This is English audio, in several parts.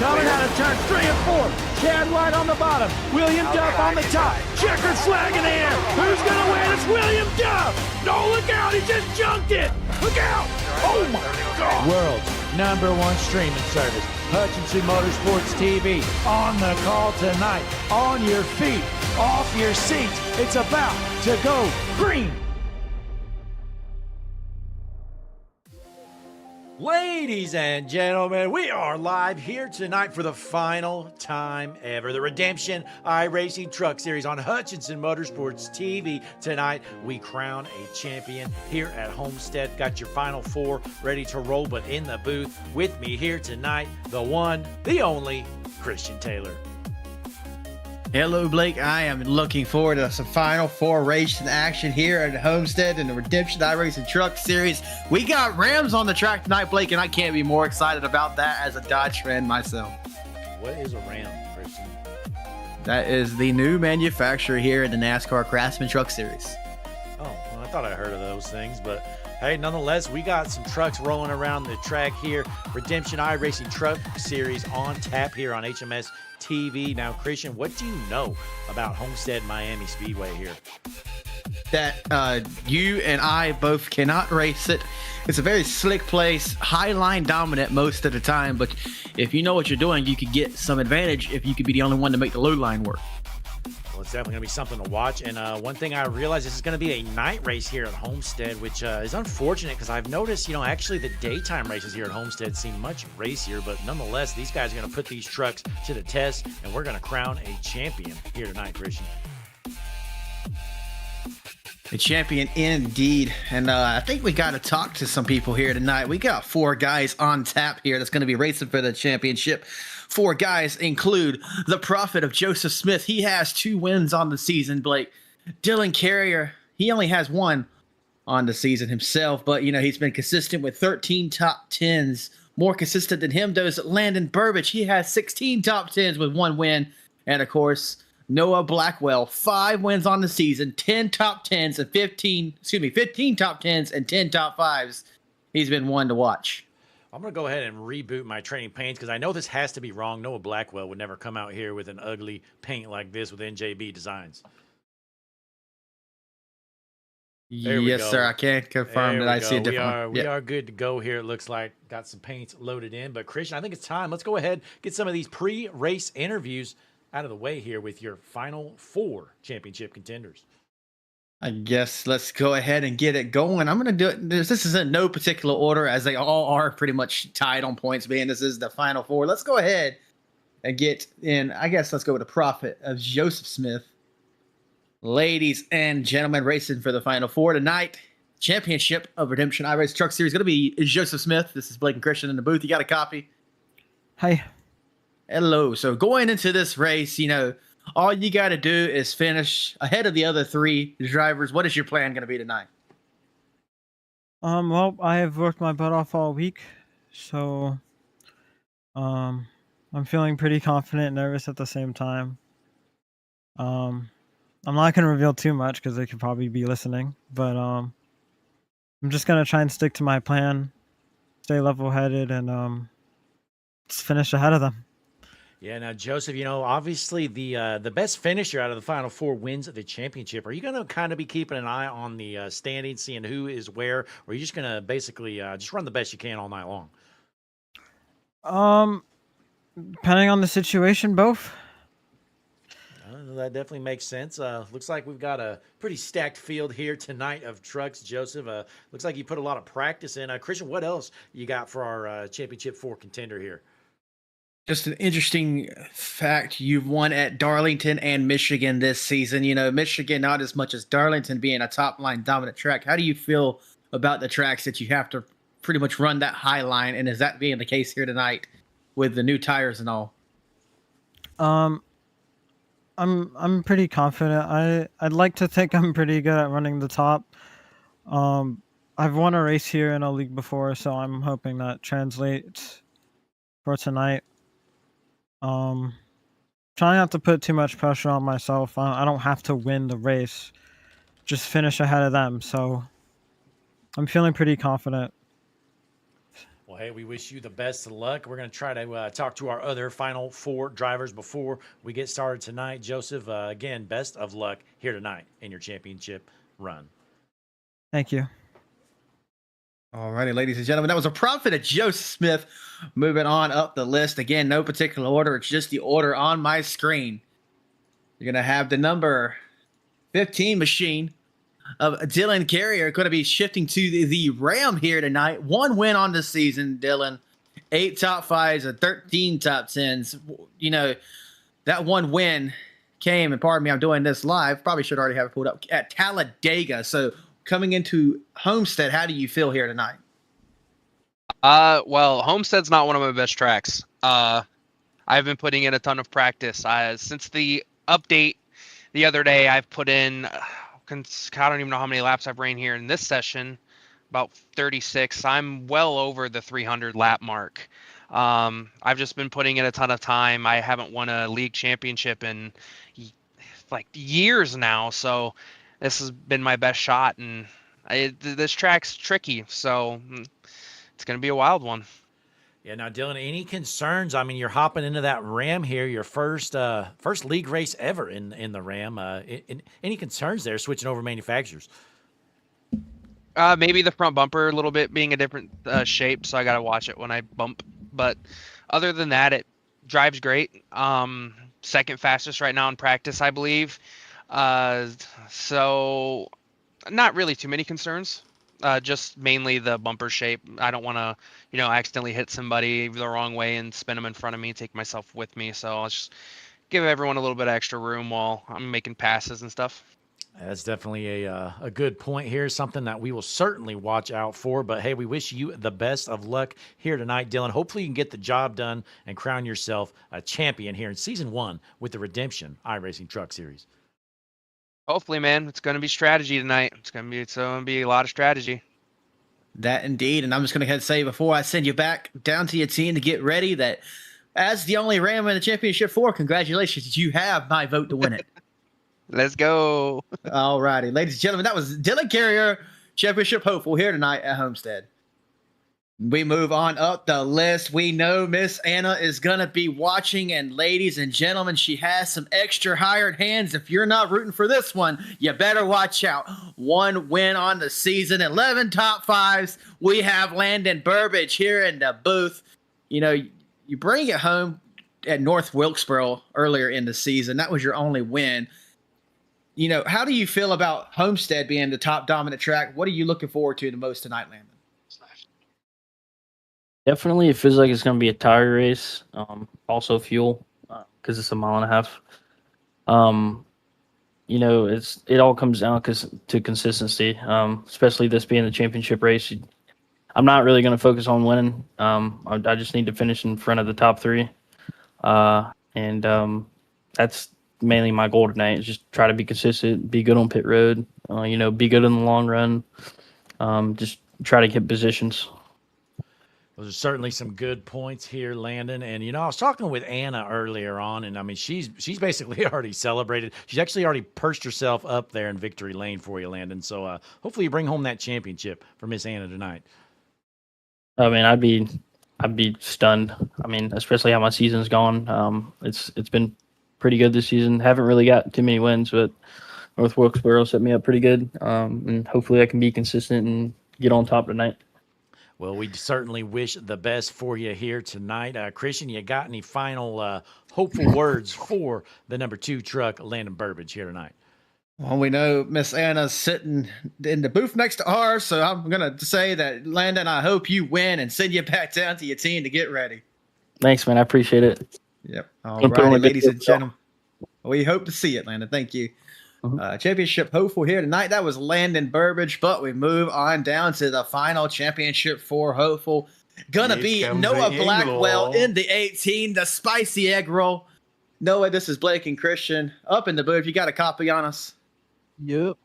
Coming out of turns 3 and 4. Chad White on the bottom. William Duff on the top. Checkered flag in the air. Who's going to win? It's William Duff. No, look out. He just junked it. Look out. Oh, my God. World's #1 streaming service. Hutchinson Motorsports TV. On the call tonight. On your feet. Off your seats. It's about to go green. Ladies and gentlemen, we are live here tonight for the final time ever. The Redemption iRacing Truck Series on Hutchinson Motorsports TV. Tonight, we crown a champion here at Homestead. Got your final four ready to roll, but in the booth with me here tonight, the one, the only, Christian Taylor. Hello, Blake. I am looking forward to some Final Four racing action here at Homestead in the Redemption iRacing Truck Series. We got Rams on the track tonight, Blake, and I can't be more excited about that as a Dodge fan myself. What is a Ram, Christian? That is the new manufacturer here in the NASCAR Craftsman Truck Series. Oh, well, I thought I heard of those things, but hey, nonetheless, we got some trucks rolling around the track here. Redemption iRacing Truck Series on tap here on HMS TV. Now, Christian, what do you know about Homestead Miami Speedway here? That you and I both cannot race it. It's a very slick place, high line dominant most of the time, but if you know what you're doing, you could get some advantage if you could be the only one to make the low line work. Well, it's definitely going to be something to watch. And one thing I realized, this is going to be a night race here at Homestead, which is unfortunate because I've noticed, actually the daytime races here at Homestead seem much racier. But nonetheless, these guys are going to put these trucks to the test, and we're going to crown a champion here tonight, Christian. A champion indeed. And I think we got to talk to some people here tonight. We got 4 guys on tap here that's going to be racing for the championship. 4 guys include the prophet of Joseph Smith. He has 2 wins on the season, Blake. Dylan Carrier, he only has 1 on the season himself, but he's been consistent with 13 top 10s. More consistent than him, though, is Landon Burbage. He has 16 top 10s with 1 win. And of course, Noah Blackwell, 5 wins on the season, 10 top 10s and 15 top 10s and 10 top 5s. He's been one to watch. I'm going to go ahead and reboot my training paints because I know this has to be wrong. Noah Blackwell would never come out here with an ugly paint like this with NJB Designs. Yes, sir. I can't confirm that I see a different one. We are good to go here. It looks like got some paints loaded in. But, Christian, I think it's time. Let's go ahead get some of these pre-race interviews out of the way here with your final 4 championship contenders. I guess let's go ahead and get it going. I'm going to do it. This is in no particular order, as they all are pretty much tied on points, being this is the final 4. Let's go ahead and get in. I guess let's go with the prophet of Joseph Smith. Ladies and gentlemen, racing for the final 4 tonight. Championship of Redemption iRacing Truck Series going to be Joseph Smith. This is Blake and Christian in the booth. You got a copy? Hi. Hello. So going into this race, all you got to do is finish ahead of the other 3 drivers. What is your plan going to be tonight? Well, I have worked my butt off all week, so I'm feeling pretty confident and nervous at the same time. I'm not going to reveal too much because they could probably be listening, but I'm just going to try and stick to my plan, stay level-headed, and just finish ahead of them. Yeah, now, Joseph, obviously the best finisher out of the final 4 wins the championship. Are you going to kind of be keeping an eye on the standings, seeing who is where, or are you just going to basically just run the best you can all night long? Depending on the situation, both. That definitely makes sense. Looks like we've got a pretty stacked field here tonight of trucks, Joseph. Looks like you put a lot of practice in. Christian, what else you got for our championship 4 contender here? Just an interesting fact, you've won at Darlington and Michigan this season. Michigan not as much as Darlington being a top-line dominant track. How do you feel about the tracks that you have to pretty much run that high line, and is that being the case here tonight with the new tires and all? I'm pretty confident. I'd like to think I'm pretty good at running the top. I've won a race here in a league before, so I'm hoping that translates for tonight. Trying not to put too much pressure on myself. I don't have to win the race, just finish ahead of them. So I'm feeling pretty confident. Well, hey, we wish you the best of luck. We're going to try to talk to our other final 4 drivers before we get started tonight. Joseph, again, best of luck here tonight in your championship run. Thank you. All righty, ladies and gentlemen, that was a profit of Joseph Smith. Moving on up the list. Again, no particular order. It's just the order on my screen. You're going to have the number 15 machine of Dylan Carrier going to be shifting to the Ram here tonight. 1 win on the season, Dylan. 8 top 5s and 13 top 10s. You know, that 1 win came, and pardon me, I'm doing this live. Probably should already have it pulled up, at Talladega. So coming into Homestead, how do you feel here tonight? Well, Homestead's not one of my best tracks. I've been putting in a ton of practice. Since the update the other day, I've put in, I don't even know how many laps I've ran here in this session, about 36. I'm well over the 300 lap mark. I've just been putting in a ton of time. I haven't won a league championship in like years now, so this has been my best shot, and this track's tricky, so it's going to be a wild one. Yeah, now, Dylan, any concerns? I mean, you're hopping into that Ram here, your first league race ever in the Ram. Any concerns there, switching over manufacturers? Maybe the front bumper a little bit being a different shape, so I got to watch it when I bump. But other than that, it drives great. Second fastest right now in practice, I believe. So not really too many concerns. Just mainly the bumper shape. I don't want to, accidentally hit somebody the wrong way and spin them in front of me, take myself with me. So I'll just give everyone a little bit of extra room while I'm making passes and stuff. That's definitely a good point here, something that we will certainly watch out for. But, hey, we wish you the best of luck here tonight, Dylan. Hopefully you can get the job done and crown yourself a champion here in Season 1 with the Redemption iRacing Truck Series. Hopefully, man. It's going to be strategy tonight. It's going to be a lot of strategy. That indeed. And I'm just going to say before I send you back down to your team to get ready that as the only Ram in the championship 4, congratulations. You have my vote to win it. Let's go. All righty. Ladies and gentlemen, that was Dylan Carrier, championship hopeful here tonight at Homestead. We move on up the list. We know Miss Anna is going to be watching, and ladies and gentlemen, she has some extra hired hands. If you're not rooting for this one, you better watch out. 1 win on the season, 11 top 5s. We have Landon Burbage here in the booth. You bring it home at North Wilkesboro earlier in the season. That was your only win. How do you feel about Homestead being the top dominant track? What are you looking forward to the most tonight, Landon? Definitely, it feels like it's going to be a tire race. Also fuel, because it's a 1.5 miles. It all comes down to consistency. Especially this being the championship race. I'm not really going to focus on winning. I just need to finish in front of the top 3, and that's mainly my goal tonight. Is just try to be consistent, be good on pit road. Be good in the long run. Just try to get positions. Those are certainly some good points here, Landon. And, I was talking with Anna earlier on, and, I mean, she's basically already celebrated. She's actually already perched herself up there in victory lane for you, Landon. So hopefully you bring home that championship for Miss Anna tonight. I mean, I'd be stunned. I mean, especially how my season's gone. It's been pretty good this season. Haven't really got too many wins, but North Wilkesboro set me up pretty good. And hopefully I can be consistent and get on top tonight. Well, we certainly wish the best for you here tonight. Christian, you got any final hopeful words for the number 2 truck, Landon Burbage, here tonight? Well, we know Miss Anna's sitting in the booth next to ours, so I'm going to say that, Landon, I hope you win and send you back down to your team to get ready. Thanks, man. I appreciate it. Yep. All right, ladies and gentlemen. We hope to see it, Landon. Thank you. Championship hopeful here tonight. That was Landon Burbage, but we move on down to the final championship 4 hopeful. Gonna be Noah Blackwell in the 18, the spicy egg roll. Noah, this is Blake and Christian up in the booth. You got a copy on us? Yep.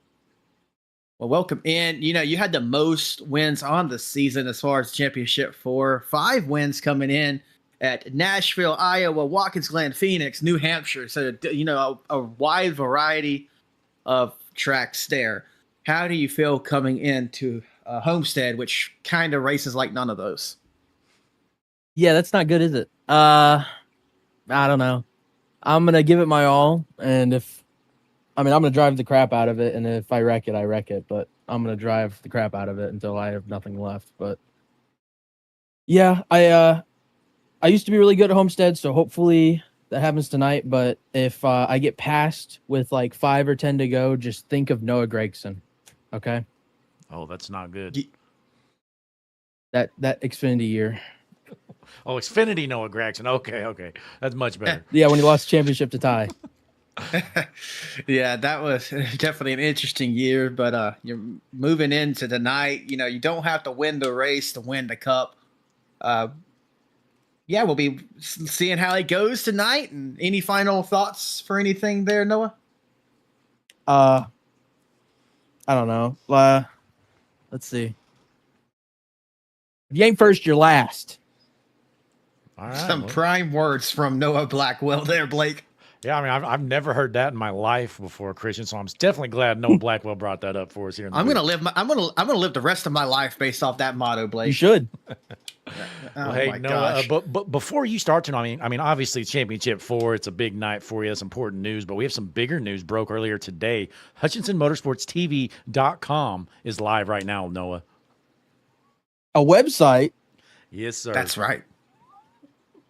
Well, welcome in. You had the most wins on the season as far as championship 4. 5 wins coming in at Nashville, Iowa, Watkins Glen, Phoenix, New Hampshire. So, a wide variety of tracks there. How do you feel coming into Homestead, which kind of races like none of those? Yeah, that's not good, is it? I don't know. I'm gonna give it my all, and I'm gonna drive the crap out of it, and if I wreck it, I wreck it. But I'm gonna drive the crap out of it until I have nothing left. But yeah, I used to be really good at Homestead, so hopefully that happens tonight. But if I get passed with like 5 or 10 to go, just think of Noah Gregson. Okay, Oh, that's not good. that Xfinity year. Oh, Xfinity Noah Gregson. Okay. That's much better. Yeah, when he lost championship to Ty. Yeah, that was definitely an interesting year, but you're moving into tonight. You know, you don't have to win the race to win the cup. Yeah, we'll be seeing how it goes tonight. And any final thoughts for anything there, Noah? I don't know. Let's see. If you ain't first, you're last. All right. Some well, prime words from Noah Blackwell there, Blake. yeah, I mean, I've never heard that in my life before, Christian. So I'm definitely glad Noah Blackwell brought that up for us here. In the I'm booth. gonna live the rest of my life based off that motto, Blake. You should. Oh Hey, my Noah, gosh. but before you start tonight, I mean, obviously Championship 4, it's a big night for you. It's important news, but we have some bigger news broke earlier today. HutchinsonMotorsportsTV.com is live right now, Noah. A website. Yes, sir. That's right.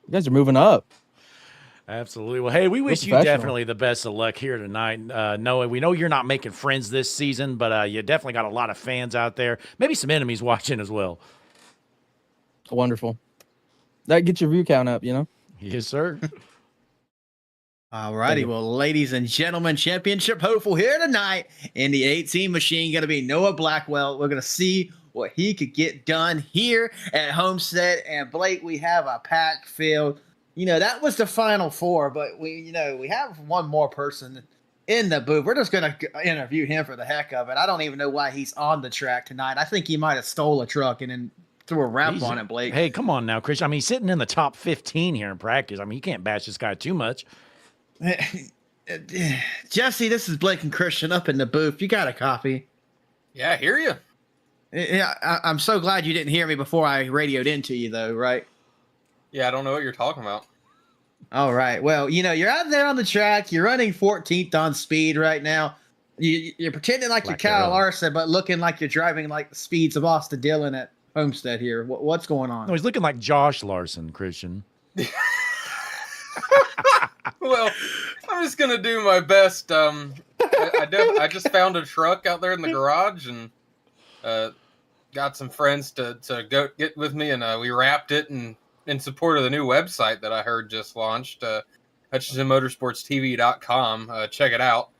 You guys are moving up. Absolutely. Well, hey, we wish you professional. definitely the best of luck here tonight. Noah, we know you're not making friends this season, but you definitely got a lot of fans out there, maybe some enemies watching as well. Wonderful. That gets your view count up, you know? Yes, sir. All righty. Well, ladies and gentlemen, championship hopeful here tonight in the 18 machine going to be Noah Blackwell. We're going to see what he could get done here at Homestead. And Blake, we have a packed field. You know, that was the final 4, but we have one more person in the booth. We're just going to interview him for the heck of it. I don't even know why he's on the track tonight. I think he might have stole a truck and then threw a wrap on it, Blake. Hey, come on now, Christian. I mean, he's sitting in the top 15 here in practice. I mean, you can't bash this guy too much. Jesse, this is Blake and Christian up in the booth. You got a copy? Yeah, I hear you. Yeah, I'm so glad you didn't hear me before I radioed into you, though, right? Yeah, I don't know what you're talking about. All right. Well, you know, you're out there on the track. You're running 14th on speed right now. You're pretending like you're Kyle Larson, but looking like you're driving like the speeds of Austin Dillon at Homestead here. What's going on? No, he's looking like Josh Larson, Christian. Well, I'm just gonna do my best. I just found a truck out there in the garage and got some friends to go get with me, and we wrapped it in support of the new website that I heard just launched. HutchinsonMotorsportsTV.com. Check it out.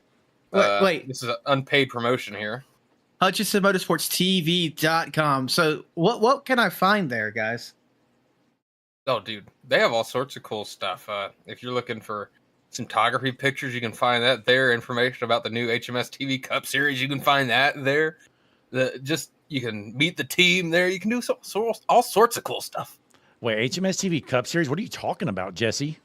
Wait. This is an unpaid promotion here. HutchinsonMotorsportsTV.com. So what can I find there, guys? Oh, dude, they have all sorts of cool stuff. If you're looking for cinematography pictures, you can find that there. Information about the new HMS TV Cup Series, you can find that there. You can meet the team there. You can do all sorts of cool stuff. Wait, HMS TV Cup Series? What are you talking about, Jesse?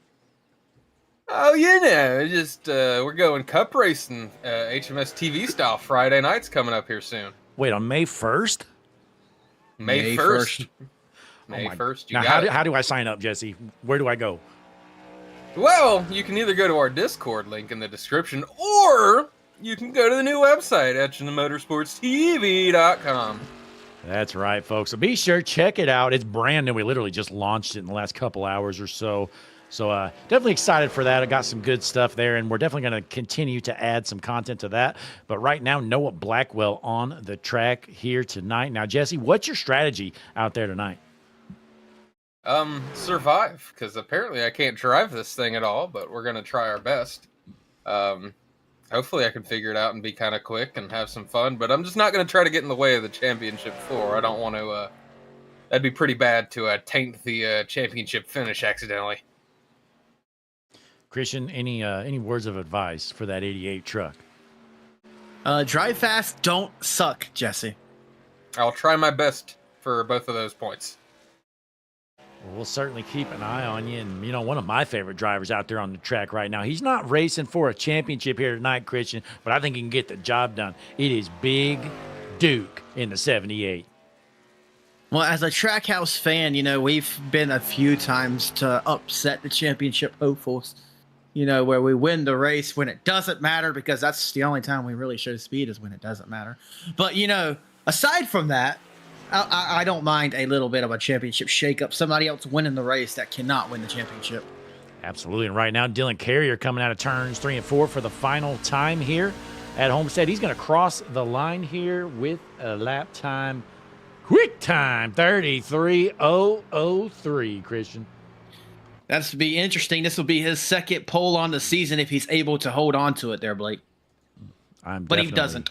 Oh, we're going cup racing, HMS TV style. Friday night's coming up here soon. Wait, on May 1st? May 1st. May 1st. Now, how do I sign up, Jesse? Where do I go? Well, you can either go to our Discord link in the description, or you can go to the new website, HutchinsonMotorsportsTV.com. That's right, folks. So be sure, check it out. It's brand new. We literally just launched it in the last couple hours or so. So definitely excited for that. I got some good stuff there, and we're definitely going to continue to add some content to that. But right now, Noah Blackwell on the track here tonight. Now, Jesse, what's your strategy out there tonight? Survive, because apparently I can't drive this thing at all, but we're going to try our best. Hopefully I can figure it out and be kind of quick and have some fun, but I'm just not going to try to get in the way of the championship 4. I don't want to, that'd be pretty bad to taint the championship finish accidentally. Christian, any words of advice for that 88 truck? Drive fast, don't suck, Jesse. I'll try my best for both of those points. Well, we'll certainly keep an eye on you. And, one of my favorite drivers out there on the track right now, he's not racing for a championship here tonight, Christian, but I think he can get the job done. It is Big Duke in the 78. Well, as a Trackhouse fan, we've been a few times to upset the championship hopefuls. Where we win the race when it doesn't matter, because that's the only time we really show speed is when it doesn't matter. But, aside from that, I don't mind a little bit of a championship shakeup. Somebody else winning the race that cannot win the championship. Absolutely. And right now, Dylan Carrier coming out of turns 3 and 4 for the final time here at Homestead. He's going to cross the line here with a lap time. Quick time, 33.003, Christian. That's to be interesting. This will be his second pole on the season if he's able to hold on to it there, Blake. But he doesn't.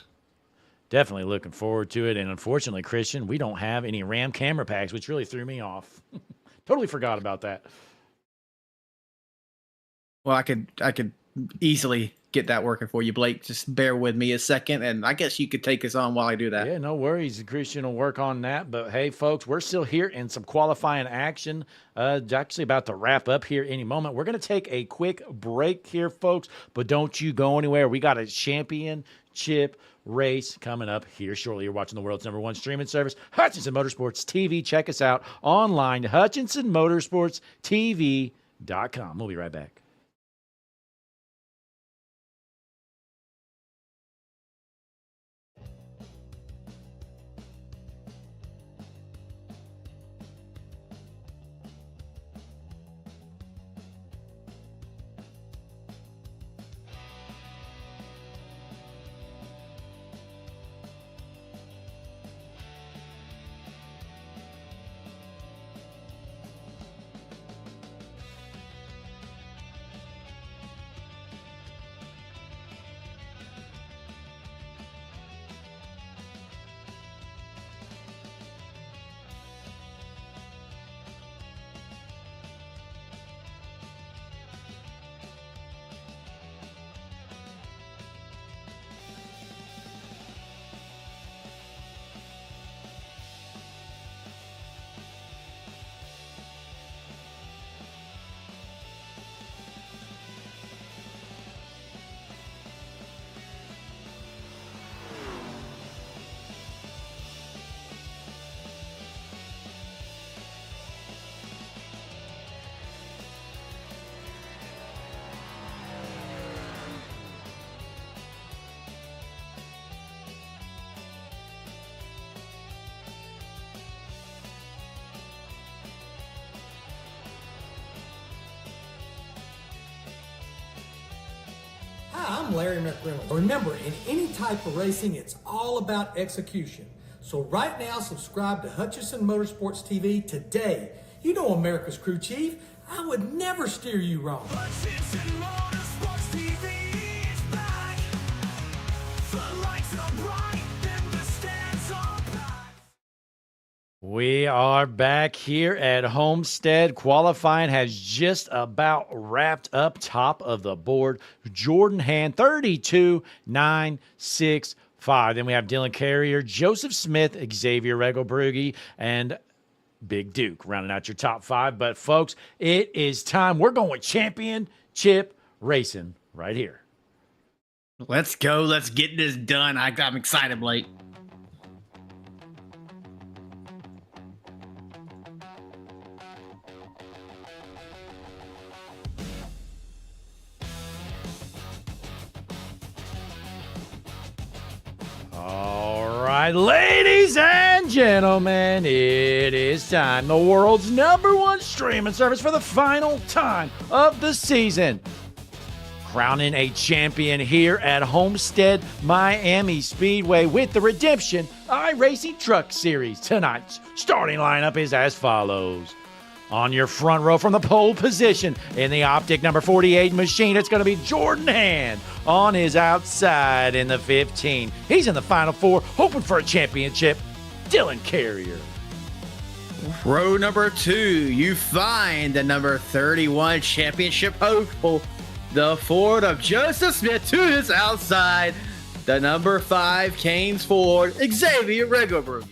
Definitely looking forward to it. And unfortunately, Christian, we don't have any RAM camera packs, which really threw me off. Totally forgot about that. Well, I could easily get that working for you, Blake. Just bear with me a second, and I guess you could take us on while I do that. Yeah, no worries. Christian will work on that. But, hey, folks, we're still here in some qualifying action. Actually about to wrap up here any moment. We're going to take a quick break here, folks, but don't you go anywhere. We got a championship race coming up here shortly. You're watching the world's #1 streaming service, Hutchinson Motorsports TV. Check us out online, HutchinsonMotorsportsTV.com. We'll be right back. Hi, I'm Larry McReynolds. Remember, in any type of racing, it's all about execution. So right now, subscribe to Hutchinson Motorsports TV today. You know America's crew chief. I would never steer you wrong. Hutchinson Motorsports TV is back. The lights are bright and the stands are packed. We are back here at Homestead. Qualifying has just about wrapped up. Top of the board, Jordan Hand, 32.965. Then we have Dylan Carrier, Joseph Smith, Xavier Regalbrugge, and Big Duke rounding out your top 5. But, folks, it is time. We're going championship racing right here. Let's go. Let's get this done. I'm excited, Blake. All right, ladies and gentlemen, it is time. The world's #1 streaming service for the final time of the season. Crowning a champion here at Homestead Miami Speedway with the Redemption iRacing Truck Series. Tonight's starting lineup is as follows. On your front row from the pole position in the Optic number 48 machine, it's going to be Jordan Hand. On his outside in the 15. He's in the Final Four, hoping for a championship. Dylan Carrier. Row number 2, you find the number 31 championship hopeful, the Ford of Joseph Smith. To his outside, the number 5 Canes Ford, Xavier Regalbrugge.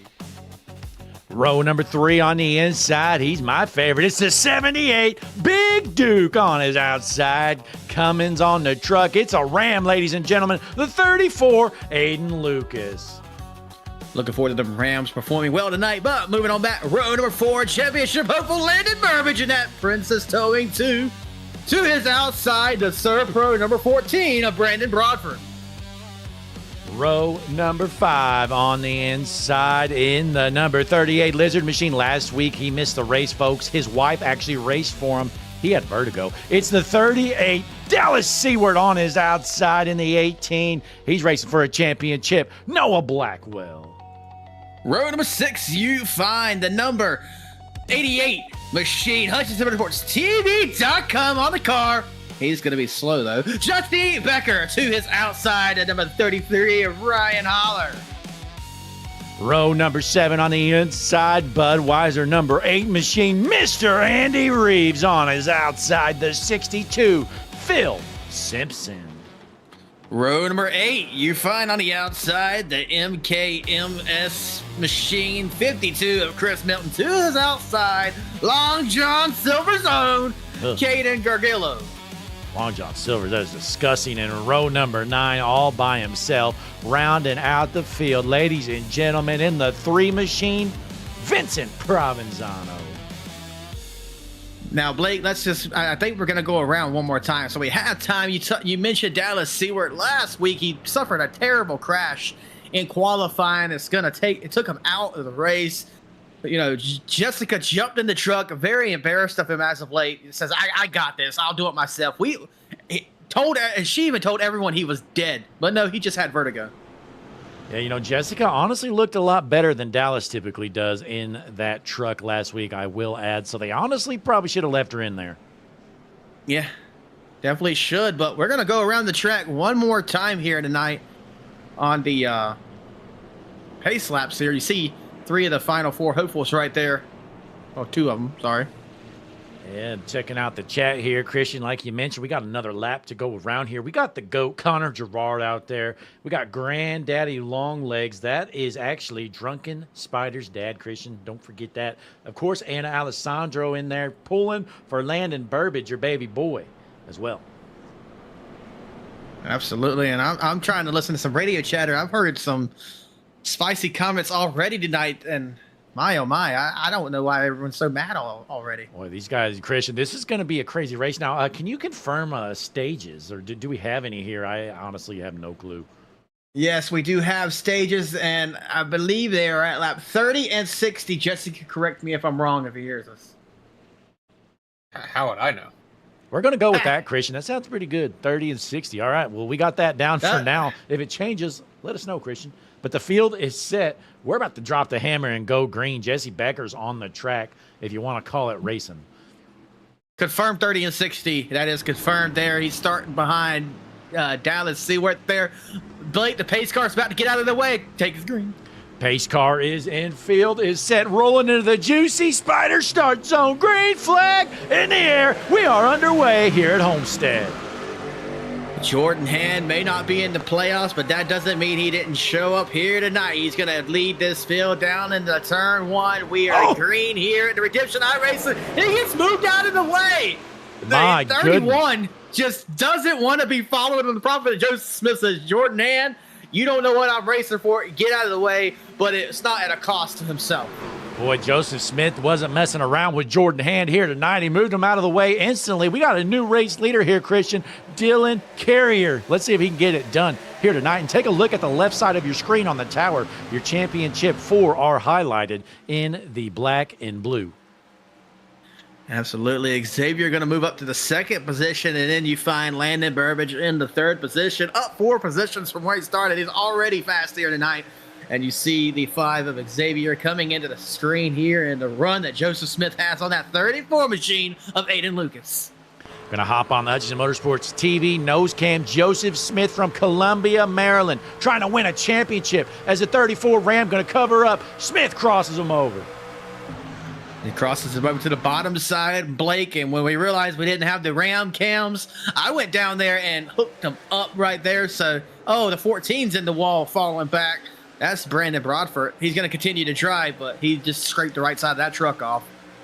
Row number 3 on the inside, he's my favorite. It's the 78 Big Duke on his outside. Cummins on the truck. It's a Ram, ladies and gentlemen. The 34 Aiden Lucas. Looking forward to the Rams performing well tonight. But moving on back, row number 4, championship hopeful Landon Burbage in that Princess Towing 2. To his outside, the Serpro number 14 of Brandon Broadford. Row number 5 on the inside in the number 38 Lizard Machine. Last week he missed the race, folks. His wife actually raced for him. He had vertigo. It's the 38 Dallas Seward on his outside in the 18. He's racing for a championship. Noah Blackwell. Row number 6, you find the number 88 Machine. Hutchinson Motorsports TV.com on the car. He's going to be slow, though. Justy Becker to his outside at number 33 of Ryan Holler. Row number 7 on the inside, Budweiser number 8 Machine, Mr. Andy Reeves on his outside, the 62, Phil Simpson. Row number 8, you find on the outside the MKMS Machine 52 of Chris Milton to his outside, Long John Silver's own, Caden Gargillo. Long John Silver, that is disgusting. In row number 9, all by himself, rounding out the field. Ladies and gentlemen, in the 3 Machine, Vincent Provenzano. Now, Blake, I think we're going to go around one more time. So we have time. You mentioned Dallas Seward last week. He suffered a terrible crash in qualifying. It took him out of the race. You know, Jessica jumped in the truck, very embarrassed of him as of late. Says, I got this. I'll do it myself. She even told everyone he was dead. But no, he just had vertigo. Yeah, you know, Jessica honestly looked a lot better than Dallas typically does in that truck last week, I will add. So they honestly probably should have left her in there. Yeah, definitely should. But we're going to go around the track one more time here tonight on the pace laps here. You see 3 of the final 4 hopefuls right there. Oh, 2 of them, sorry. Yeah, checking out the chat here, Christian, like you mentioned, we got another lap to go around here. We got the GOAT, Connor Gerard, out there. We got Granddaddy Longlegs. That is actually Drunken Spider's dad, Christian. Don't forget that. Of course, Anna Alessandro in there pulling for Landon Burbage, your baby boy, as well. Absolutely, and I'm trying to listen to some radio chatter. I've heard some spicy comments already tonight, and my, oh my, I don't know why everyone's so mad already. Boy, these guys, Christian, this is going to be a crazy race. Now, can you confirm stages, or do we have any here? I honestly have no clue. Yes, we do have stages, and I believe they are at lap 30 and 60. Jessica, correct me if I'm wrong if he hears us. How would I know? We're going to go with that, Christian. That sounds pretty good. 30 and 60. All right, well, we got that down for now. If it changes, let us know, Christian. But the field is set. We're about to drop the hammer and go green. Jesse Becker's on the track, if you want to call it racing. Confirmed 30 and 60. That is confirmed there. He's starting behind Dallas Seward there. Blake, the pace car's about to get out of the way. Take his green. Pace car is in field, is set, rolling into the juicy Spider start zone. Green flag in the air. We are underway here at Homestead. Jordan Hand may not be in the playoffs, but that doesn't mean he didn't show up here tonight. He's going to lead this field down into turn 1. We are green here at the Redemption iRacing. He gets moved out of the way. My 31 goodness. just doesn't want to be followed on the prophet. Joseph Smith says, Jordan Hand, you don't know what I'm racing for. Get out of the way, but it's not at a cost to himself. Boy, Joseph Smith wasn't messing around with Jordan Hand here tonight. He moved him out of the way instantly. We got a new race leader here, Christian, Dylan Carrier. Let's see if he can get it done here tonight. And take a look at the left side of your screen on the tower. Your championship 4 are highlighted in the black and blue. Absolutely. Xavier going to move up to the 2nd position, and then you find Landon Burbage in the 3rd position, up 4 positions from where he started. He's already fast here tonight. And you see the 5 of Xavier coming into the screen here in the run that Joseph Smith has on that 34 machine of Aiden Lucas. Going to hop on the Hutchinson Motorsports TV nose cam. Joseph Smith from Columbia, Maryland, trying to win a championship as the 34 Ram going to cover up. Smith crosses him over. He crosses him over to the bottom side, Blake, and when we realized we didn't have the Ram cams, I went down there and hooked them up right there. So, the 14's in the wall falling back. That's Brandon Broadford. He's going to continue to drive, but he just scraped the right side of that truck off.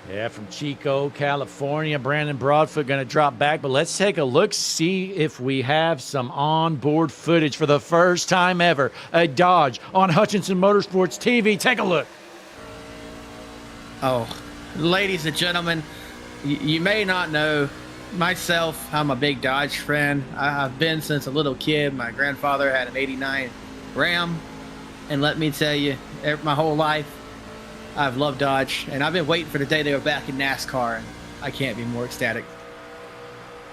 Yeah, from Chico, California. Brandon Broadfoot going to drop back, but let's take a look, see if we have some onboard footage for the first time ever. A Dodge on Hutchinson Motorsports TV. Take a look. Oh, ladies and gentlemen, you may not know myself. I'm a big Dodge fan. I've been since a little kid. My grandfather had an '89 Ram, and let me tell you, my whole life, I've loved Dodge, and I've been waiting for the day they were back in NASCAR, and I can't be more ecstatic.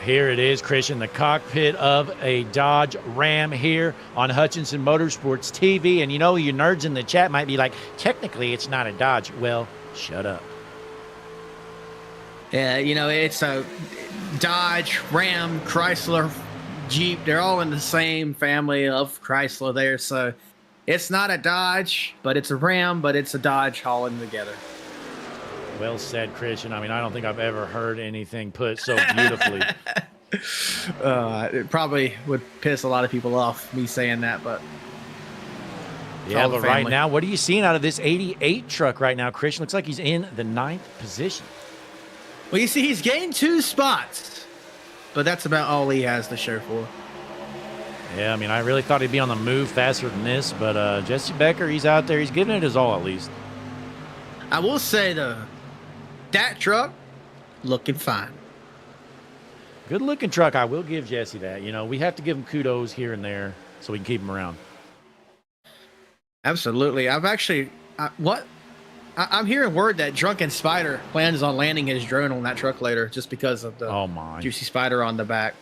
Here it is, Christian, the cockpit of a Dodge Ram here on Hutchinson Motorsports TV. And you know, you nerds in the chat might be like, technically it's not a Dodge. Well, shut up. Yeah, you know, it's a Dodge, Ram, Chrysler, Jeep. They're all in the same family of Chrysler there, so it's not a Dodge, but it's a Ram, but it's a Dodge hauling together. Well said, Christian. I mean, I don't think I've ever heard anything put so beautifully. It probably would piss a lot of people off, me saying that, but yeah, but right now, what are you seeing out of this 88 truck right now, Christian? Looks like he's in the 9th position. Well, you see, he's gained 2 spots, but that's about all he has to show for. Yeah, I mean, I really thought he'd be on the move faster than this, but Jesse Becker, he's out there. He's giving it his all, at least. I will say, though, that truck looking fine. Good-looking truck. I will give Jesse that. You know, we have to give him kudos here and there so we can keep him around. Absolutely. I've actually I'm hearing word that Drunken Spider plans on landing his drone on that truck later just because of the juicy spider on the back.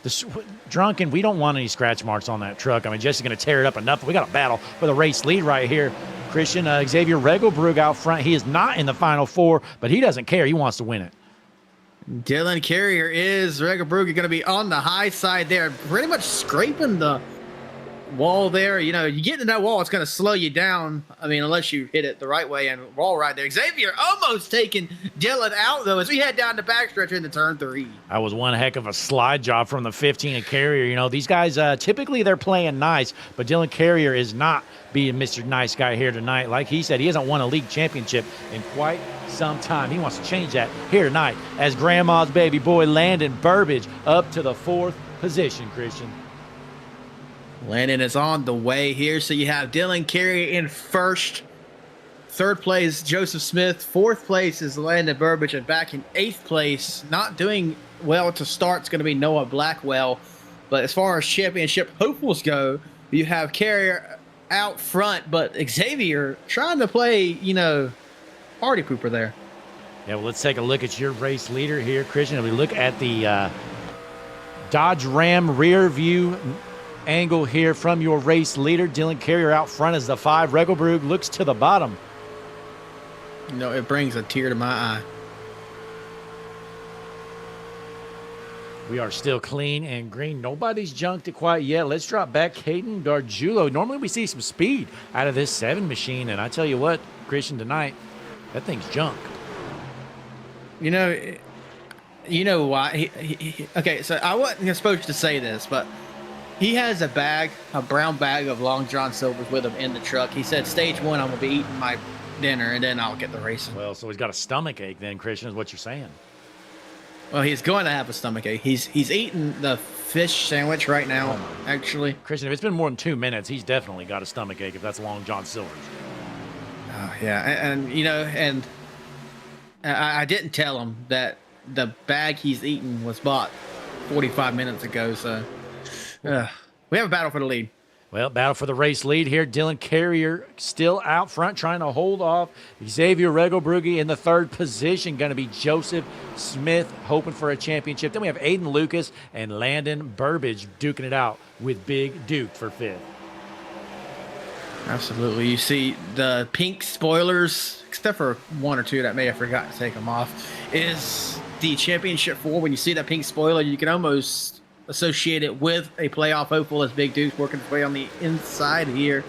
Drunken, we don't want any scratch marks on that truck. I mean, Jesse's going to tear it up enough. We got a battle for the race lead right here. Christian, Xavier Regelbrug out front. He is not in the Final Four, but he doesn't care. He wants to win it. Dylan Carrier is Regelbrug going to be on the high side there, pretty much scraping the wall there. You know, you get into that wall, it's going to slow you down. I mean, unless you hit it the right way and roll right there. Xavier almost taking Dylan out, though, as we head down the backstretch into turn 3. That was one heck of a slide job from the 15 of Carrier. You know, these guys, typically they're playing nice, but Dylan Carrier is not being Mr. Nice Guy here tonight. Like he said, he hasn't won a league championship in quite some time. He wants to change that here tonight as Grandma's baby boy Landon Burbage up to the 4th position, Christian. Landon is on the way here. So you have Dylan Carey in first. 3rd place, Joseph Smith. 4th place is Landon Burbage. And back in 8th place, not doing well to start, it's going to be Noah Blackwell. But as far as championship hopefuls go, you have Carrier out front. But Xavier trying to play, you know, party pooper there. Yeah, well, let's take a look at your race leader here, Christian. If we look at the Dodge Ram rear view angle here from your race leader, Dylan Carrier out front as the 5. Regelbrug looks to the bottom. You know, it brings a tear to my eye. We are still clean and green. Nobody's junked it quite yet. Let's drop back Caden Gargiulo. Normally we see some speed out of this 7 machine, and I tell you what, Christian, tonight, that thing's junk. You know why? Okay, so I wasn't supposed to say this, but he has a brown bag of Long John Silvers with him in the truck. He said, stage 1, I'm going to be eating my dinner, and then I'll get the racing. Well, so he's got a stomach ache then, Christian, is what you're saying. Well, he's going to have a stomach ache. He's eating the fish sandwich right now, actually. Christian, if it's been more than 2 minutes, he's definitely got a stomach ache if that's Long John Silvers. Oh, yeah, and you know, and I didn't tell him that the bag he's eating was bought 45 minutes ago, so we have a battle for the lead. Well, battle for the race lead here. Dylan Carrier still out front trying to hold off Xavier Regelbrug in the 3rd position. Going to be Joseph Smith hoping for a championship. Then we have Aiden Lucas and Landon Burbage duking it out with Big Duke for 5th. Absolutely. You see the pink spoilers, except for 1 or 2 that may have forgotten to take them off, is the championship 4. When you see that pink spoiler, you can almost associate it with a playoff hopeful as Big Duke's working his way on the inside here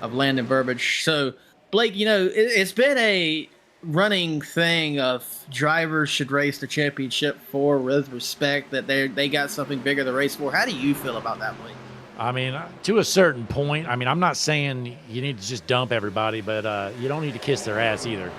of Landon Burbage. So, Blake, you know, it's been a running thing of drivers should race the championship 4 with respect, that they got something bigger to race for. How do you feel about that, Blake? I mean, to a certain point. I mean, I'm not saying you need to just dump everybody, but you don't need to kiss their ass either.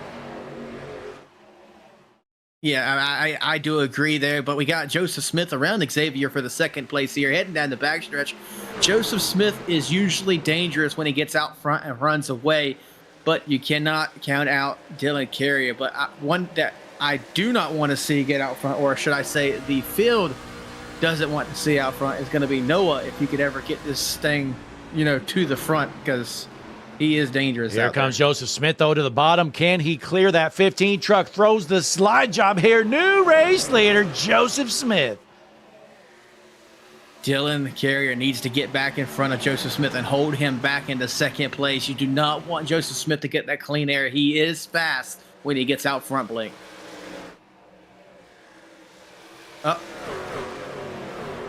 Yeah, I do agree there, but we got Joseph Smith around Xavier for the second place here, heading down the backstretch. Joseph Smith is usually dangerous when he gets out front and runs away, but you cannot count out Dylan Carrier. But one that I do not want to see get out front, or should I say the field doesn't want to see out front, is going to be Noah if he could ever get this thing, to the front, because he is dangerous. Here out comes there. Joseph Smith, though, to the bottom. Can he clear that 15 truck? Throws the slide job here. New race leader, Joseph Smith. Dylan Carrier needs to get back in front of Joseph Smith and hold him back into second place. You do not want Joseph Smith to get that clean air. He is fast when he gets out front, Blake.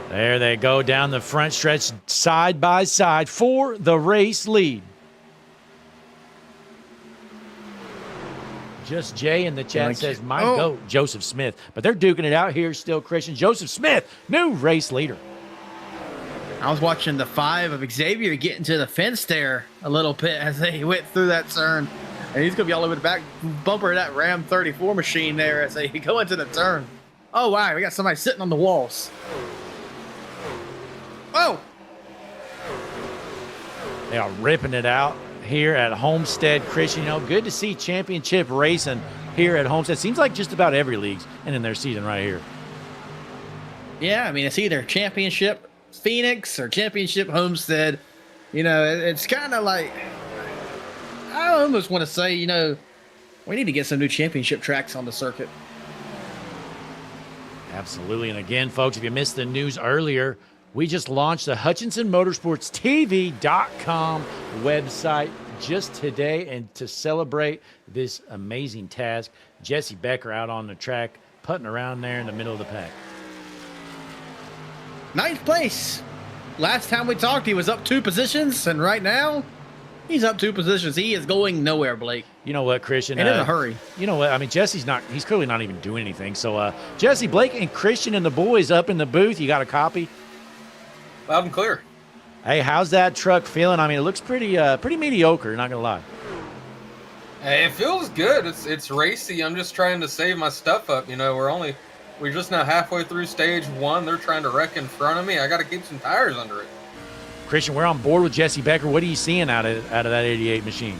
There they go down the front stretch side by side for the race lead. Just Jay in the chat says, my goat, Joseph Smith. But they're duking it out here still, Christian. Joseph Smith, new race leader. I was watching the 5 of Xavier get into the fence there a little bit as they went through that turn. And he's going to be all over the back bumper of that Ram 34 machine there as they go into the turn. Oh, wow. We got somebody sitting on the walls. Oh! They are ripping it out here at Homestead, Christian. Good to see championship racing here at Homestead. Seems like just about every league's ending their season right here. Yeah, I mean, it's either championship Phoenix or championship Homestead. It's kind of like, I almost want to say, we need to get some new championship tracks on the circuit. Absolutely. And again, folks, if you missed the news earlier, we just launched the HutchinsonMotorsportsTV.com website just today. And to celebrate this amazing task, Jesse Becker out on the track, putting around there in the middle of the pack. 9th place. Last time we talked, he was up 2 positions, and right now, he's up 2 positions. He is going nowhere, Blake. You know what, Christian? And in a hurry. You know what? I mean, he's clearly not even doing anything. So, Jesse, Blake, and Christian and the boys up in the booth. You got a copy? Loud and clear. Hey, how's that truck feeling? I mean, it looks pretty mediocre, not gonna lie. Hey, it feels good. It's racy. I'm just trying to save my stuff up. We're just now halfway through stage 1. They're trying to wreck in front of me. I got to keep some tires under it. Christian, we're on board with Jesse Becker. What are you seeing out of that 88 machine?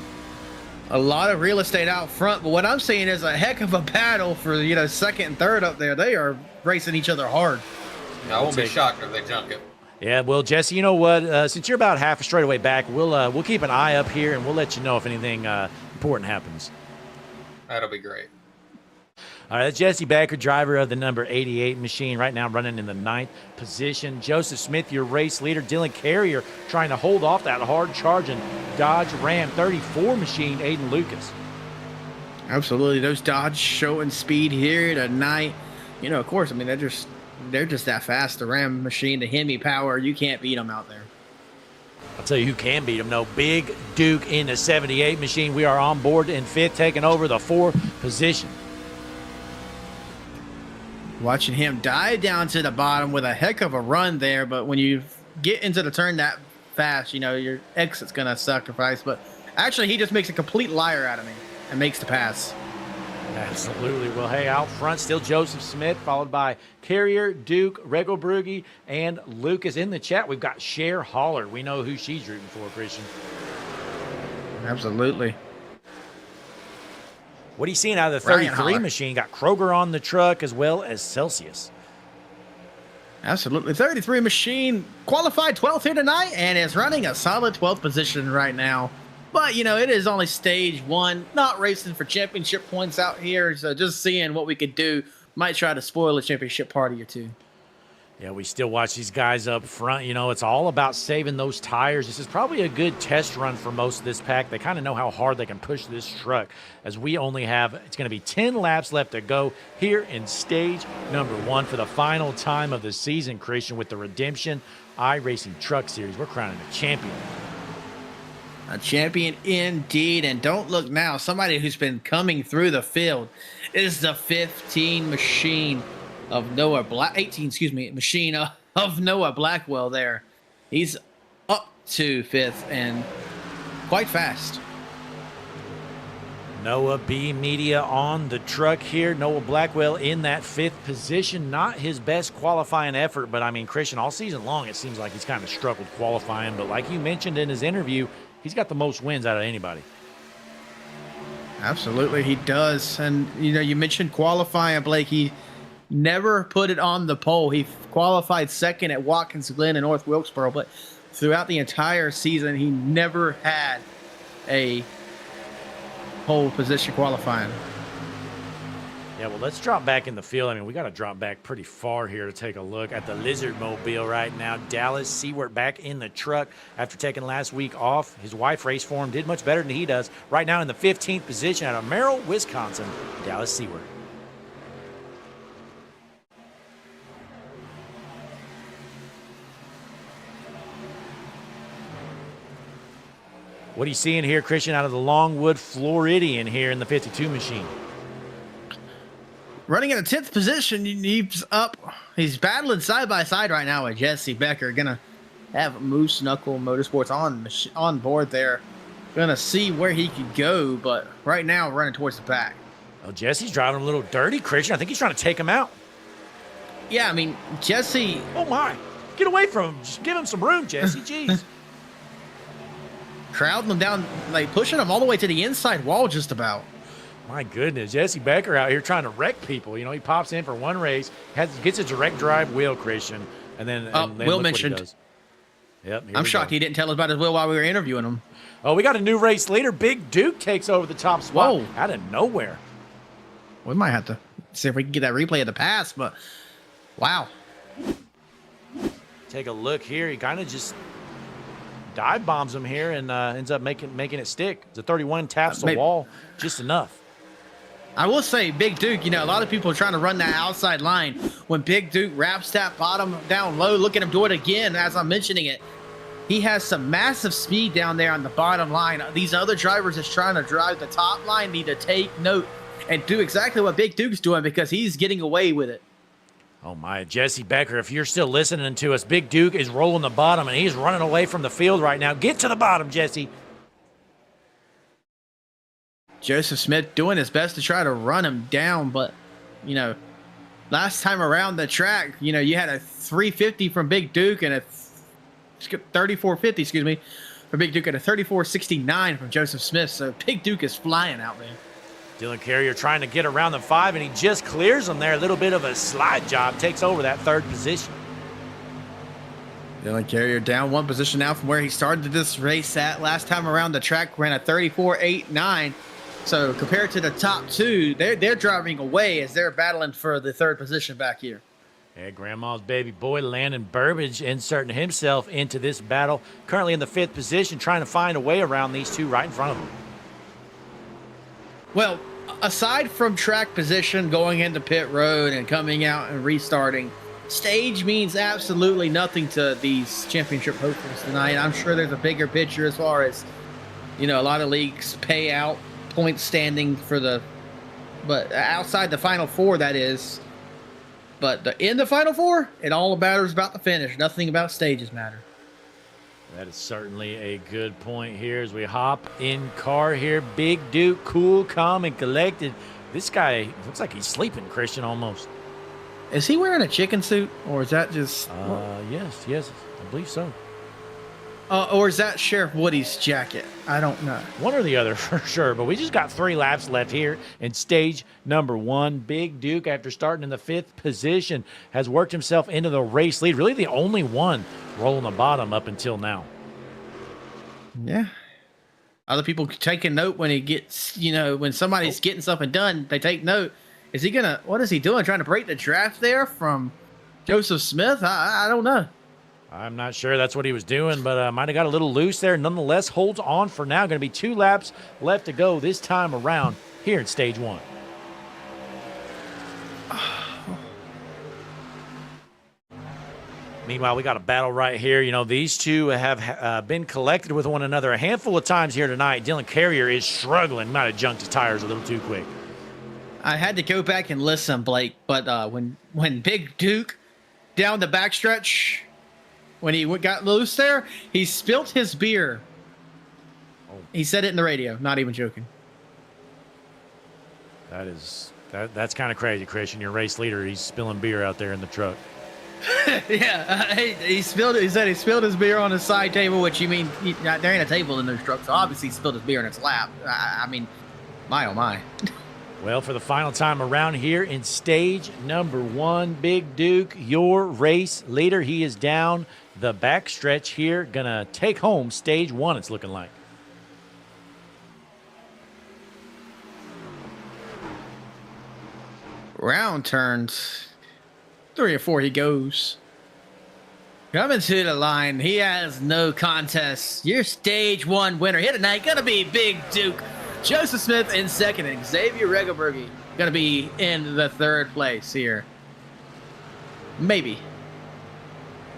A lot of real estate out front, but what I'm seeing is a heck of a battle for second and third up there. They are racing each other hard. I won't be shocked if they junk it. Yeah, well, Jesse, you know what? Since you're about half a straightaway back, we'll keep an eye up here and we'll let you know if anything important happens. That'll be great. All right, that's Jesse Becker, driver of the number 88 machine, right now running in the 9th position. Joseph Smith, your race leader. Dylan Carrier trying to hold off that hard-charging Dodge Ram 34 machine, Aiden Lucas. Absolutely. Those Dodge showing speed here tonight. Of course, I mean, they're just that fast. The Ram machine, the Hemi power, you can't beat them out there. I'll tell you who can beat them, though. Big Duke in the 78 machine. We are on board in 5th, taking over the 4th position. Watching him dive down to the bottom with a heck of a run there, but when you get into the turn that fast, your exit's going to sacrifice. But actually, he just makes a complete liar out of me and makes the pass. Absolutely. Well, hey, out front, still Joseph Smith, followed by Carrier, Duke, Regelbrugge, and Lucas. In the chat, we've got Cher Holler. We know who she's rooting for, Christian. Absolutely. What are you seeing out of the 33 machine? Got Kroger on the truck as well as Celsius. Absolutely. 33 machine qualified 12th here tonight and is running a solid 12th position right now. But, it is only stage 1, not racing for championship points out here. So just seeing what we could do. Might try to spoil a championship party or two. Yeah, we still watch these guys up front. It's all about saving those tires. This is probably a good test run for most of this pack. They kind of know how hard they can push this truck, as we only have, it's going to be 10 laps left to go here in stage number 1 for the final time of the season, Christian, with the Redemption iRacing Truck Series. We're crowning a champion. A champion indeed. And don't look now. Somebody who's been coming through the field is the 15 machine of Noah machine of Noah Blackwell there. He's up to 5th and quite fast. Noah B. Media on the truck here. Noah Blackwell in that 5th position. Not his best qualifying effort, but I mean, Christian, all season long, it seems like he's kind of struggled qualifying. But like you mentioned in his interview, he's got the most wins out of anybody. Absolutely, he does. And, you know, you mentioned qualifying, Blake. He never put it on the pole. He qualified second at Watkins Glen in North Wilkesboro, but throughout the entire season, he never had a pole position qualifying. Yeah, well, let's drop back in the field. I mean, we got to drop back pretty far here to take a look at the Lizard Mobile right now. Dallas Seward back in the truck after taking last week off. His wife raced for him, did much better than he does. Right now in the 15th position out of Merrill, Wisconsin, Dallas Seward. What are you seeing here, Christian, out of the Longwood Floridian here in the 52 machine? Running in the 10th position, he's up. He's battling side by side right now with Jesse Becker. Gonna have Moose Knuckle Motorsports on board there. Gonna see where he could go, but right now running towards the back. Well, Jesse's driving a little dirty, Christian. I think he's trying to take him out. Yeah, I mean, Jesse. Oh my! Get away from him. Just give him some room, Jesse. Jeez. Crowding him down, like pushing him all the way to the inside wall just about. My goodness, Jesse Becker out here trying to wreck people. You know, he pops in for one race, gets a direct drive wheel, Christian, and then Will mentioned. Yep, I'm shocked he didn't tell us about his wheel while we were interviewing him. Oh, we got a new race leader. Big Duke takes over the top spot. Whoa. Out of nowhere. We might have to see if we can get that replay of the pass, but wow. Take a look here. He kind of just dive bombs him here and ends up making it stick. The 31 taps the wall just enough. I will say, Big Duke, you know, a lot of people are trying to run that outside line. When Big Duke wraps that bottom down low, look at him do it again as I'm mentioning it. He has some massive speed down there on the bottom line. These other drivers that's trying to drive the top line need to take note and do exactly what Big Duke's doing because he's getting away with it. Oh my, Jesse Becker, if you're still listening to us, Big Duke is rolling the bottom and he's running away from the field right now. Get to the bottom, Jesse. Joseph Smith doing his best to try to run him down, but, you know, last time around the track, you know, you had a 350 from Big Duke and a 3450, excuse me, for Big Duke and a 3469 from Joseph Smith. So Big Duke is flying out there. Dylan Carrier trying to get around the 5, and he just clears him there. A little bit of a slide job, takes over that 3rd position. Dylan Carrier down 1 position now from where he started this race at. Last time around the track ran a 34.89. So compared to the top 2, they're driving away as they're battling for the 3rd position back here. Yeah, Grandma's baby boy Landon Burbage inserting himself into this battle. Currently in the 5th position, trying to find a way around these 2 right in front of him. Well, aside from track position, going into pit road and coming out and restarting, stage means absolutely nothing to these championship hopefuls tonight. I'm sure there's a bigger picture as far as, you know, a lot of leagues pay out point standing for the, but outside the final 4, that is. But in the final 4, it all matters about the finish. Nothing about stages matter. That is certainly a good point here as we hop in car here. Big Duke, cool, calm, and collected. This guy looks like he's sleeping, Christian, almost. Is he wearing a chicken suit, or is that just... Yes, I believe so. Or is that Sheriff Woody's jacket? I don't know. One or the other for sure, but we just got 3 laps left here in stage number 1. Big Duke, after starting in the 5th position, has worked himself into the race lead. Really the only one rolling the bottom up until now. Yeah. Other people taking note when he gets, you know, when somebody's getting something done, they take note. Is he gonna, what is he doing? Trying to break the draft there from Joseph Smith? I don't know. I'm not sure that's what he was doing, but might have got a little loose there. Nonetheless, holds on for now. Going to be 2 laps left to go this time around here in stage 1. Meanwhile, we got a battle right here. You know, these two have been collected with one another a handful of times here tonight. Dylan Carrier is struggling. Might have junked his tires a little too quick. I had to go back and listen, Blake, but when Big Duke down the backstretch, when he got loose there, he spilt his beer. He said it in the radio, not even joking. That's kind of crazy, Christian. Your race leader, he's spilling beer out there in the truck. Yeah, he spilled. He said he spilled his beer on his side table, which you mean there ain't a table in those trucks. So obviously he spilled his beer in his lap. I mean, my oh my. Well, for the final time around here in stage number 1, Big Duke, your race leader, he is down the backstretch here, gonna take home stage 1. It's looking like. Round turns 3 or 4 he goes. Coming to the line, he has no contest. Your stage 1 winner here tonight gonna be Big Duke. Joseph Smith in second, and Xavier Regelbergy gonna be in the 3rd place here. Maybe.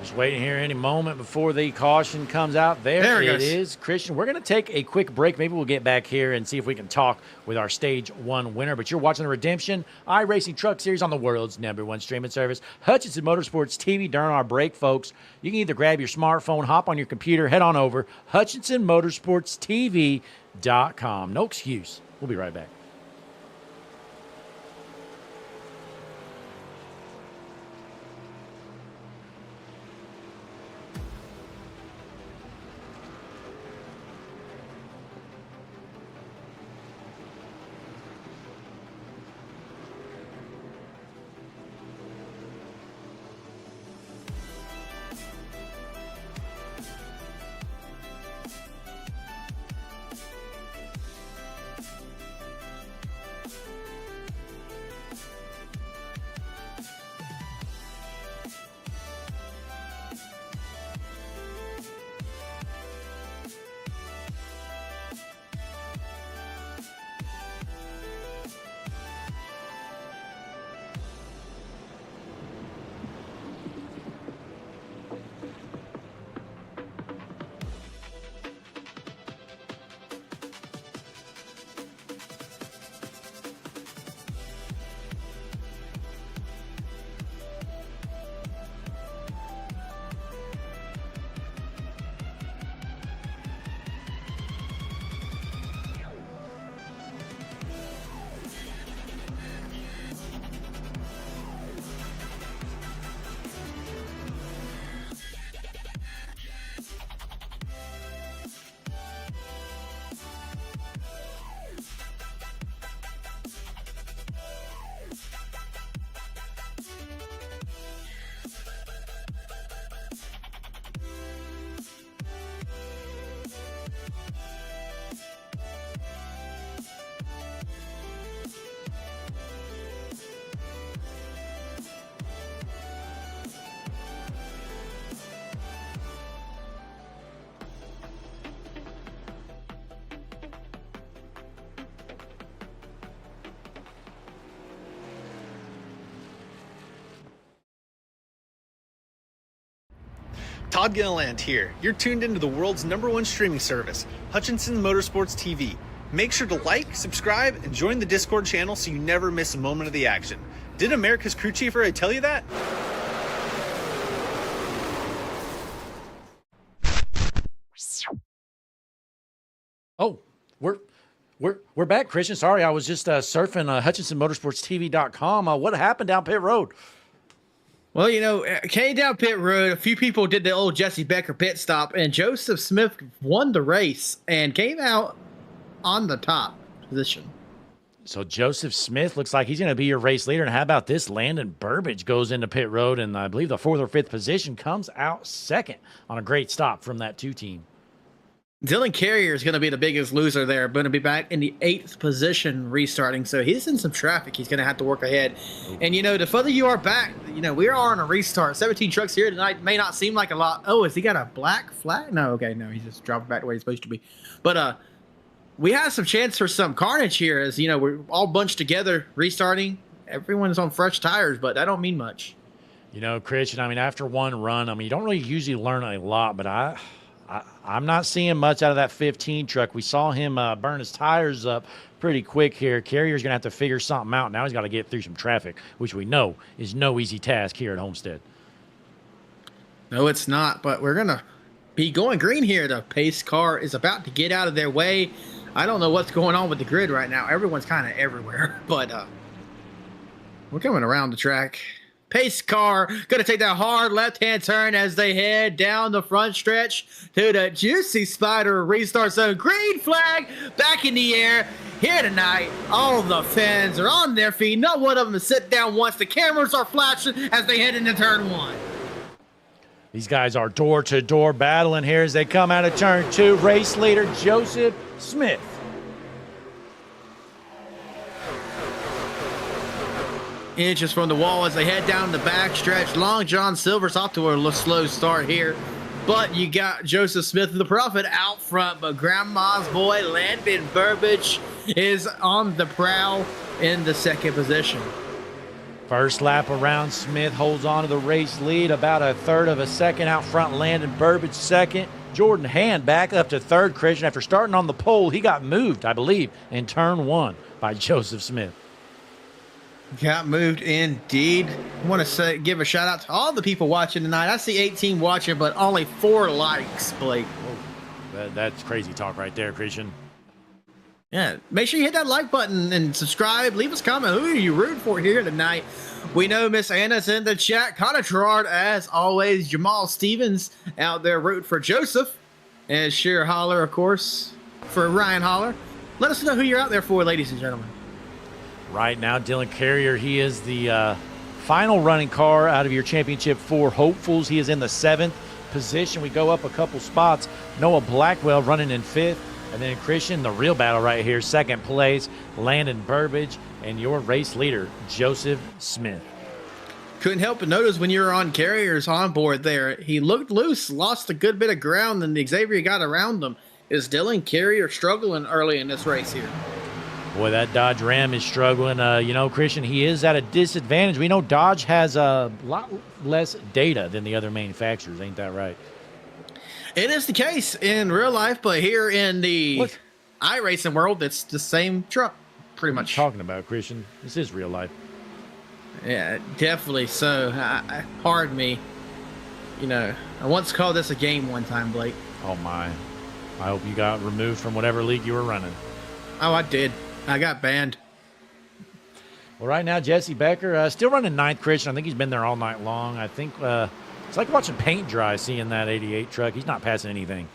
Just waiting here any moment before the caution comes out. There it is. Christian, we're going to take a quick break. Maybe we'll get back here and see if we can talk with our stage 1 winner. But you're watching the Redemption iRacing Truck Series on the world's #1 streaming service, Hutchinson Motorsports TV. During our break, folks, you can either grab your smartphone, hop on your computer, head on over, HutchinsonMotorsportsTV.com. No excuse. We'll be right back. Todd Gilliland here. You're tuned into the world's #1 streaming service, Hutchinson Motorsports TV. Make sure to like, subscribe, and join the Discord channel so you never miss a moment of the action. Did America's crew chief already tell you that? Oh, we're back, Christian. Sorry, I was just surfing HutchinsonMotorsportsTV.com. What happened down pit road? Well, you know, came down pit road. A few people did the old Jesse Becker pit stop, and Joseph Smith won the race and came out on the top position. So Joseph Smith looks like he's going to be your race leader. And how about this? Landon Burbage goes into pit road, and I believe the 4th or 5th position, comes out second on a great stop from that 2 team. Dylan Carrier is going to be the biggest loser there, going to be back in the 8th position restarting. So he's in some traffic. He's going to have to work ahead. And, you know, the further you are back, you know, we are on a restart. 17 trucks here tonight may not seem like a lot. Oh, has he got a black flag? No, okay, no, he's just dropping back the way he's supposed to be. But we have some chance for some carnage here as, you know, we're all bunched together restarting. Everyone's on fresh tires, but that don't mean much. You know, Christian, I mean, after one run, I mean, you don't really usually learn a lot, but I'm not seeing much out of that 15 truck. We saw him burn his tires up pretty quick here. Carrier's going to have to figure something out. Now he's got to get through some traffic, which we know is no easy task here at Homestead. No, it's not, but we're going to be going green here. The pace car is about to get out of their way. I don't know what's going on with the grid right now. Everyone's kind of everywhere, but we're coming around the track. Pace car going to take that hard left-hand turn as they head down the front stretch to the Juicy Spider restart zone. Green flag back in the air. Here tonight, all the fans are on their feet. Not one of them has sit down once. The cameras are flashing as they head into turn 1. These guys are door-to-door battling here as they come out of turn 2. Race leader Joseph Smith. Inches from the wall as they head down the back stretch. Long John Silver's off to a slow start here. But you got Joseph Smith, the Prophet, out front. But Grandma's boy, Landon Burbage, is on the prowl in the second position. First lap around, Smith holds on to the race lead about a third of a second out front. Landon Burbage second. Jordan Hand back up to third. Christian, after starting on the pole, he got moved, I believe, in turn 1 by Joseph Smith. Got moved indeed. I want to give a shout out to all the people watching tonight. I see 18 watching, but only 4 likes, Blake. That's crazy talk right there, Christian. Yeah, make sure you hit that like button and subscribe. Leave us a comment. Who are you rooting for here tonight? We know Miss Anna's in the chat. Connor Gerard, as always. Jamal Stevens out there rooting for Joseph. And Sheer Holler, of course, for Ryan Holler. Let us know who you're out there for, ladies and gentlemen. Right now, Dylan Carrier, he is the final running car out of your Championship 4 hopefuls. He is in the 7th position. We go up a couple spots. Noah Blackwell running in 5th. And then Christian, the real battle right here, 2nd place, Landon Burbage, and your race leader, Joseph Smith. Couldn't help but notice when you were on Carrier's onboard there, he looked loose, lost a good bit of ground, and Xavier got around him. Is Dylan Carrier struggling early in this race here? Boy, that Dodge Ram is struggling. Christian, he is at a disadvantage. We know Dodge has a lot less data than the other manufacturers. Ain't that right? It is the case in real life, but here in the iRacing world, it's the same truck, pretty much. What are you talking about, Christian? This is real life. Yeah, definitely. So, pardon me. I once called this a game one time, Blake. Oh, my. I hope you got removed from whatever league you were running. Oh, I did. I got banned. Well, right now, Jesse Becker still running 9th, Christian. I think he's been there all night long. I think it's like watching paint dry, seeing that 88 truck. He's not passing anything.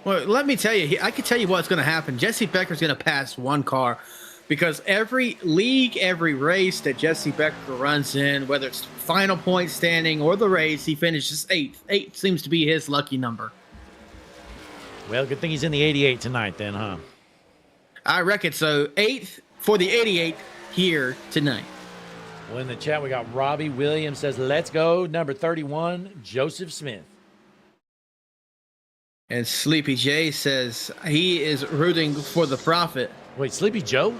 Well, let me tell you, I can tell you what's going to happen. Jesse Becker's going to pass one car because every league, every race that Jesse Becker runs in, whether it's final point standing or the race, he finishes 8th. 8 seems to be his lucky number. Well, good thing he's in the 88 tonight then, huh? I reckon so. 8th for the 88 here tonight. Well, in the chat, we got Robbie Williams says, let's go. Number 31, Joseph Smith. And Sleepy J says he is rooting for the Prophet. Wait, Sleepy Joe?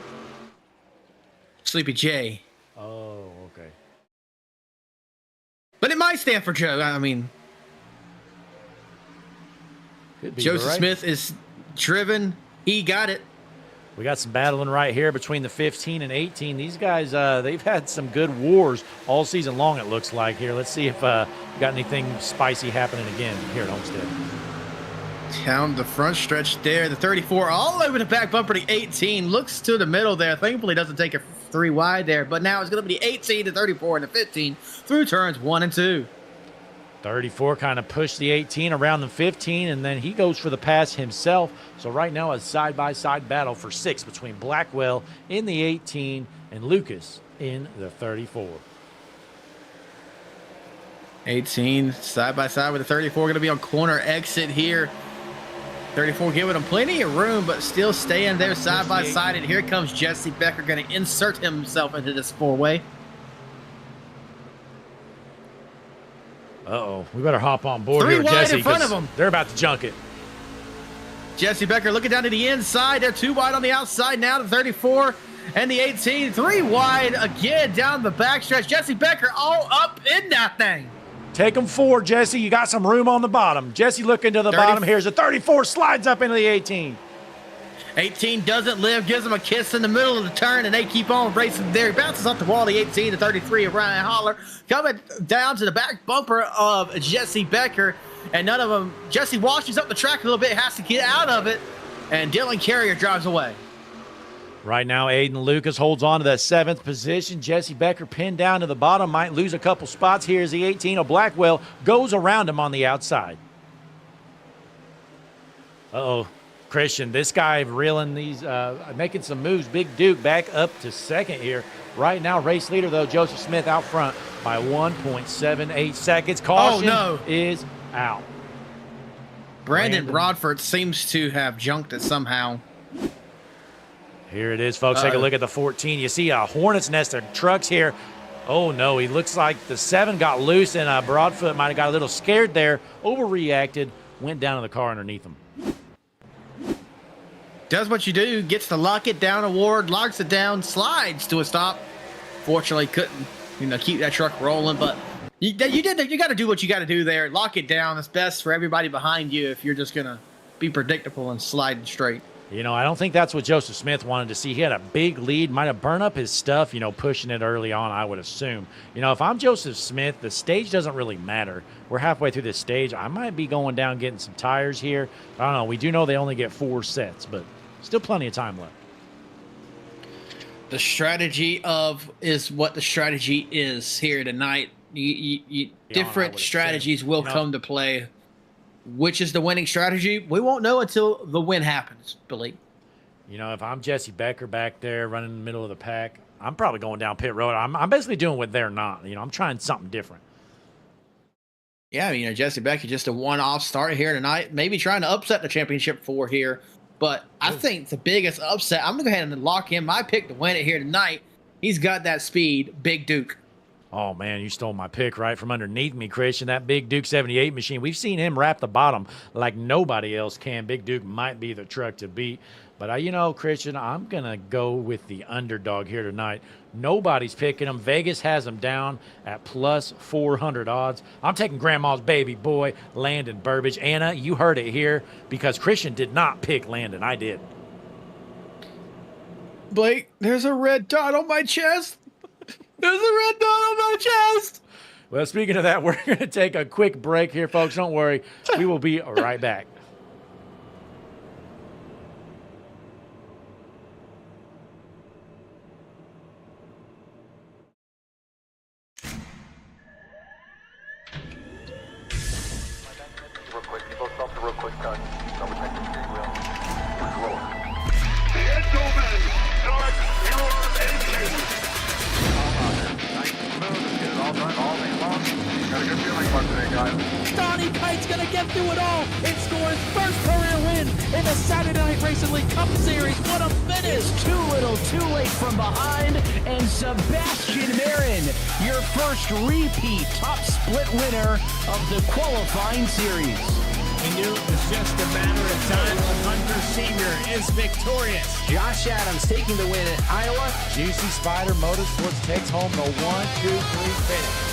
Sleepy J. Oh, okay. But it might stand for Joe. I mean, Joseph right. Smith is driven. He got it. We got some battling right here between the 15 and 18. These guys, they've had some good wars all season long, it looks like here. Let's see if we got anything spicy happening again here at Homestead. Down the front stretch there, the 34 all over the back bumper to 18. Looks to the middle there. Thankfully doesn't take a 3 wide there, but now it's going to be 18 to 34 and the 15 through turns 1 and 2. 34 kind of pushed the 18 around the 15, and then he goes for the pass himself. So right now a side-by-side battle for 6 between Blackwell in the 18 and Lucas in the 34. 18 side-by-side with the 34. Going to be on corner exit here. 34 giving him plenty of room, but still staying there side-by-side. And here comes Jesse Becker going to insert himself into this 4-way. Uh-oh, we better hop on board 3 here, wide Jesse, in front of him. They're about to junk it. Jesse Becker looking down to the inside. They're 2 wide on the outside now, the 34 and the 18. 3 wide again down the backstretch. Jesse Becker all up in that thing. Take them 4, Jesse. You got some room on the bottom. Jesse looking to the bottom. Here's a 34, slides up into the 18. 18 doesn't live, gives him a kiss in the middle of the turn, and they keep on racing there. He bounces off the wall, the 18 to 33 of Ryan Holler. Coming down to the back bumper of Jesse Becker, and none of them. Jesse washes up the track a little bit, has to get out of it. And Dylan Carrier drives away. Right now, Aiden Lucas holds on to that 7th position. Jesse Becker pinned down to the bottom, might lose a couple spots. Here's the 18 of Blackwell, goes around him on the outside. Uh-oh, Christian, this guy reeling these, making some moves. Big Duke back up to 2nd here. Right now, race leader, though, Joseph Smith out front by 1.78 seconds. Caution is out. Brandon Broadford seems to have junked it somehow. Here it is, folks. Take a look at the 14. You see a hornet's nest of trucks here. Oh, no, he looks like the 7 got loose, and Broadfoot might have got a little scared there, overreacted, went down in the car underneath him. Does what you do, gets the lock it down award, locks it down, slides to a stop. Fortunately, couldn't, keep that truck rolling, but you got to do what you got to do there. Lock it down. It's best for everybody behind you if you're just going to be predictable and sliding straight. I don't think that's what Joseph Smith wanted to see. He had a big lead, might have burned up his stuff, pushing it early on, I would assume. If I'm Joseph Smith, the stage doesn't really matter. We're halfway through this stage. I might be going down getting some tires here. I don't know. We do know they only get 4 sets, but still plenty of time left. The strategy is what the strategy is here tonight. Different strategies will come to play. Which is the winning strategy? We won't know until the win happens, Billy. If I'm Jesse Becker back there running in the middle of the pack, I'm probably going down pit road. I'm basically doing what they're not. I'm trying something different. Yeah, Jesse Becker, just a one-off start here tonight. Maybe trying to upset the championship 4 here. But I think the biggest upset, I'm going to go ahead and lock in my pick to win it here tonight. He's got that speed, Big Duke. Oh, man, you stole my pick right from underneath me, Christian. That Big Duke 78 machine, we've seen him wrap the bottom like nobody else can. Big Duke might be the truck to beat. But, Christian, I'm going to go with the underdog here tonight. Nobody's picking him. Vegas has him down at plus 400 odds. I'm taking Grandma's baby boy, Landon Burbage. Anna, you heard it here because Christian did not pick Landon. I did. Blake, there's a red dot on my chest. There's a red dot on my chest. Well, speaking of that, we're going to take a quick break here, folks. Don't worry. We will be right back. Real quick, double check the steering wheel. Gentlemen, start your engine. Donnie Kite's gonna get through it all and score his first career win in the Saturday Night Racing League Cup Series. What a finish! It's too little, too late from behind, and Sebastian Marin, your first repeat top split winner of the qualifying series. We knew it was just a matter of time. Hunter Sr. is victorious. Josh Adams taking the win at Iowa. Juicy Spider Motorsports takes home the 1-2-3 finish.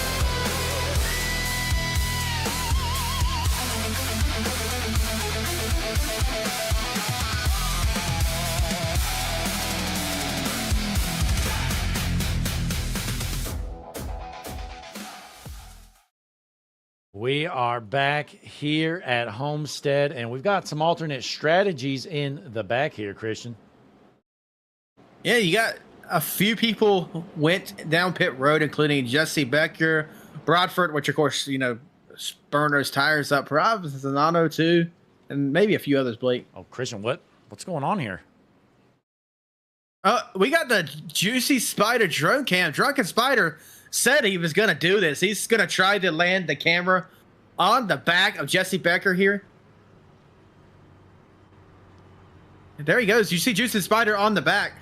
We are back here at Homestead, and we've got some alternate strategies in the back here, Christian. Yeah, you got a few went down pit road, including Jesse Becker, Broadford, which, of course, burned those tires up. Perhaps Zanano, too, and maybe a few others, Blake. Oh, Christian, what's going on here? We got the Juicy Spider drone cam. Drunken Spider said he was going to do this. He's going to try to land the camera on the back of Jesse Becker here. There he goes. You see Juicy Spider on the back.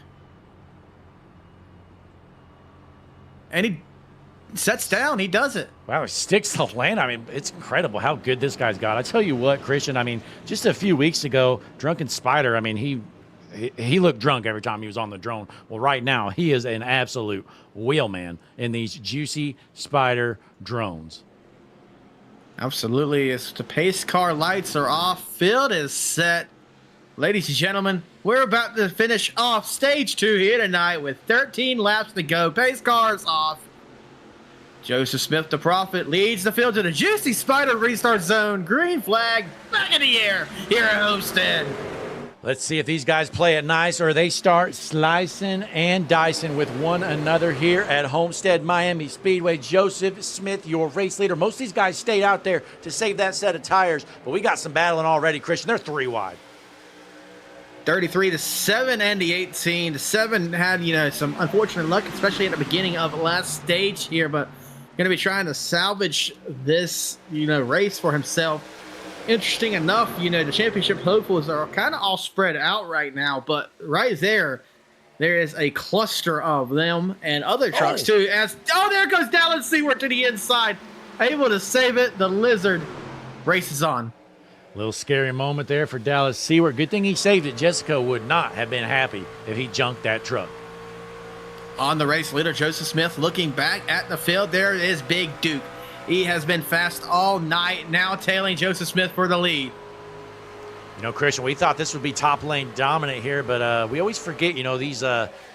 And he sets down. He does it. Wow, he sticks the land. I mean, it's incredible how good this guy's got. I tell you what, Christian, I mean, just a few weeks ago, Drunken Spider, I mean, he looked drunk every time he was on the drone. Well, right now, he is an absolute wheelman in these Juicy Spider drones. Absolutely. As the pace car lights are off, field is set. Ladies and gentlemen, we're about to finish off stage 2 here tonight with 13 laps to go. Pace cars off. Joseph Smith, the Prophet, leads the field to the Juicy Spider restart zone. Green flag back in the air here at Homestead. Let's see if these guys play it nice or they start slicing and dicing with one another here at Homestead Miami Speedway. Joseph Smith, your race leader. Most of these guys stayed out there to save that set of tires, but we got some battling already, Christian. They're 3 wide. 33 to 7 and the 18. The 7 had, some unfortunate luck, especially at the beginning of last stage here, but going to be trying to salvage this, race for himself. Interesting enough, the championship hopefuls are kind of all spread out right now, but right there is a cluster of them and other trucks too. There goes Dallas Seward to the inside, able to save it. The Lizard races on. A little scary moment there for Dallas Seward. Good thing he saved it. Jessica would not have been happy if he junked that truck. On the race leader, Joseph Smith, looking back at the field, there is Big Duke. He has been fast all night, now tailing Joseph Smith for the lead. Christian, we thought this would be top lane dominant here, but we always forget, these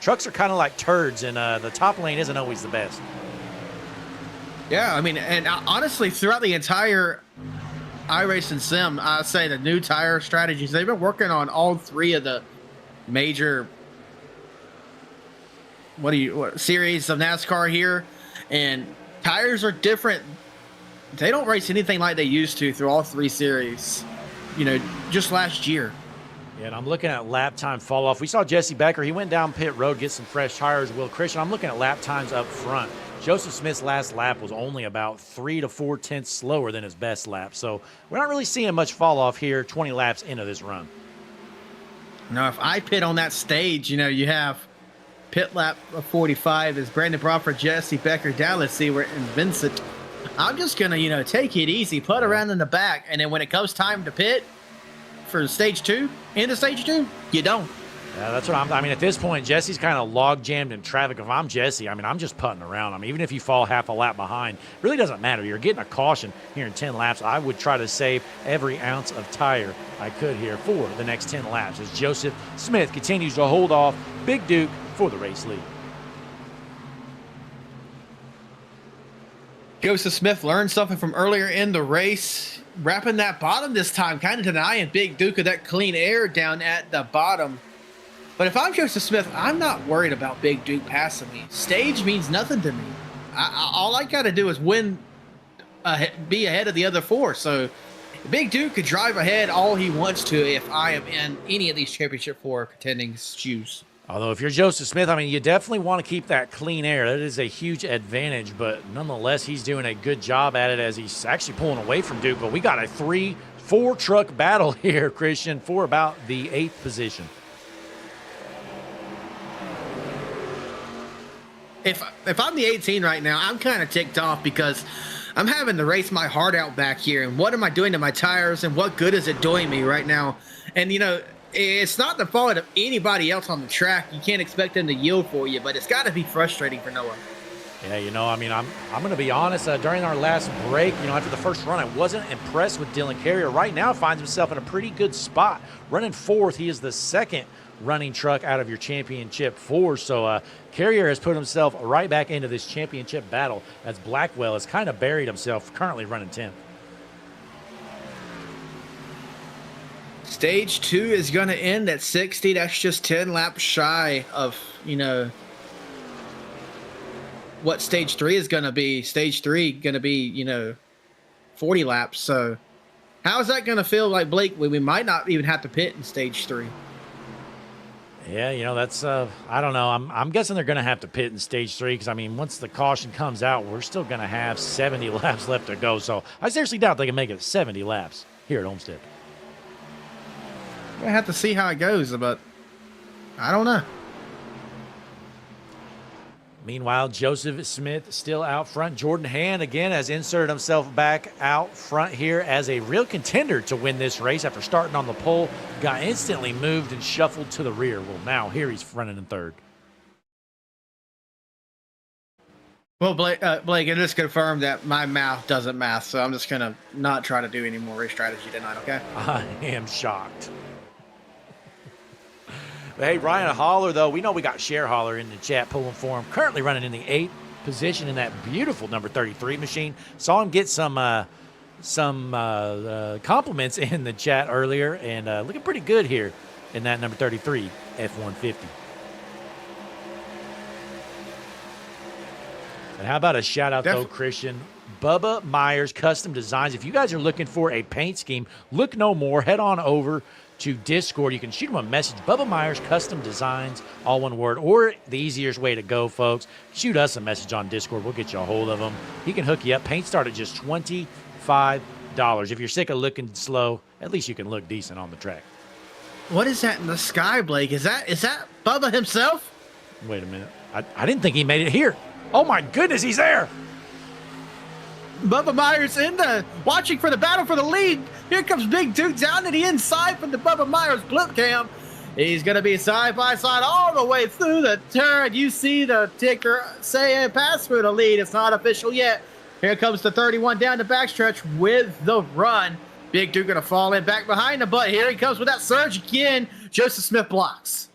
trucks are kind of like turds, and the top lane isn't always the best. Yeah, and honestly, throughout the entire iRacing sim, I say the new tire strategies, they've been working on all 3 of the major series of NASCAR here, and tires are different. They don't race anything like they used to through all 3 series, just last year. Yeah, and I'm looking at lap time fall off. We saw Jesse Becker. He went down pit road, get some fresh tires. Will Christian, I'm looking at lap times up front. Joseph Smith's last lap was only about 3 to 4 tenths slower than his best lap. So we're not really seeing much fall off here 20 laps into this run. Now, if I pit on that stage, you have pit lap of 45 is Brandon Crawford, Jesse Becker, Dallas Seward, and Vincent. I'm just going to, take it easy, put around in the back, and then when it comes time to pit for stage 2, into stage 2, you don't. Yeah, that's what at this point, Jesse's kind of log jammed in traffic. If I'm Jesse, I'm just putting around. Even if you fall half a lap behind, it really doesn't matter. You're getting a caution here in 10 laps. I would try to save every ounce of tire I could here for the next 10 laps as Joseph Smith continues to hold off Big Duke for the race lead. Joseph Smith learned something from earlier in the race, wrapping that bottom this time, kind of denying Big Duke of that clean air down at the bottom. But if I'm Joseph Smith, I'm not worried about Big Duke passing me. Stage means nothing to me. All I got to do is be ahead of the other 4. So Big Duke could drive ahead all he wants to if I am in any of these Championship 4 contending shoes. Although if you're Joseph Smith, you definitely want to keep that clean air. That is a huge advantage, but nonetheless, he's doing a good job at it as he's actually pulling away from Duke. But we got a 3-4 truck battle here, Christian, for about the 8th position. If I'm the 18 right now, I'm kind of ticked off because I'm having to race my heart out back here. And what am I doing to my tires, and what good is it doing me right now? And, it's not the fault of anybody else on the track. You can't expect them to yield for you, but it's got to be frustrating for Noah. Yeah, I'm going to be honest. During our last break, after the first run, I wasn't impressed with Dylan Carrier. Right now, finds himself in a pretty good spot. Running 4th, he is the 2nd running truck out of your championship 4. So Carrier has put himself right back into this championship battle as Blackwell has kind of buried himself, currently running 10th. Stage 2 is going to end at 60. That's just 10 laps shy of, what stage 3 is going to be. Stage 3 going to be, 40 laps. So how is that going to feel like, Blake? We might not even have to pit in stage 3. Yeah, that's, I don't know. I'm guessing they're going to have to pit in stage 3 because, once the caution comes out, we're still going to have 70 laps left to go. So I seriously doubt they can make it 70 laps here at Homestead. I have to see how it goes, but I don't know. Meanwhile, Joseph Smith still out front. Jordan Hand again has inserted himself back out front here as a real contender to win this race after starting on the pole. Got instantly moved and shuffled to the rear. Well, now here he's running in 3rd. Well, Blake, it just confirmed that my math doesn't math, so I'm just going to not try to do any more race strategy tonight, okay? I am shocked. Hey, Ryan Holler, though, we know we got Cher Holler in the chat pulling for him. Currently running in the 8th position in that beautiful number 33 machine. Saw him get some compliments in the chat earlier, and looking pretty good here in that number 33 F-150. And how about a shout out, though, Christian? Bubba Myers Custom Designs. If you guys are looking for a paint scheme, look no more. Head on over to Discord. You can shoot him a message. Bubba Myers Custom Designs, all one word. Or the easiest way to go, folks, shoot us a message on Discord. We'll get you a hold of him. He can hook you up. Paint start at just $25. If you're sick of looking slow, at least you can look decent on the track. What is that in the sky, Blake? Is that Bubba himself? Wait a minute. I didn't think he made it here. Oh, my goodness, he's there. Bubba Myers watching for the battle for the lead. Here comes Big Duke down to the inside from the Bubba Myers blimp cam. He's going to be side by side all the way through the turn. You see the ticker say pass through the lead. It's not official yet. Here comes the 31 down the backstretch with the run. Big Duke going to fall in back behind him, but here he comes with that surge again. Joseph Smith blocks.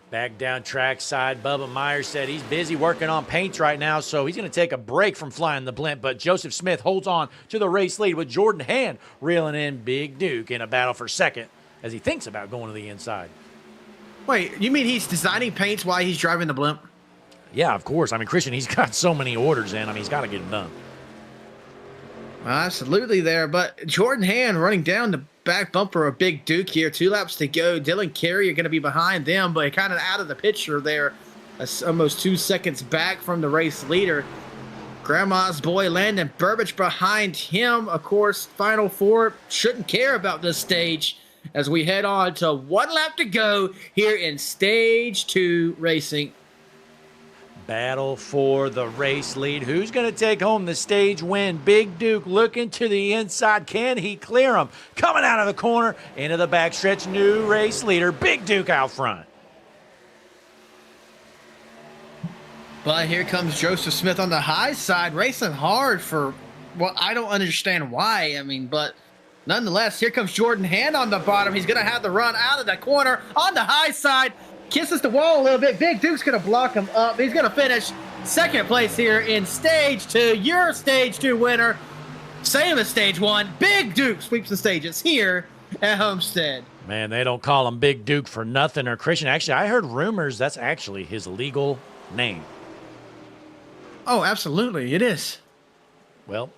Back down track side, Bubba Myers said he's busy working on paints right now, so he's going to take a break from flying the blimp. But Joseph Smith holds on to the race lead with Jordan Hand reeling in Big Duke in a battle for second as he thinks about going to the inside. Wait, you mean he's designing paints while he's driving the blimp? Yeah, of course. I mean, Christian, he's got so many orders in. I mean, he's got to get them done. Absolutely there, but Jordan Hand running down the back bumper of Big Duke here. 2 laps to go. Dylan Carey are going to be behind them, but kind of out of the picture there. That's almost 2 seconds back from the race leader. Grandma's boy Landon Burbage behind him. Of course, Final Four shouldn't care about this stage as we head on to 1 lap to go here in Stage 2 racing. Battle for the race lead. Who's going to take home the stage win? Big Duke looking to the inside. Can he clear him? Coming out of the corner into the backstretch. New race leader, Big Duke out front. But here comes Joseph Smith on the high side, racing hard for, well, I don't understand why. I mean, but nonetheless, here comes Jordan Hand on the bottom. He's going to have the run out of the corner on the high side. Kisses the wall a little bit. Big Duke's going to block him up. He's going to finish second place here in Stage 2. Your Stage 2 winner, same as Stage 1. Big Duke sweeps the stages here at Homestead. Man, they don't call him Big Duke for nothing, or Christian. Actually, I heard rumors that's actually his legal name. Oh, absolutely. It is. Well,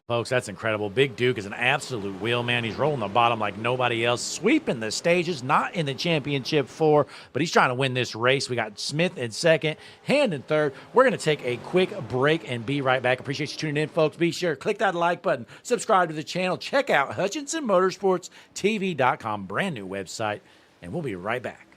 folks, that's incredible. Big Duke is an absolute wheel, man. He's rolling the bottom like nobody else, sweeping the stages, not in the championship 4, but he's trying to win this race. We got Smith in second, Hand in third. We're going to take a quick break and be right back. Appreciate you tuning in, folks. Be sure to click that like button, subscribe to the channel, check out HutchinsonMotorsportsTV.com, brand new website, and we'll be right back.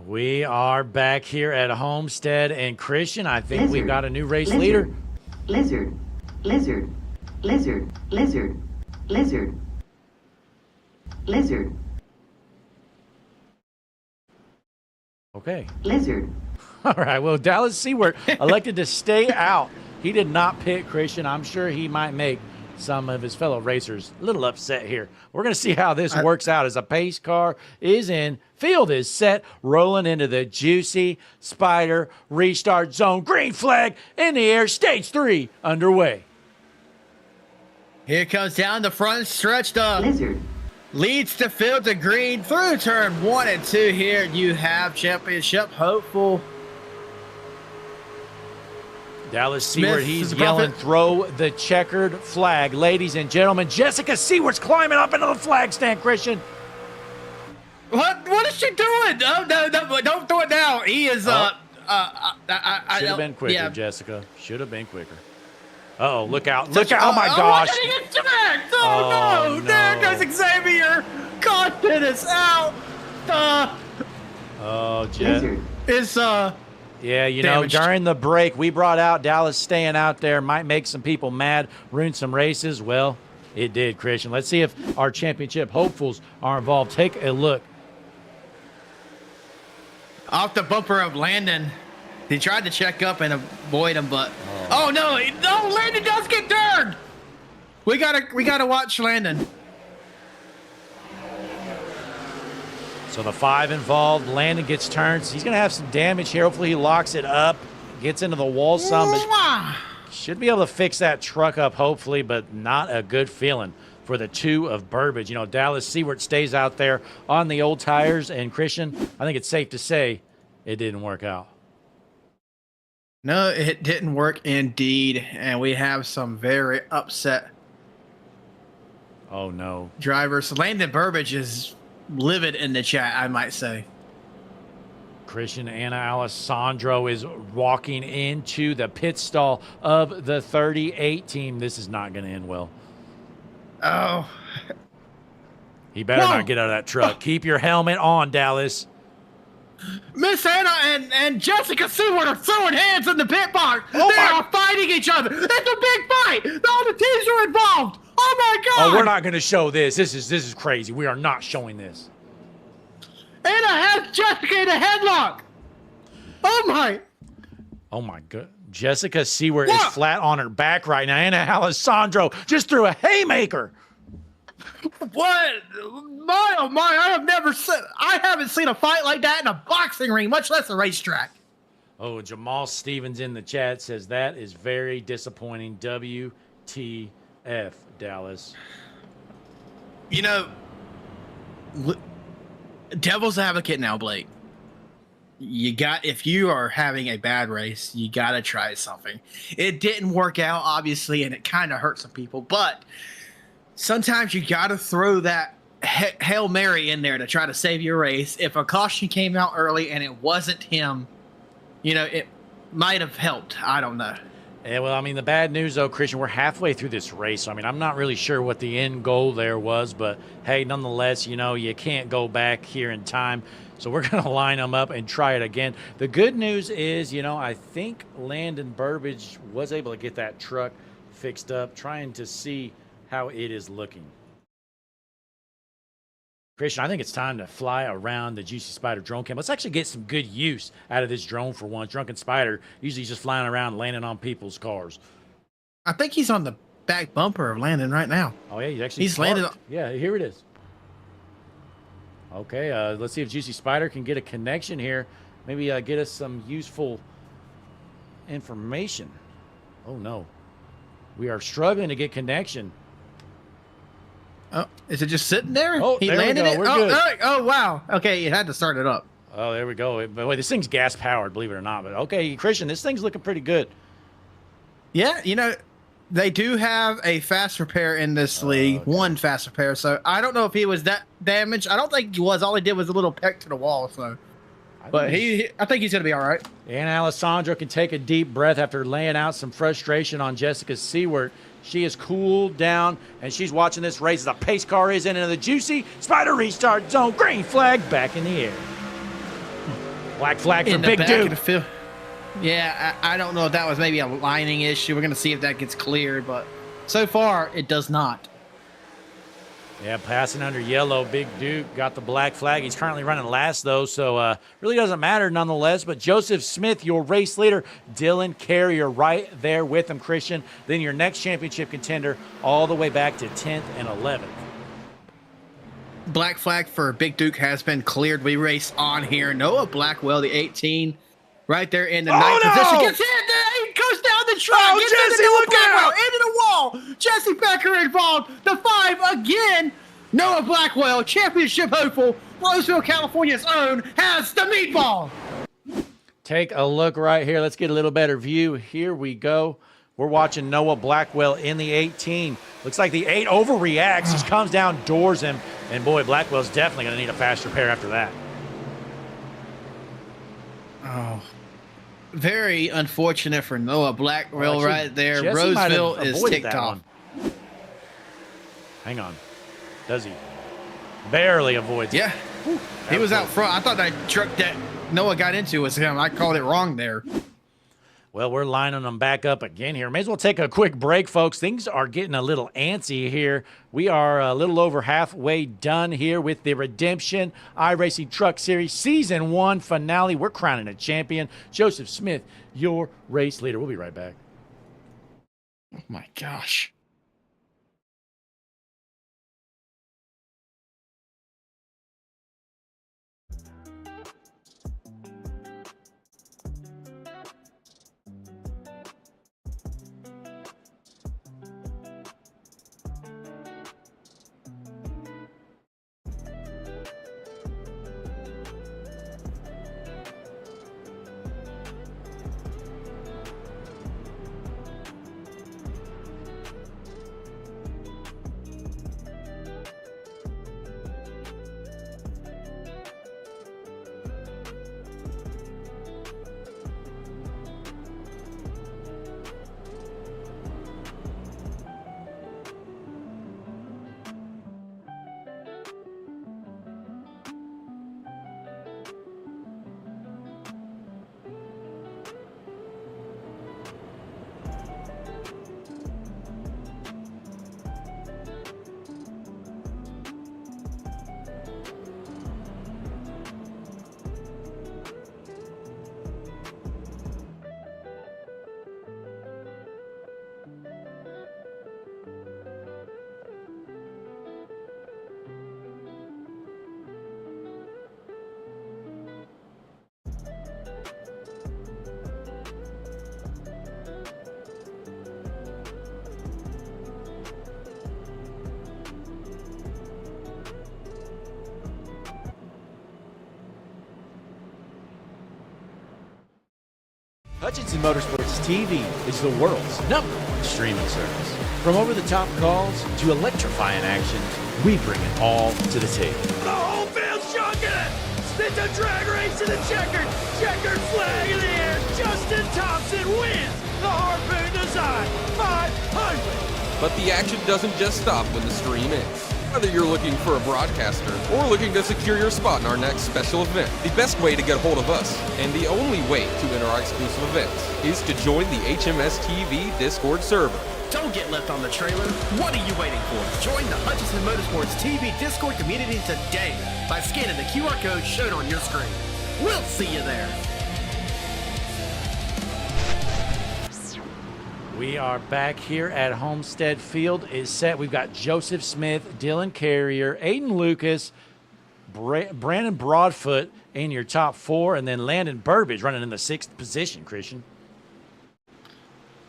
We are back here at Homestead, and Christian, I think we've got a new race leader. Lizard. Okay. Lizard. All right. Well, Dallas Seward elected to stay out. He did not pick Christian. I'm sure he might make some of his fellow racers a little upset here. We're going to see how this works out as a pace car is in. Field is set, rolling into the Juicy Spider restart zone. Green flag in the air. Stage 3 underway. Here comes down the front stretch. The Lizard. Leads to field to green through turn 1 and 2. Here you have championship hopeful Dallas Smith Seward, he's yelling, throw the checkered flag. Ladies and gentlemen, Jessica Seward's climbing up into the flag stand, Christian. What is she doing? Oh, no, don't throw it now. He is, Should have been quicker, yeah. Jessica. Should have been quicker. Uh-oh, look out. Look out. Oh, my gosh. Look at it tracked. Oh, no. There goes Xavier. Confidence out. Oh, Jess. It's, yeah, you damaged. know, during the break, we brought out Dallas staying out there. Might make some people mad, ruin some races. Well, it did, Christian. Let's see if our championship hopefuls are involved. Take a look. Off the bumper of Landon. He tried to check up and avoid him, but oh no, Landon does get turned. We gotta watch Landon. So the 5 involved. Landon gets turned. So he's going to have some damage here. Hopefully he locks it up, gets into the wall some. But should be able to fix that truck up, hopefully, but not a good feeling for the 2 of Burbage. You know, Dallas Seward stays out there on the old tires. And, Christian, I think it's safe to say it didn't work out. No, it didn't work indeed. And we have some very upset Oh, no. drivers. Landon Burbage is livid in the chat, I might say. Christian Anna Alessandro is walking into the pit stall of the 38 team. This is not going to end well. Oh. He better not get out of that truck. Keep your helmet on, Dallas. Miss Anna and Jessica Seward are throwing hands in the pit box. They are fighting each other. It's a big fight. All the teams are involved. Oh my God! Oh, we're not going to show this. This is crazy. We are not showing this. Anna has Jessica in a headlock. Oh my God. Jessica Seward is flat on her back right now. Anna Alessandro just threw a haymaker. What? My oh my! I haven't seen a fight like that in a boxing ring, much less a racetrack. Oh, Jamal Stevens in the chat says that is very disappointing. WTF, Dallas. You know, devil's advocate now, Blake. If you are having a bad race, you got to try something. It didn't work out, obviously, and it kind of hurt some people, but sometimes you got to throw that Hail Mary in there to try to save your race. If a caution came out early and it wasn't him, you know, it might have helped. I don't know. Yeah, well, I mean, the bad news, though, Christian, we're halfway through this race. So, I mean, I'm not really sure what the end goal there was, but, hey, nonetheless, you know, you can't go back here in time. So we're going to line them up and try it again. The good news is, you know, I think Landon Burbage was able to get that truck fixed up, trying to see how it is looking. Christian, I think it's time to fly around the Juicy Spider drone cam. Let's actually get some good use out of this drone for once. Drunken Spider usually just flying around, landing on people's cars. I think he's on the back bumper of Landon right now. Oh, yeah, he's landed. Yeah, here it is. Okay, let's see if Juicy Spider can get a connection here. Maybe get us some useful information. Oh, no. We are struggling to get connection. Oh, is it just sitting there? Oh, he there landed we go. it. We're good. Oh, wow. Okay, you had to start it up. Oh, there we go. But wait, this thing's gas powered, believe it or not. But okay, Christian, this thing's looking pretty good. Yeah, you know, they do have a fast repair in this league. Okay. One fast repair. So I don't know if he was that damaged. I don't think he was. All he did was a little peck to the wall. So, but I think he's gonna be all right. And Alessandro can take a deep breath after laying out some frustration on Jessica Seward. She is cooled down, and she's watching this race as the pace car is into the Juicy Spider restart zone. Green flag back in the air. Black flag for in the Big back Duke. of the field. Yeah, I don't know if that was maybe a lining issue. We're going to see if that gets cleared, but so far it does not. Yeah, passing under yellow. Big Duke got the black flag. He's currently running last, though, so really doesn't matter nonetheless. But Joseph Smith, your race leader, Dylan Carrier right there with him, Christian. Then your next championship contender all the way back to 10th and 11th. Black flag for Big Duke has been cleared. We race on here. Noah Blackwell, the 18, right there in the ninth position. Gets hit. He goes down the track. Oh, Gets Jesse, into look Blackwell, out! into the wall. Jesse Becker involved. The 5 again. Noah Blackwell, championship hopeful, Roseville, California's own, has the meatball. Take a look right here. Let's get a little better view. Here we go. We're watching Noah Blackwell in the 18. Looks like the 8 overreacts. Just comes down, doors him. And boy, Blackwell's definitely going to need a fast repair after that. Oh, very unfortunate for Noah Blackwell right there. Jesse might have Roseville is avoided ticked that off. one. Hang on. Does he? Barely avoids it. Yeah. He was out front. I thought that truck that Noah got into was him. I called it wrong there. Well, we're lining them back up again here. May as well take a quick break, folks. Things are getting a little antsy here. We are a little over halfway done here with the Redemption iRacing Truck Series Season 1 finale. We're crowning a champion. Joseph Smith, your race leader. We'll be right back. Oh, my gosh. Hutchinson Motorsports TV is the world's #1 streaming service. From over-the-top calls to electrifying action, we bring it all to the table. The whole field's chunking it. It's a drag race to the checkered flag in the air. Justin Thompson wins the Harpoon Design 500. But the action doesn't just stop when the stream ends. Whether you're looking for a broadcaster or looking to secure your spot in our next special event, the best way to get a hold of us, and the only way to enter our exclusive events, is to join the HMS TV Discord server. Don't get left on the trailer. What are you waiting for? Join the Hutchinson Motorsports TV Discord community today by scanning the QR code shown on your screen. We'll see you there. We are back here at Homestead. Field is set. We've got Joseph Smith, Dylan Carrier, Aiden Lucas, Brandon Broadfoot in your top 4, and then Landon Burbage running in the 6th position, Christian.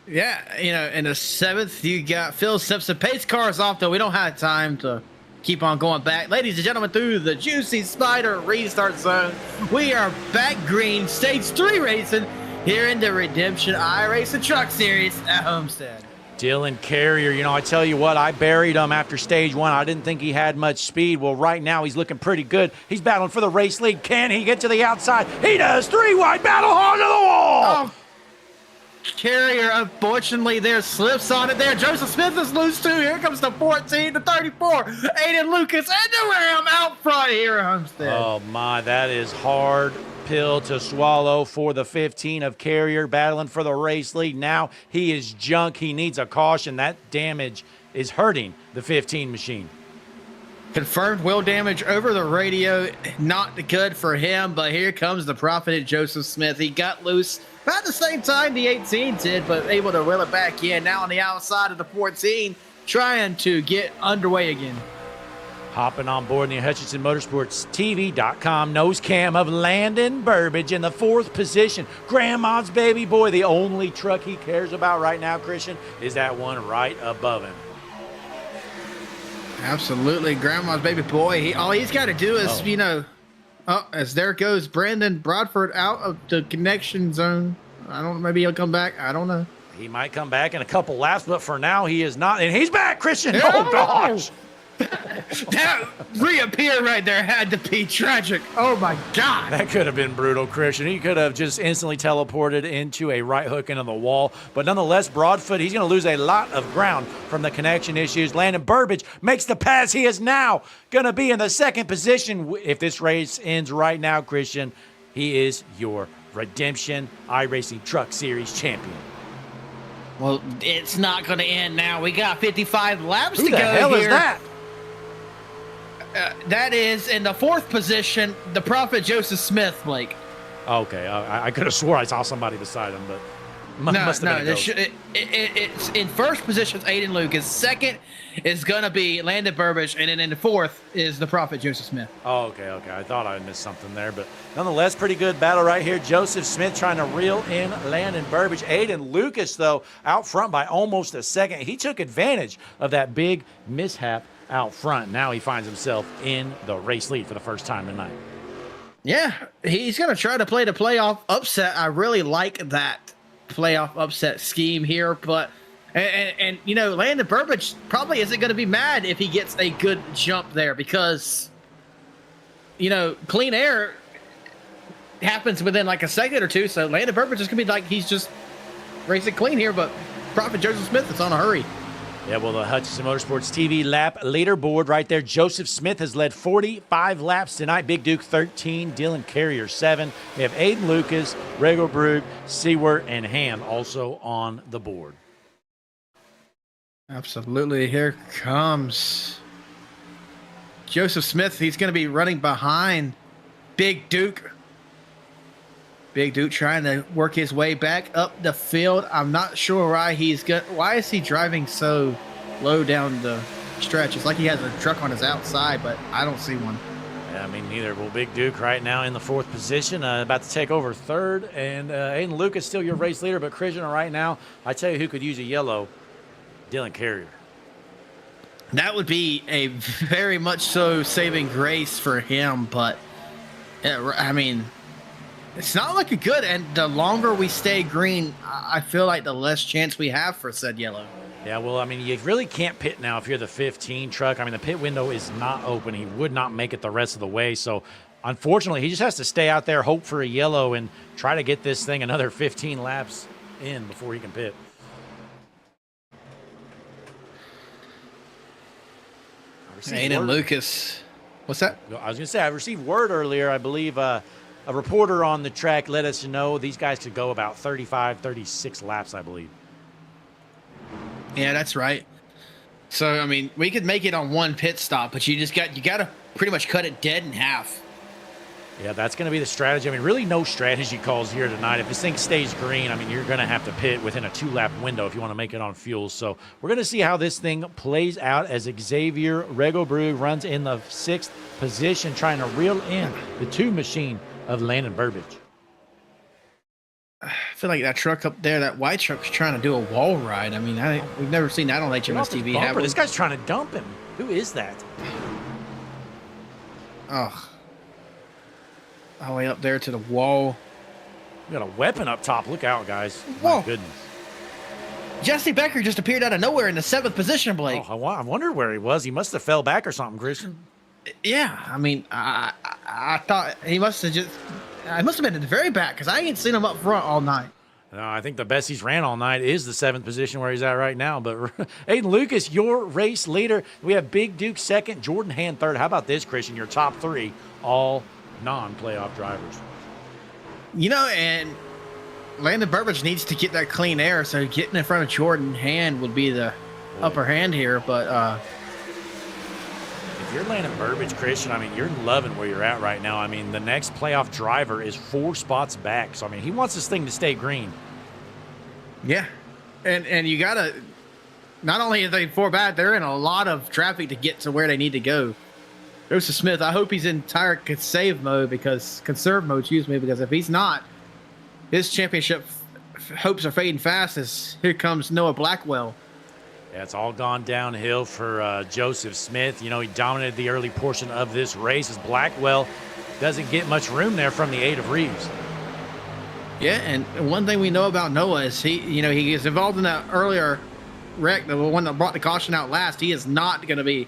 Yeah, you know, in the 7th, you got Phil Simpson. Pace cars off, though. We don't have time to keep on going back. Ladies and gentlemen, through the Juicy Spider restart zone, we are back green, stage 3 racing here in the Redemption iRacing Truck Series at Homestead. Dylan Carrier, you know, I tell you what, I buried him after stage 1. I didn't think he had much speed. Well, right now he's looking pretty good. He's battling for the race lead. Can he get to the outside? He does. 3 wide, battle hog to the wall. Oh. Carrier, unfortunately, there slips on it there. Joseph Smith is loose too. Here comes the 14, the 34. Aiden Lucas and the Ram out front here at Homestead. Oh, my, that is hard pill to swallow for the 15 of Carrier, battling for the race lead. Now he is junk. He needs a caution. That damage is hurting the 15 machine. Confirmed wheel damage over the radio. Not good for him, but here comes the Prophet Joseph Smith. He got loose about the same time the 18 did, but able to reel it back in. Now on the outside of the 14, trying to get underway again. Hopping on board the Hutchinson Motorsports TV.com nose cam of Landon Burbage in the 4th position. Grandma's baby boy. The only truck he cares about right now, Christian, is that one right above him. Absolutely. Grandma's baby boy. All he's got to do is, as there goes Brandon Bradford out of the connection zone. I don't know. Maybe he'll come back. I don't know. He might come back in a couple laps, but for now he is not. And he's back, Christian. Oh, gosh. That reappear right there had to be tragic. Oh, my God. That could have been brutal, Christian. He could have just instantly teleported into a right hook into the wall. But nonetheless, Broadfoot, he's going to lose a lot of ground from the connection issues. Landon Burbage makes the pass. He is now going to be in the 2nd position. If this race ends right now, Christian, he is your Redemption iRacing Truck Series champion. Well, it's not going to end now. We got 55 laps Who to the go hell here. is that? That is in the 4th position, the Prophet Joseph Smith, Blake. Okay, I could have swore I saw somebody beside him, but must have been a ghost. It's in 1st position is Aiden Lucas. 2nd is going to be Landon Burbage, and then in the 4th is the Prophet Joseph Smith. Oh, okay. I thought I missed something there, but nonetheless, pretty good battle right here. Joseph Smith trying to reel in Landon Burbage. Aiden Lucas, though, out front by almost a second. He took advantage of that big mishap out front. Now he finds himself in the race lead for the first time tonight. Yeah, he's going to try to play the playoff upset. I really like that playoff upset scheme here, but and Landon Burbage probably isn't going to be mad if he gets a good jump there because clean air happens within like a second or two, so Landon Burbage is going to be like he's just racing clean here, but Prophet Joseph Smith is on a hurry. Yeah, well, the Hutchinson Motorsports TV lap leaderboard right there. Joseph Smith has led 45 laps tonight. Big Duke 13, Dylan Carrier 7. We have Aiden Lucas, Rego Brugge, Seward, and Ham also on the board. Absolutely. Here comes Joseph Smith. He's going to be running behind Big Duke. Big Duke trying to work his way back up the field. I'm not sure why why is he driving so low down the stretch? It's like he has a truck on his outside, but I don't see one. Yeah, I mean, neither. Well, Big Duke right now in the 4th position, about to take over 3rd. And Aiden Lucas still your race leader, but Christian right now, I tell you who could use a yellow, Dylan Carrier. That would be a very much so saving grace for him, but I mean, it's not looking good, and the longer we stay green, I feel like the less chance we have for said yellow. Yeah, well, I mean, you really can't pit now if you're the 15 truck. I mean, the pit window is not open. He would not make it the rest of the way. So, unfortunately, he just has to stay out there, hope for a yellow, and try to get this thing another 15 laps in before he can pit. Aiden Lucas. What's that? I was going to say, I received word earlier, I believe, a reporter on the track let us know these guys could go about 35, 36 laps, I believe. Yeah, that's right. So, I mean, we could make it on one pit stop, but you got to pretty much cut it dead in half. Yeah, that's going to be the strategy. I mean, really no strategy calls here tonight. If this thing stays green, I mean, you're going to have to pit within a 2-lap window if you want to make it on fuel. So we're going to see how this thing plays out as Xavier Rego Brugge runs in the 6th position, trying to reel in the 2 machine of Landon Burbage. I feel like that truck up there, that white truck's trying to do a wall ride. I mean, we've never seen that on HMS TV. Have we? This guy's trying to dump him. Who is that? Oh. All the way up there to the wall. We got a weapon up top. Look out, guys. Whoa. My goodness. Jesse Becker just appeared out of nowhere in the 7th position, Blake. Oh, I wondered where he was. He must have fell back or something, Christian. Yeah, I mean, I thought he must have been in the very back because I ain't seen him up front all night. I think the best he's ran all night is the 7th position where he's at right now. But Aiden Lucas, your race leader. We have Big Duke second, Jordan Hand third. How about this, Christian? Your top 3, all non-playoff drivers. You know, and Landon Burbridge needs to get that clean air, so getting in front of Jordan Hand would be the upper hand here. But if you're Landon Burbridge, Christian, I mean, you're loving where you're at right now. I mean, the next playoff driver is 4 spots back. So, I mean, he wants this thing to stay green. Yeah. And you got to – not only are they 4 back, they're in a lot of traffic to get to where they need to go. Joseph Smith, I hope he's in tire conserve mode because if he's not, his championship hopes are fading fast as here comes Noah Blackwell. Yeah, it's all gone downhill for Joseph Smith. You know, he dominated the early portion of this race as Blackwell doesn't get much room there from the 8 of Reeves. Yeah, and one thing we know about Noah is he is involved in that earlier wreck, the one that brought the caution out last. He is not going to be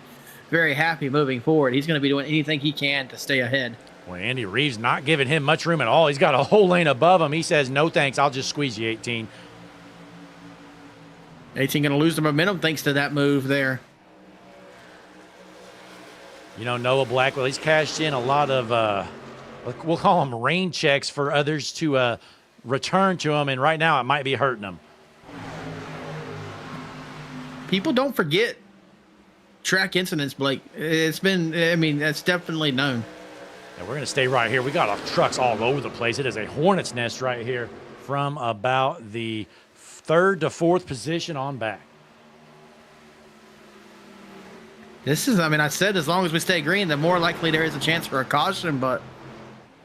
very happy moving forward. He's going to be doing anything he can to stay ahead. Well, Andy Reeves not giving him much room at all. He's got a whole lane above him. He says, no thanks, I'll just squeeze you, 18. 18 going to lose the momentum thanks to that move there. You know, Noah Blackwell, he's cashed in a lot of, we'll call them rain checks for others to return to him, and right now it might be hurting him. People don't forget track incidents, Blake. It's been, I mean, that's definitely known. And we're going to stay right here. We got trucks all over the place. It is a hornet's nest right here from about the 3rd to 4th position on back. This is, I mean, I said as long as we stay green, the more likely there is a chance for a caution, but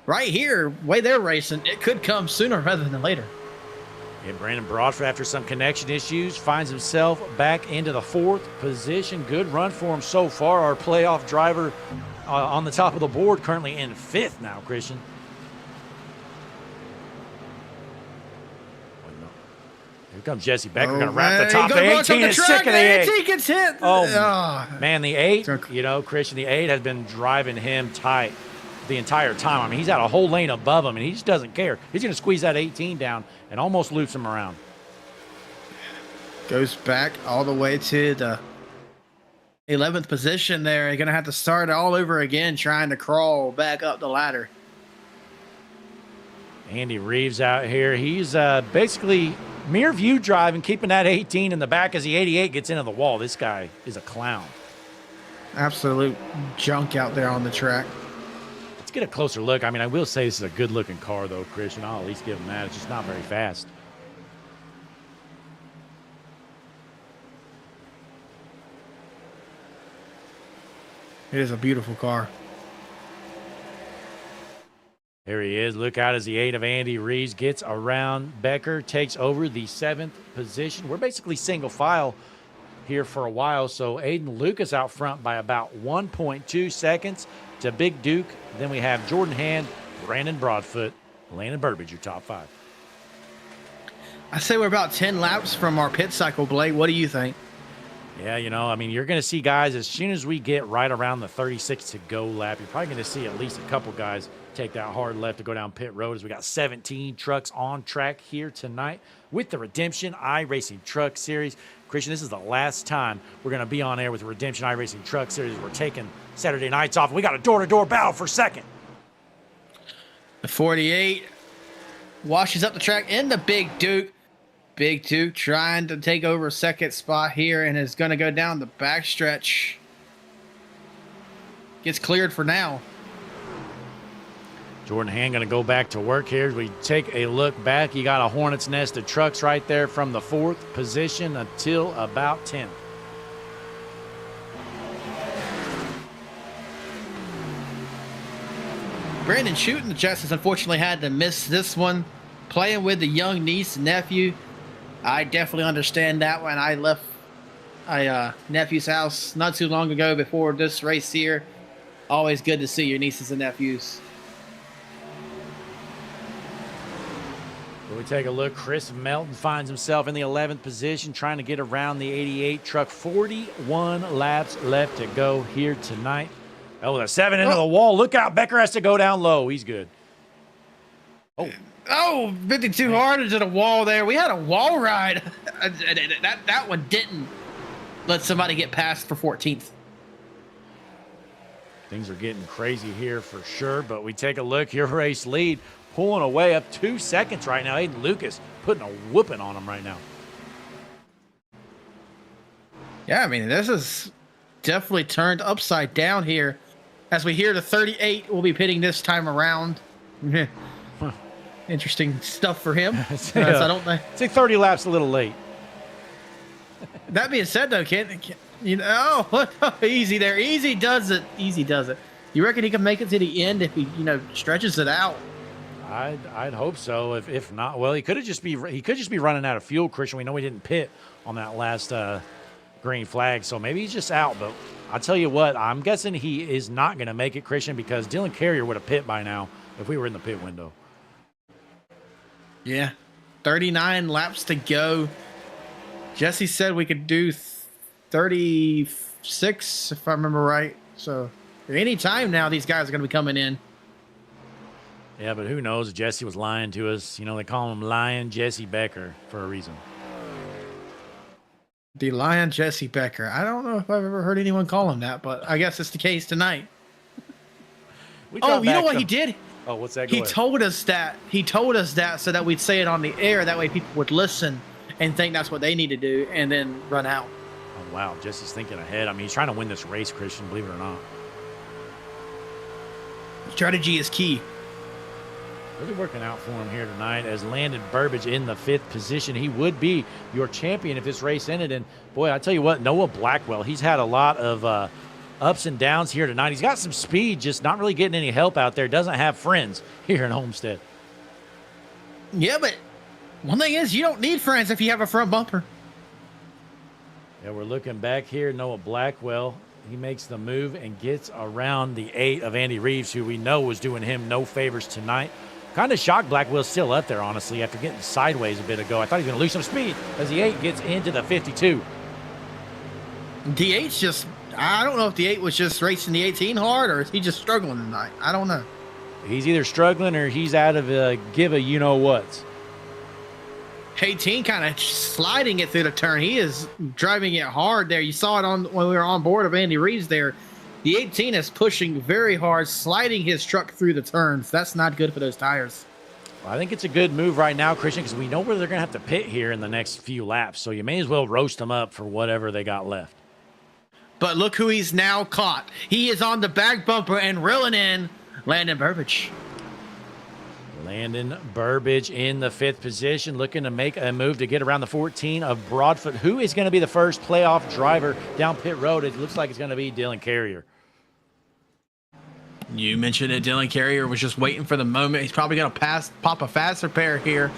right here, way they're racing, it could come sooner rather than later. And Brandon Broadford, after some connection issues, finds himself back into the 4th position. Good run for him so far. Our playoff driver on the top of the board, currently in 5th now, Christian. Here comes Jesse Becker, going to wrap the top. The 18 is sick of the 8. 18 gets hit. Oh, man, the 8, you know, Christian, the 8 has been driving him tight the entire time. I mean, he's got a whole lane above him, and he just doesn't care. He's going to squeeze that 18 down and almost loops him around. Goes back all the way to the 11th position there. You're going to have to start all over again trying to crawl back up the ladder. Andy Reeves out here. He's basically mirror view driving, keeping that 18 in the back as the 88 gets into the wall. This guy is a clown. Absolute junk out there on the track. Let's get a closer look. I mean, I will say this is a good-looking car, though, Christian. I'll at least give him that. It's just not very fast. It is a beautiful car. There he is. Look out as the 8 of Andy Reeves gets around Becker, takes over the 7th position. We're basically single file here for a while, so Aiden Lucas out front by about 1.2 seconds to Big Duke. Then we have Jordan Hand, Brandon Broadfoot, Landon Burbridge, your top 5. I say we're about 10 laps from our pit cycle, Blake. What do you think? Yeah, you know, I mean, you're going to see guys, as soon as we get right around the 36 to go lap, you're probably going to see at least a couple guys take that hard left to go down pit road, as we got 17 trucks on track here tonight with the Redemption iRacing Truck Series. Christian, this is the last time we're going to be on air with the Redemption iRacing Truck Series. We're taking Saturday nights off. We got a door-to-door battle for second. The 48 washes up the track into Big Duke. Big Duke trying to take over second spot here and is going to go down the backstretch. Gets cleared for now. Jordan Hand going to go back to work here. As we take a look back, you got a hornet's nest of trucks right there from the 4th position until about 10th. Brandon shooting the Justice unfortunately had to miss this one. Playing with the young niece and nephew. I definitely understand that when I left my nephew's house not too long ago before this race here. Always good to see your nieces and nephews. So we take a look. Chris Melton finds himself in the 11th position, trying to get around the 88 truck. 41 laps left to go here tonight. Oh, the 7 into the wall. Look out. Becker has to go down low. He's good. Oh, Oh, 52 hard into the wall there. We had a wall ride. That one didn't let somebody get past for 14th. Things are getting crazy here for sure, but we take a look. Your race lead pulling away up 2 seconds right now. Aiden Lucas putting a whooping on him right now. Yeah, I mean, this is definitely turned upside down here. As we hear the 38 will be pitting this time around. Interesting stuff for him. I don't think. It's like 30 laps a little late. That being said, though, you know, easy there. Easy does it. Easy does it. You reckon he can make it to the end if he, stretches it out? I'd hope so. If not, well, he could just be running out of fuel, Christian. We know he didn't pit on that last green flag, so maybe he's just out. But I'll tell you what, I'm guessing he is not going to make it, Christian, because Dylan Carrier would have pit by now if we were in the pit window. Yeah, 39 laps to go. Jesse said we could do 36, if I remember right. So any time now, these guys are going to be coming in. Yeah, but who knows? Jesse was lying to us. They call him Lion Jesse Becker for a reason. The Lion Jesse Becker. I don't know if I've ever heard anyone call him that, but I guess it's the case tonight. Oh, you know what he did? Oh, what's that? He told us that. He told us that so that we'd say it on the air. That way people would listen and think that's what they need to do and then run out. Oh, wow. Jesse's thinking ahead. I mean, he's trying to win this race, Christian, believe it or not. Strategy is key. Really working out for him here tonight as Landon Burbage in the 5th position. He would be your champion if this race ended. And, boy, I tell you what, Noah Blackwell, he's had a lot of ups and downs here tonight. He's got some speed, just not really getting any help out there. Doesn't have friends here in Homestead. Yeah, but one thing is you don't need friends if you have a front bumper. Yeah, we're looking back here. Noah Blackwell, he makes the move and gets around the 8 of Andy Reeves, who we know was doing him no favors tonight. Kind of shocked Blackwell's still up there, honestly, after getting sideways a bit ago. I thought he was going to lose some speed as the 8 gets into the 52. The 8's just, I don't know if the 8 was just racing the 18 hard or is he just struggling tonight. I don't know. He's either struggling or he's out of give a you-know-what. 18 kind of sliding it through the turn. He is driving it hard there. You saw it when we were on board of Andy Reeves there. The 18 is pushing very hard, sliding his truck through the turns. That's not good for those tires. Well, I think it's a good move right now, Christian, because we know where they're going to have to pit here in the next few laps. So you may as well roast them up for whatever they got left. But look who he's now caught. He is on the back bumper and reeling in Landon Burbage. Landon Burbage in the 5th position, looking to make a move to get around the 14 of Broadfoot. Who is going to be the first playoff driver down pit road? It looks like it's going to be Dylan Carrier. You mentioned that Dylan Carrier was just waiting for the moment. He's probably going to pop a fast repair here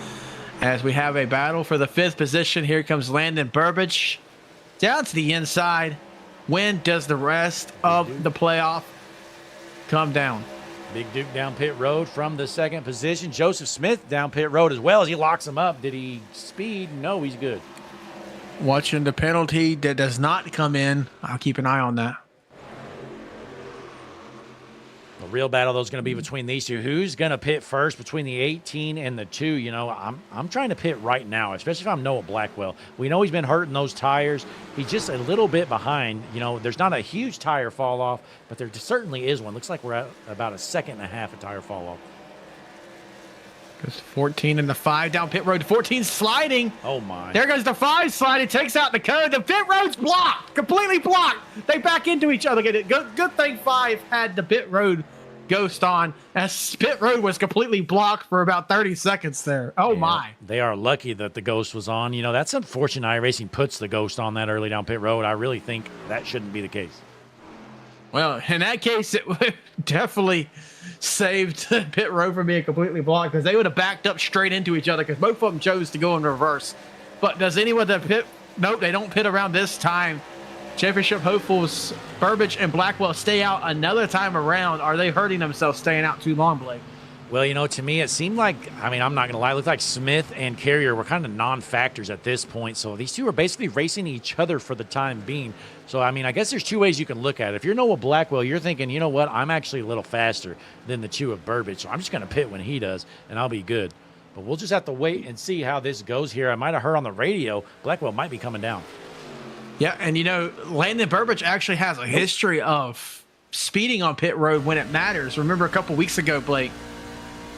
as we have a battle for the 5th position. Here comes Landon Burbage down to the inside. When does the rest of the playoff come down? Big Duke down pit road from the 2nd position. Joseph Smith down pit road as well as he locks him up. Did he speed? No, he's good. Watching the penalty that does not come in. I'll keep an eye on that. The real battle, though, is going to be between these two. Who's going to pit first between the 18 and the 2? I'm trying to pit right now, especially if I'm Noah Blackwell. We know he's been hurting those tires. He's just a little bit behind. There's not a huge tire fall off, but there certainly is one. Looks like we're at about a 1.5 seconds of tire fall off. Goes 14 and the 5 down pit road. 14 sliding. Oh, my. There goes the 5 sliding. Takes out the code. The pit road's blocked. Completely blocked. They back into each other. Good thing 5 had the pit road ghost on, as pit road was completely blocked for about 30 seconds there. Oh, yeah, my. They are lucky that the ghost was on. That's unfortunate. iRacing puts the ghost on that early down pit road. I really think that shouldn't be the case. Well, in that case, it would definitely saved pit road from being completely blocked, because they would have backed up straight into each other, because both of them chose to go in reverse. But does anyone that pit? Nope, they don't pit around this time. Championship hopefuls Burbage and Blackwell stay out another time around. Are they hurting themselves staying out too long, Blake? Well, to me, it seemed like, I'm not going to lie, it looked like Smith and Carrier were kind of non-factors at this point. So these two are basically racing each other for the time being. So, I guess there's two ways you can look at it. If you're Noah Blackwell, you're thinking, I'm actually a little faster than the two of Burbage. So I'm just going to pit when he does, and I'll be good. But we'll just have to wait and see how this goes here. I might have heard on the radio Blackwell might be coming down. Yeah, and Landon Burbridge actually has a history of speeding on pit road when it matters. Remember a couple weeks ago, Blake,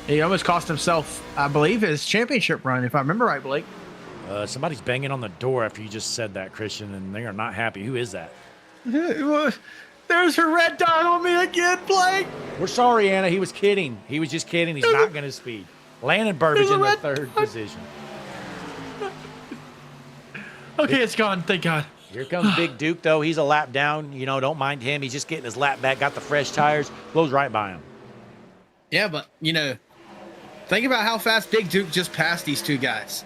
he almost cost himself, I believe, his championship run, if I remember right, Blake. Somebody's banging on the door after you just said that, Christian, and they are not happy. Who is that? There's her red dot on me again, Blake. We're sorry, Anna. He was kidding. He was just kidding. He's not going to speed. Landon Burbridge in the third position. Okay, it's gone. Thank God. Here comes Big Duke, though. He's a lap down. Don't mind him. He's just getting his lap back, got the fresh tires, blows right by him. Yeah, but, think about how fast Big Duke just passed these two guys.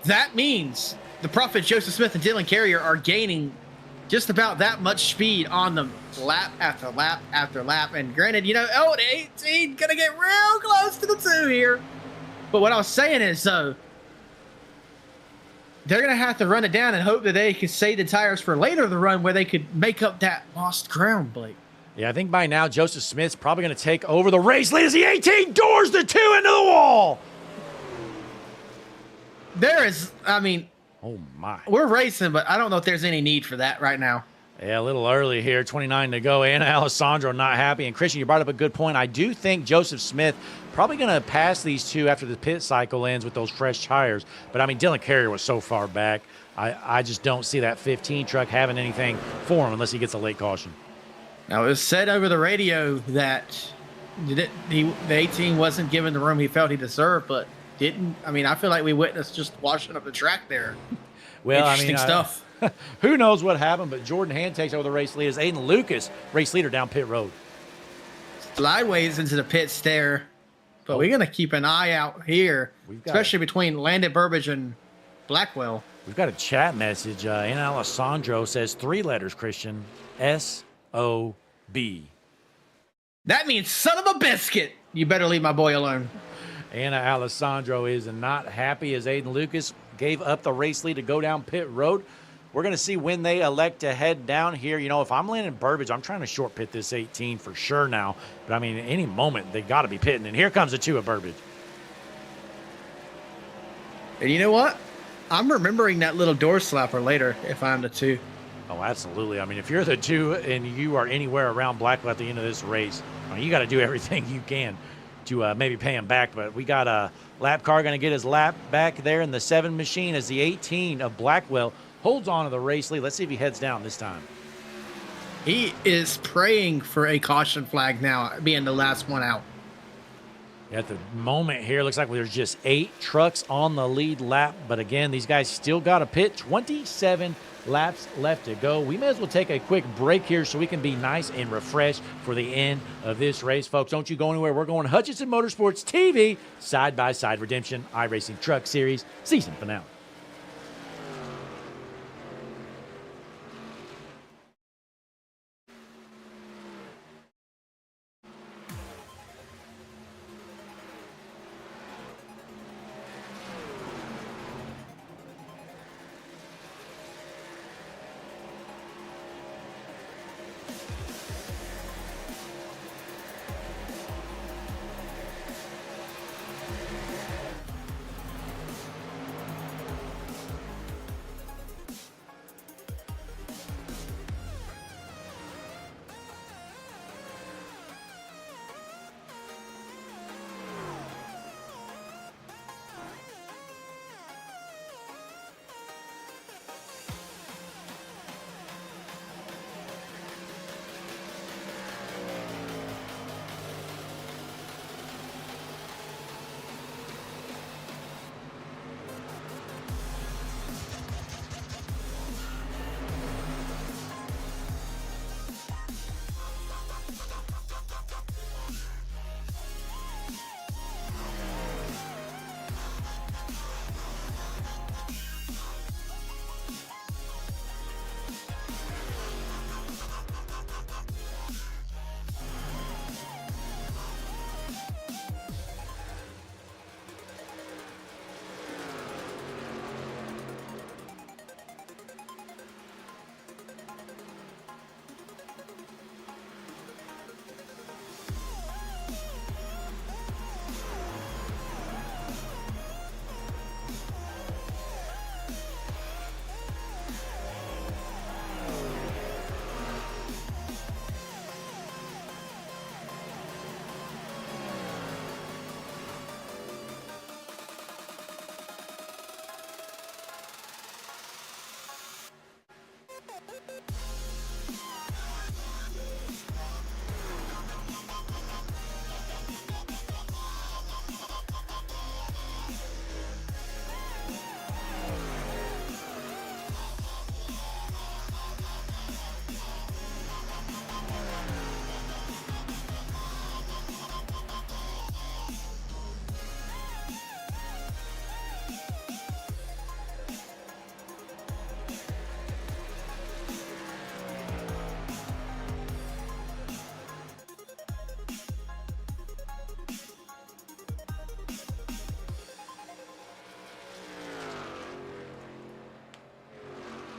That means the Prophet Joseph Smith and Dylan Carrier are gaining just about that much speed on them lap after lap after lap. And granted, the 18 going to get real close to the 2 here. But what I was saying is, though, they're going to have to run it down and hope that they can save the tires for later in the run where they could make up that lost ground, Blake. Yeah, I think by now Joseph Smith's probably going to take over the race lead as the 18 doors the 2 into the wall. Oh my. We're racing, but I don't know if there's any need for that right now. Yeah, a little early here, 29 to go. Anna Alessandro not happy. And Christian, you brought up a good point. I do think Joseph Smith probably going to pass these two after the pit cycle ends with those fresh tires. But, Dylan Carrier was so far back. I just don't see that 15 truck having anything for him unless he gets a late caution. Now, it was said over the radio that the 18 wasn't given the room he felt he deserved, but didn't. I feel like we witnessed just washing up the track there. Well, Interesting stuff. Who knows what happened, but Jordan Hand takes over the race lead as Aiden Lucas, race leader, down pit road. Slideways into the pits there, but we're going to keep an eye out here, especially between Landon Burbridge and Blackwell. We've got a chat message. Anna Alessandro says 3 letters, Christian, S-O-B. That means son of a biscuit. You better leave my boy alone. Anna Alessandro is not happy as Aiden Lucas gave up the race lead to go down pit road. We're going to see when they elect to head down here. If I'm Landon Burbridge, I'm trying to short pit this 18 for sure now. But, any moment, they got to be pitting. And here comes the 2 of Burbridge. And you know what? I'm remembering that little door slapper later if I'm the 2. Oh, absolutely. If you're the 2 and you are anywhere around Blackwell at the end of this race, you got to do everything you can to maybe pay him back. But we got a lap car going to get his lap back there in the 7 machine as the 18 of Blackwell holds on to the race lead. Let's see if he heads down this time. He is praying for a caution flag now, being the last one out. At the moment here, looks like there's just 8 trucks on the lead lap. But again, these guys still got to pit. 27 laps left to go. We may as well take a quick break here so we can be nice and refreshed for the end of this race. Folks, don't you go anywhere. We're going Hutchinson Motorsports TV, side-by-side redemption, iRacing Truck Series, season finale.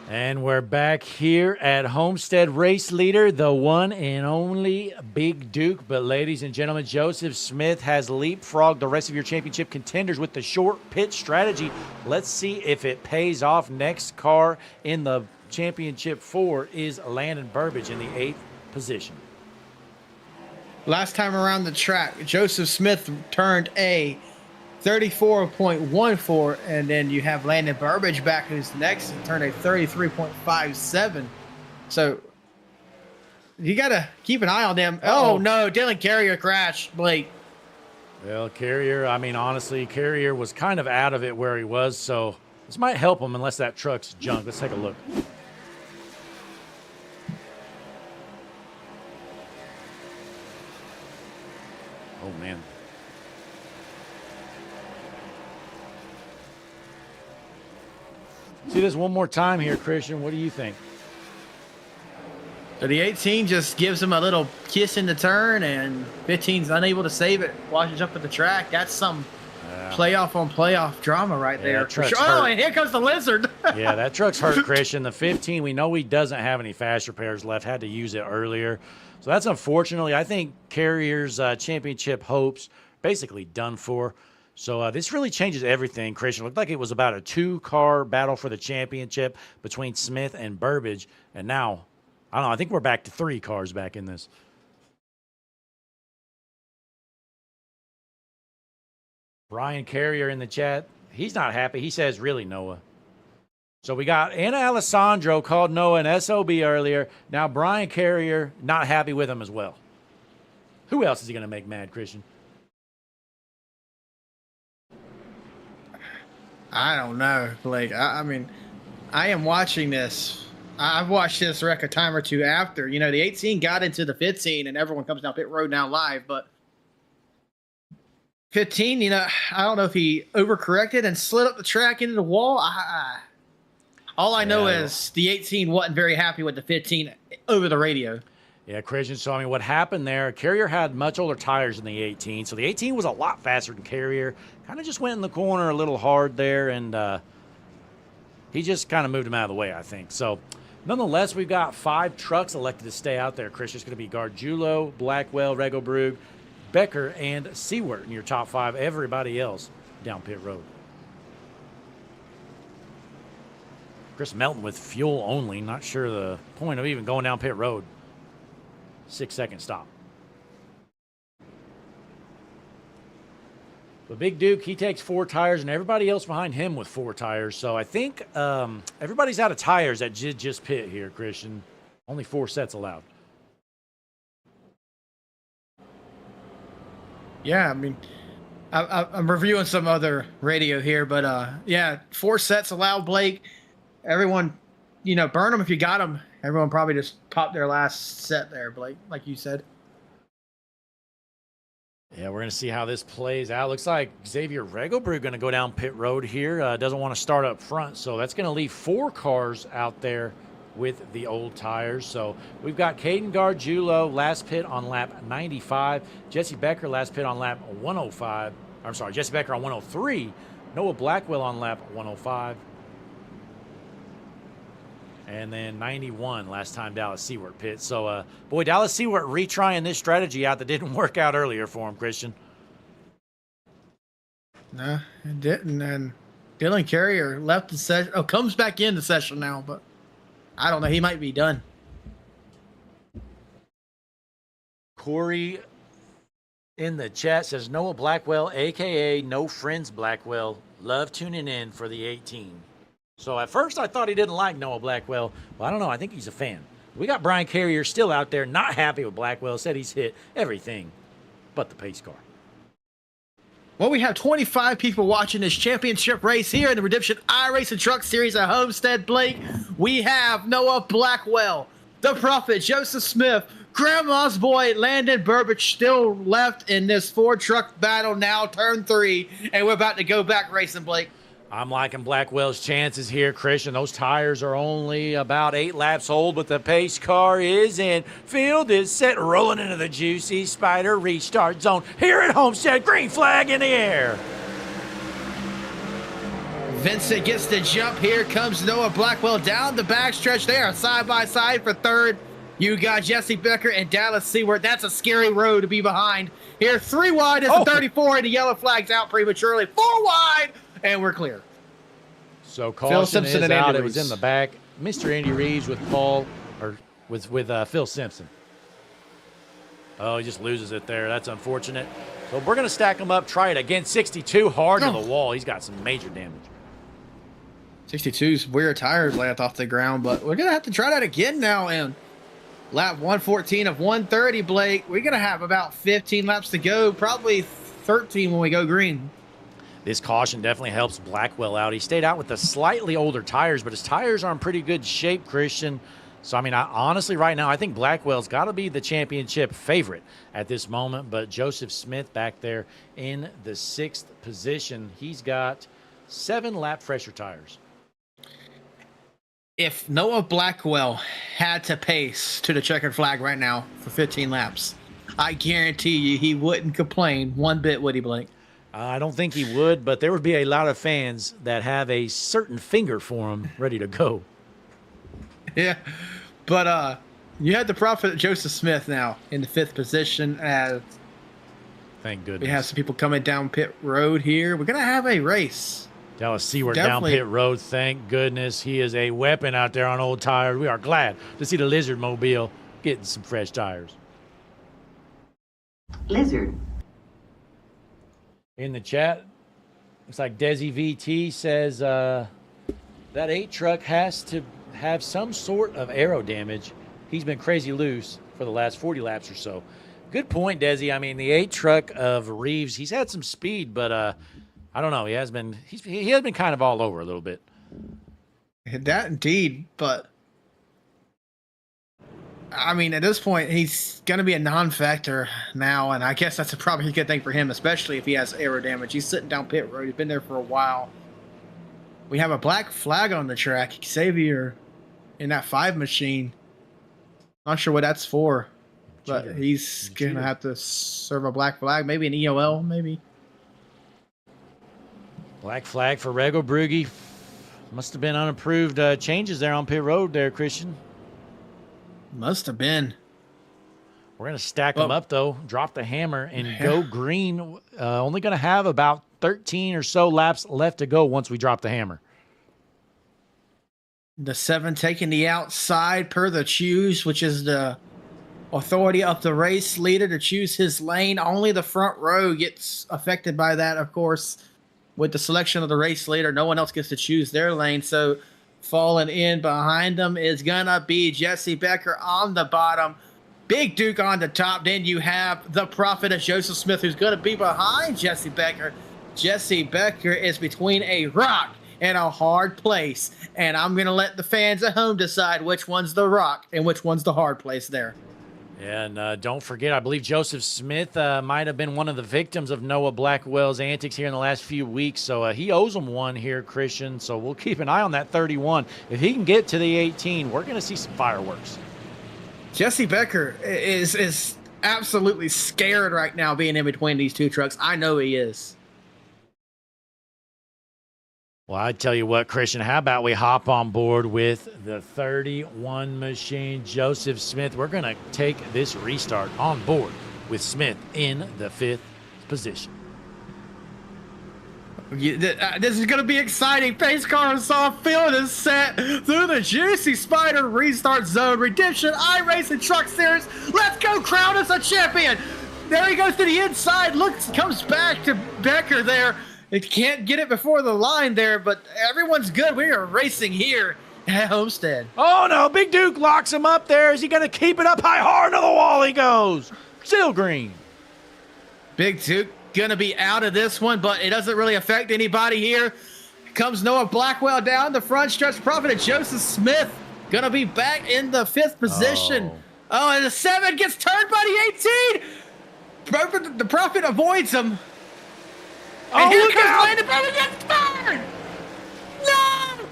And we're back here at Homestead Race Leader, the one and only Big Duke. But ladies and gentlemen, Joseph Smith has leapfrogged the rest of your championship contenders with the short pit strategy. Let's see if it pays off. Next car in the championship 4 is Landon Burbage in the 8th position. Last time around the track, Joseph Smith turned a 34.14, and then you have Landon Burbage back, who's next, and turned a 33.57. So you got to keep an eye on them. Oh, no, Dylan Carrier crashed, Blake. Well, Carrier, I mean, honestly, Carrier was kind of out of it where he was, so this might help him unless that truck's junk. Let's take a look. Oh, man. See this one more time here, Christian. What do you think? So the 18 just gives him a little kiss in the turn, and 15's unable to save it. Washes up at the track. That's some playoff on playoff drama right there. For sure. Oh, and here comes the Lizard. Yeah, that truck's hurt, Christian. The 15, we know he doesn't have any fast repairs left. Had to use it earlier. So that's unfortunately, I think Carrier's championship hopes basically done for. So this really changes everything, Christian. It looked like it was about a 2-car battle for the championship between Smith and Burbage. And now, I don't know, I think we're back to 3 cars back in this. Brian Carrier in the chat. He's not happy. He says, really, Noah. So we got Anna Alessandro called Noah an SOB earlier. Now Brian Carrier not happy with him as well. Who else is he going to make mad, Christian? I don't know, Blake. I mean, I am watching this. I've watched this wreck a time or two after. You know, the 18 got into the 15, and everyone comes down pit road now live. But 15, you know, I don't know if he overcorrected and slid up the track into the wall. All I know is the 18 wasn't very happy with the 15 over the radio. Yeah, Christian. So, I mean, what happened there, Carrier had much older tires than the 18. So the 18 was a lot faster than Carrier. Kind of just went in the corner a little hard there, and he just kind of moved him out of the way, I think. So, nonetheless, we've got 5 trucks elected to stay out there, Christian. It's going to be Gargiulo, Blackwell, Regelbrug, Becker, and Seward in your top 5. Everybody else down pit road. Chris Melton with fuel only. Not sure the point of even going down pit road. 6-second stop. But Big Duke, he takes 4 tires, and everybody else behind him with 4 tires. So I think everybody's out of tires that just pit here, Christian. Only 4 sets allowed. Yeah, I mean, I'm reviewing some other radio here, but yeah, 4 sets allowed, Blake. Everyone, you know, burn them if you got them. Everyone probably just popped their last set there, Blake, like you said. Yeah, we're going to see how this plays out. Looks like Xavier Regelbrug going to go down pit road here. Doesn't want to start up front, so that's going to leave 4 cars out there with the old tires. So we've got Caden Gargiulo, last pit on lap 95. Jesse Becker, last pit on lap 105. I'm sorry, Jesse Becker on 103. Noah Blackwell on lap 105. And then 91 last time Dallas Seward pit. So, boy, Dallas Seward retrying this strategy out that didn't work out earlier for him, Christian. No, it didn't. And Dylan Carrier left the session. Oh, comes back in the session now, but I don't know. He might be done. Corey in the chat says, Noah Blackwell, a.k.a. No Friends Blackwell, love tuning in for the 18. So at first I thought he didn't like Noah Blackwell. Well, I don't know. I think he's a fan. We got Brian Carrier still out there, not happy with Blackwell. Said he's hit everything but the pace car. Well, we have 25 people watching this championship race here in the Redemption iRacing Truck Series at Homestead, Blake. We have Noah Blackwell, the Prophet, Joseph Smith, Grandma's Boy, Landon Burbage still left in this 4-truck battle now, turn 3, and we're about to go back racing, Blake. I'm liking Blackwell's chances here, Christian. Those tires are only about 8 laps old, but the pace car is in. Field is set, rolling into the Juicy Spider restart zone here at Homestead. Green flag in the air. Vincent gets the jump. Here comes Noah Blackwell down the backstretch. They are side by side for third. You got Jesse Becker and Dallas Seward. That's a scary road to be behind. Here, 3 wide is the 34, and the yellow flag's out prematurely. 4 wide, and we're clear. So caution Simpson is and out. Andy It was Reeves. in the back. Mr. Andy Reeves with Paul, or with Phil Simpson. Oh, he just loses it there. That's unfortunate. So we're going to stack him up, try it again. 62 hard to the wall. He's got some major damage. 62's weird tires left off the ground, but we're going to have to try that again now. And lap 114 of 130, Blake. We're going to have about 15 laps to go, probably 13 when we go green. This caution definitely helps Blackwell out. He stayed out with the slightly older tires, but his tires are in pretty good shape, Christian. So, I mean, honestly, right now, I think Blackwell's got to be the championship favorite at this moment. But Joseph Smith back there in the 6th position. He's got 7 lap fresher tires. If Noah Blackwell had to pace to the checkered flag right now for 15 laps, I guarantee you he wouldn't complain one bit, would he, Blake? I don't think he would, but there would be a lot of fans that have a certain finger for him ready to go. Yeah, but you had the prophet Joseph Smith now in the 5th position. As thank goodness. We have some people coming down pit road here. We're going to have a race. Dallas Seward down pit road. Thank goodness. He is a weapon out there on old tires. We are glad to see the Lizard Mobile getting some fresh tires. Lizard. In the chat, looks like Desi VT says that 8 truck has to have some sort of aero damage. He's been crazy loose for the last 40 laps or so. Good point, Desi. I mean, the 8 truck of Reeves, he's had some speed, but I don't know. He has been kind of all over a little bit. That indeed, but I mean, at this point, he's going to be a non-factor now, and I guess that's probably a good thing for him, especially if he has aero damage. He's sitting down pit road. He's been there for a while. We have a black flag on the track. Xavier in that 5 machine. Not sure what that's for, but he's going to have to serve a black flag. Maybe an EOL, maybe. Black flag for Rego Brugge. Must have been unapproved changes there on pit road there, Christian. Must have been. We're going to stack them up, though, drop the hammer, and go green. Only going to have about 13 or so laps left to go once we drop the hammer. The 7 taking the outside per the choose, which is the authority of the race leader to choose his lane. Only the front row gets affected by that, of course. With the selection of the race leader, no one else gets to choose their lane. So falling in behind them is going to be Jesse Becker on the bottom. Big Duke on the top. Then you have the prophet of Joseph Smith, who's going to be behind Jesse Becker. Jesse Becker is between a rock and a hard place. And I'm going to let the fans at home decide which one's the rock and which one's the hard place there. And don't forget, I believe Joseph Smith might have been one of the victims of Noah Blackwell's antics here in the last few weeks. So he owes him one here, Christian. So we'll keep an eye on that 31. If he can get to the 18, we're going to see some fireworks. Jesse Becker is absolutely scared right now being in between these 2 trucks. I know he is. Well, I tell you what, Christian, how about we hop on board with the 31 machine, Joseph Smith. We're going to take this restart on board with Smith in the 5th position. This is going to be exciting. Pace car and soft field is set through the Juicy Spider restart zone. Redemption iRacing Truck Series. Let's go crown us a champion. There he goes to the inside. Comes back to Becker there. It can't get it before the line there, but everyone's good. We are racing here at Homestead. Oh, no. Big Duke locks him up there. Is he going to keep it up high? Hard to the wall he goes. Still green. Big Duke going to be out of this one, but it doesn't really affect anybody here. Comes Noah Blackwell down the front stretch. Prophet of Joseph Smith going to be back in the 5th position. Oh, and the 7 gets turned by the 18. The Prophet avoids him. And here comes Landon Bowman gets turned. No!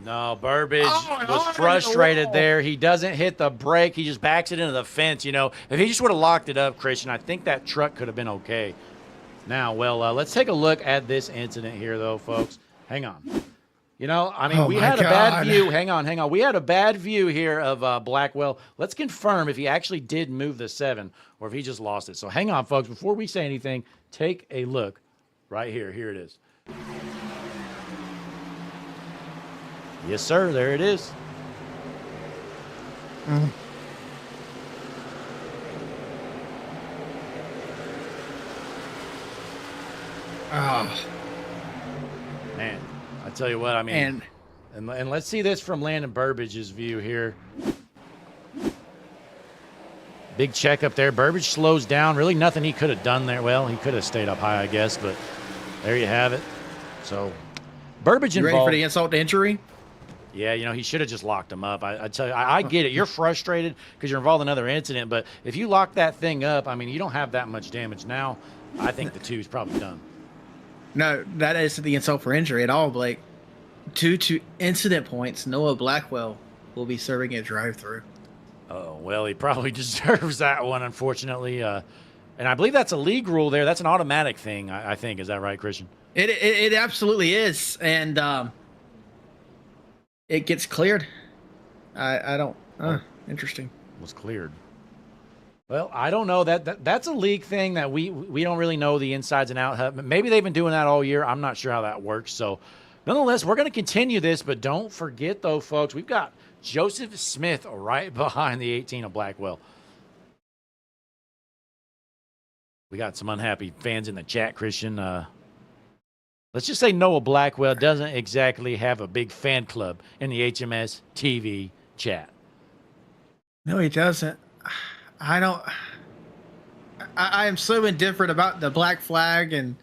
No, Burbage was frustrated there. He doesn't hit the brake. He just backs it into the fence. You know, if he just would have locked it up, Christian, I think that truck could have been okay. Now, well, let's take a look at this incident here, though, folks. Hang on. You know, I mean, we had a bad view. Hang on. We had a bad view here of Blackwell. Let's confirm if he actually did move the 7 or if he just lost it. So hang on, folks. Before we say anything, take a look right here. Here it is. Yes, sir. There it is. Oh. Man, I tell you what, I mean, and let's see this from Landon Burbage's view here. Big check up there. Burbage slows down. Really nothing he could have done there. Well, he could have stayed up high, I guess, but there you have it. So, Burbage involved. Ready for the insult to injury? Yeah, you know, he should have just locked him up. I tell you, I get it. You're frustrated because you're involved in another incident, but if you lock that thing up, I mean, you don't have that much damage now. I think the 2 is probably done. No, that isn't the insult for injury at all, Blake. Due to incident points, Noah Blackwell will be serving a drive-through. Oh, well, he probably deserves that one, unfortunately. And I believe that's a league rule there. That's an automatic thing, I think. Is that right, Christian? It absolutely is, and it gets cleared. I don't. Interesting. Was cleared. Well, I don't know. That's a league thing that we don't really know the insides and outs. Maybe they've been doing that all year. I'm not sure how that works. So, nonetheless, we're going to continue this. But don't forget, though, folks, we've got Joseph Smith right behind the 18 of Blackwell. We got some unhappy fans in the chat, Christian. Let's just say Noah Blackwell doesn't exactly have a big fan club in the HMS TV chat. No, he doesn't. I am so indifferent about the black flag and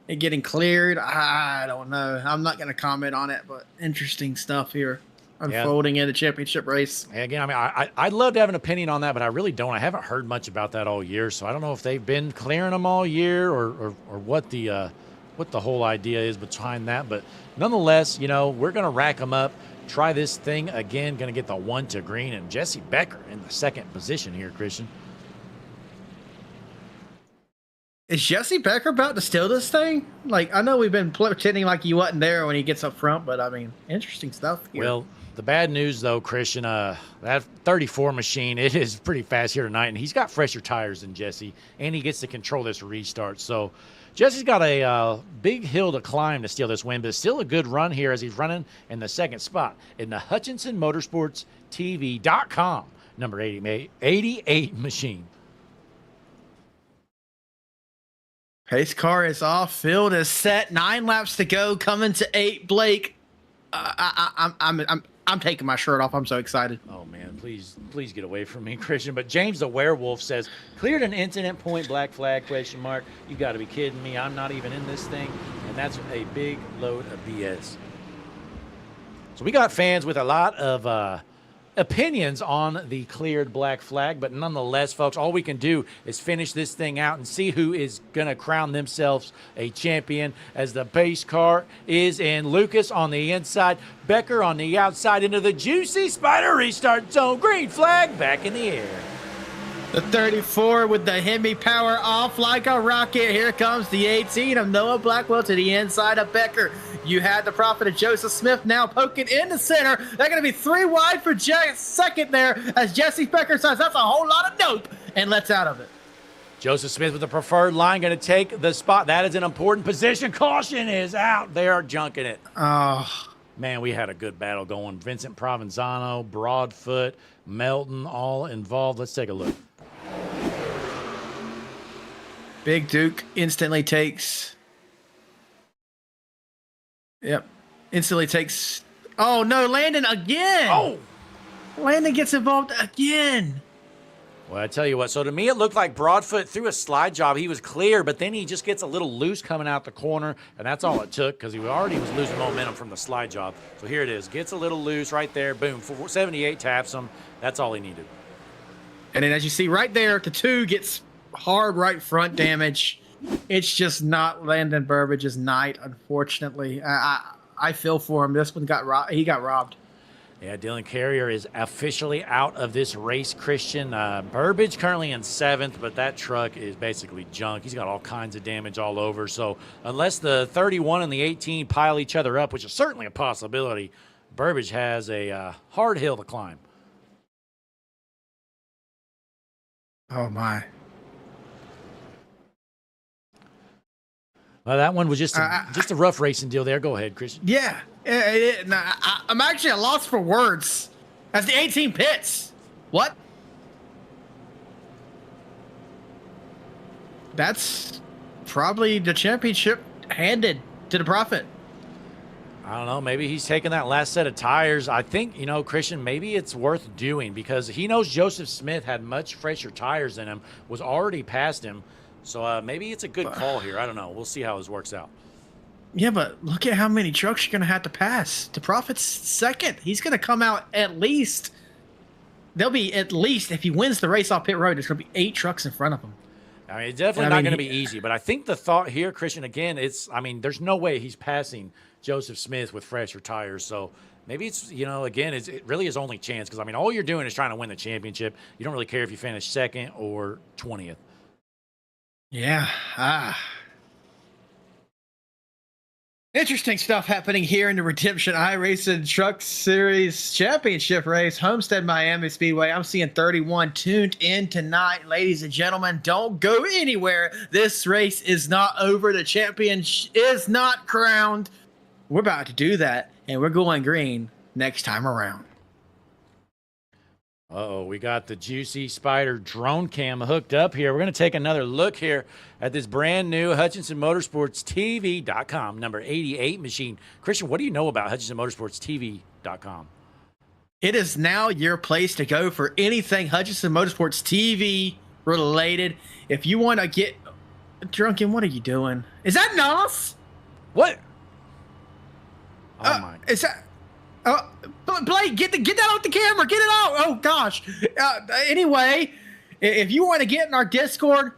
it getting cleared. I don't know. I'm not going to comment on it, but interesting stuff here unfolding in the championship race. Again, I mean, I'd love to have an opinion on that, but I really don't. I haven't heard much about that all year, so I don't know if they've been clearing them all year or what the whole idea is behind that. But nonetheless, you know, we're going to rack them up. Try this thing again. Going to get the 1 to green, and Jesse Becker in the second position here, Christian. Is Jesse Becker about to steal this thing? Like, I know we've been pretending like he wasn't there when he gets up front, but I mean, interesting stuff here. Well, the bad news, though, Christian, that 34 machine, it is pretty fast here tonight, and he's got fresher tires than Jesse, and he gets to control this restart. So Jesse's got a big hill to climb to steal this win, but it's still a good run here as he's running in the second spot in the Hutchinson Motorsports TV.com number 88 machine. Pace car is off. Field is set. 9 laps to go. Coming to 8. Blake, I'm taking my shirt off. I'm so excited. Oh man, please get away from me, Christian. But James the Werewolf says, cleared an incident point, black flag, question mark. You got to be kidding me. I'm not even in this thing. And that's a big load of BS. So we got fans with a lot of opinions on the cleared black flag, but nonetheless, folks, all we can do is finish this thing out and see who is going to crown themselves a champion as the pace car is in. Lucas on the inside, Becker on the outside into the juicy spider restart zone. Green flag back in the air. The 34 with the Hemi power off like a rocket. Here comes the 18 of Noah Blackwell to the inside of Becker. You had the prophet of Joseph Smith now poking in the center. They're going to be 3 wide for second there as Jesse Becker says that's a whole lot of dope and lets out of it. Joseph Smith with the preferred line going to take the spot. That is an important position. Caution is out. They are junking it. Oh. Man, we had a good battle going. Vincent Provenzano, Broadfoot, Melton, all involved. Let's take a look. Big Duke instantly takes. Yep. Instantly takes. Oh, no. Landon again. Oh. Landon gets involved again. Well, I tell you what. So to me, it looked like Broadfoot threw a slide job. He was clear, but then he just gets a little loose coming out the corner, and that's all it took because he already was losing momentum from the slide job. So here it is. Gets a little loose right there. Boom. 78 taps him. That's all he needed. And then as you see right there, the 2 gets hard right front damage. It's just not Landon Burbage's night, unfortunately. I feel for him. This one got robbed. He got robbed. Yeah, Dylan Carrier is officially out of this race, Christian. Burbage currently in 7th, but that truck is basically junk. He's got all kinds of damage all over. So unless the 31 and the 18 pile each other up, which is certainly a possibility, Burbage has a hard hill to climb. Oh, my. Well, that one was just a rough racing deal there. Go ahead, Christian. Yeah. I'm actually at a loss for words. As the 18 pits. What? That's probably the championship handed to the Prophet. I don't know. Maybe he's taking that last set of tires. I think, Christian, maybe it's worth doing because he knows Joseph Smith had much fresher tires than him, was already past him. So maybe it's a good call here. I don't know. We'll see how this works out. Yeah, but look at how many trucks you're going to have to pass. The Prophet's second. He's going to come out at least. There'll be at least, if he wins the race off pit road, there's going to be 8 trucks in front of him. I mean, it's definitely not going to be easy. But I think the thought here, Christian, again, there's no way he's passing Joseph Smith with fresher tires. So maybe it's, again, it really his only chance. Because, all you're doing is trying to win the championship. You don't really care if you finish 2nd or 20th. Yeah. Interesting stuff happening here in the Redemption iRacing Truck Series Championship race, Homestead, Miami Speedway. I'm seeing 31 tuned in tonight. Ladies and gentlemen, don't go anywhere. This race is not over. The champion is not crowned. We're about to do that, and we're going green next time around. Uh-oh, we got the Juicy Spider drone cam hooked up here. We're going to take another look here at this brand new Hutchinson Motorsports TV.com number 88 machine. Christian, what do you know about Hutchinson Motorsports TV.com? It is now your place to go for anything Hutchinson Motorsports TV related. If you want to get drunken, what are you doing? Is that NOS? What? Oh my! Is that? Blake, get that off the camera. Get it out. Oh gosh. Anyway, if you want to get in our Discord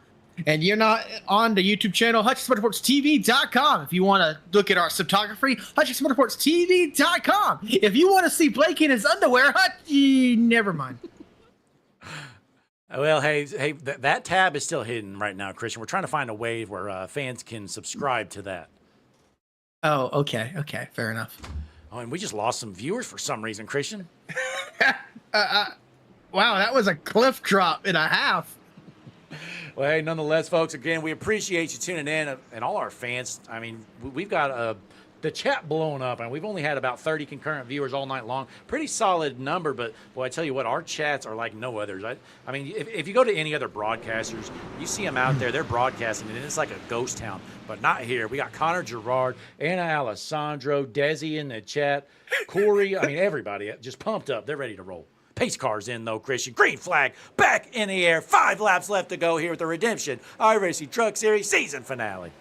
and you're not on the YouTube channel, HutchinsonMotorsportsTV.com. If you want to look at our photography, HutchinsonMotorsportsTV.com. If you want to see Blake in his underwear, never mind. Well, hey, that tab is still hidden right now, Christian. We're trying to find a way where fans can subscribe to that. Oh, okay, fair enough. Oh, and we just lost some viewers for some reason, Christian. Wow, that was a cliff drop and a half. Well, hey, nonetheless, folks, again, we appreciate you tuning in and all our fans. I mean, we've got the chat blowing up, and we've only had about 30 concurrent viewers all night long. Pretty solid number, but boy, I tell you what, our chats are like no others. I mean, if you go to any other broadcasters, you see them out there, they're broadcasting, and it's like a ghost town. But not here. We got Connor Gerard, Anna Alessandro, Desi in the chat, Corey. I mean, everybody just pumped up. They're ready to roll. Pace car's in, though, Christian. Green flag back in the air. 5 laps left to go here with the Redemption iRacing Truck Series season finale.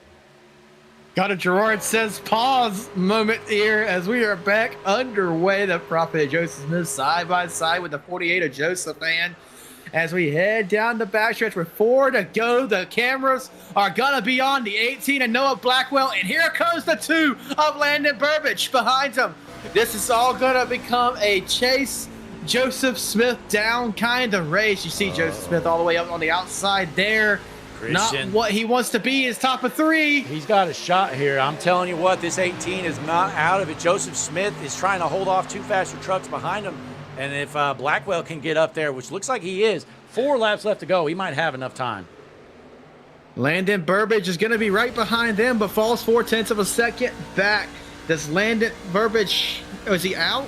Connor Gerard says pause moment here as we are back underway. The Prophet of Joseph Smith side by side with the 48 of Joseph and as we head down the backstretch with 4 to go. The cameras are going to be on the 18 of Noah Blackwell. And here comes the 2 of Landon Burbage behind him. This is all going to become a chase Joseph Smith down kind of race. You see Joseph Smith all the way up on the outside there. Christian. Not what he wants to be is top of 3. He's got a shot here. I'm telling you what, this 18 is not out of it. Joseph Smith is trying to hold off 2 faster trucks behind him. And if Blackwell can get up there, which looks like he is, 4 laps left to go, he might have enough time. Landon Burbage is going to be right behind them, but falls 0.4 of a second back. Does Landon Burbage, is he out?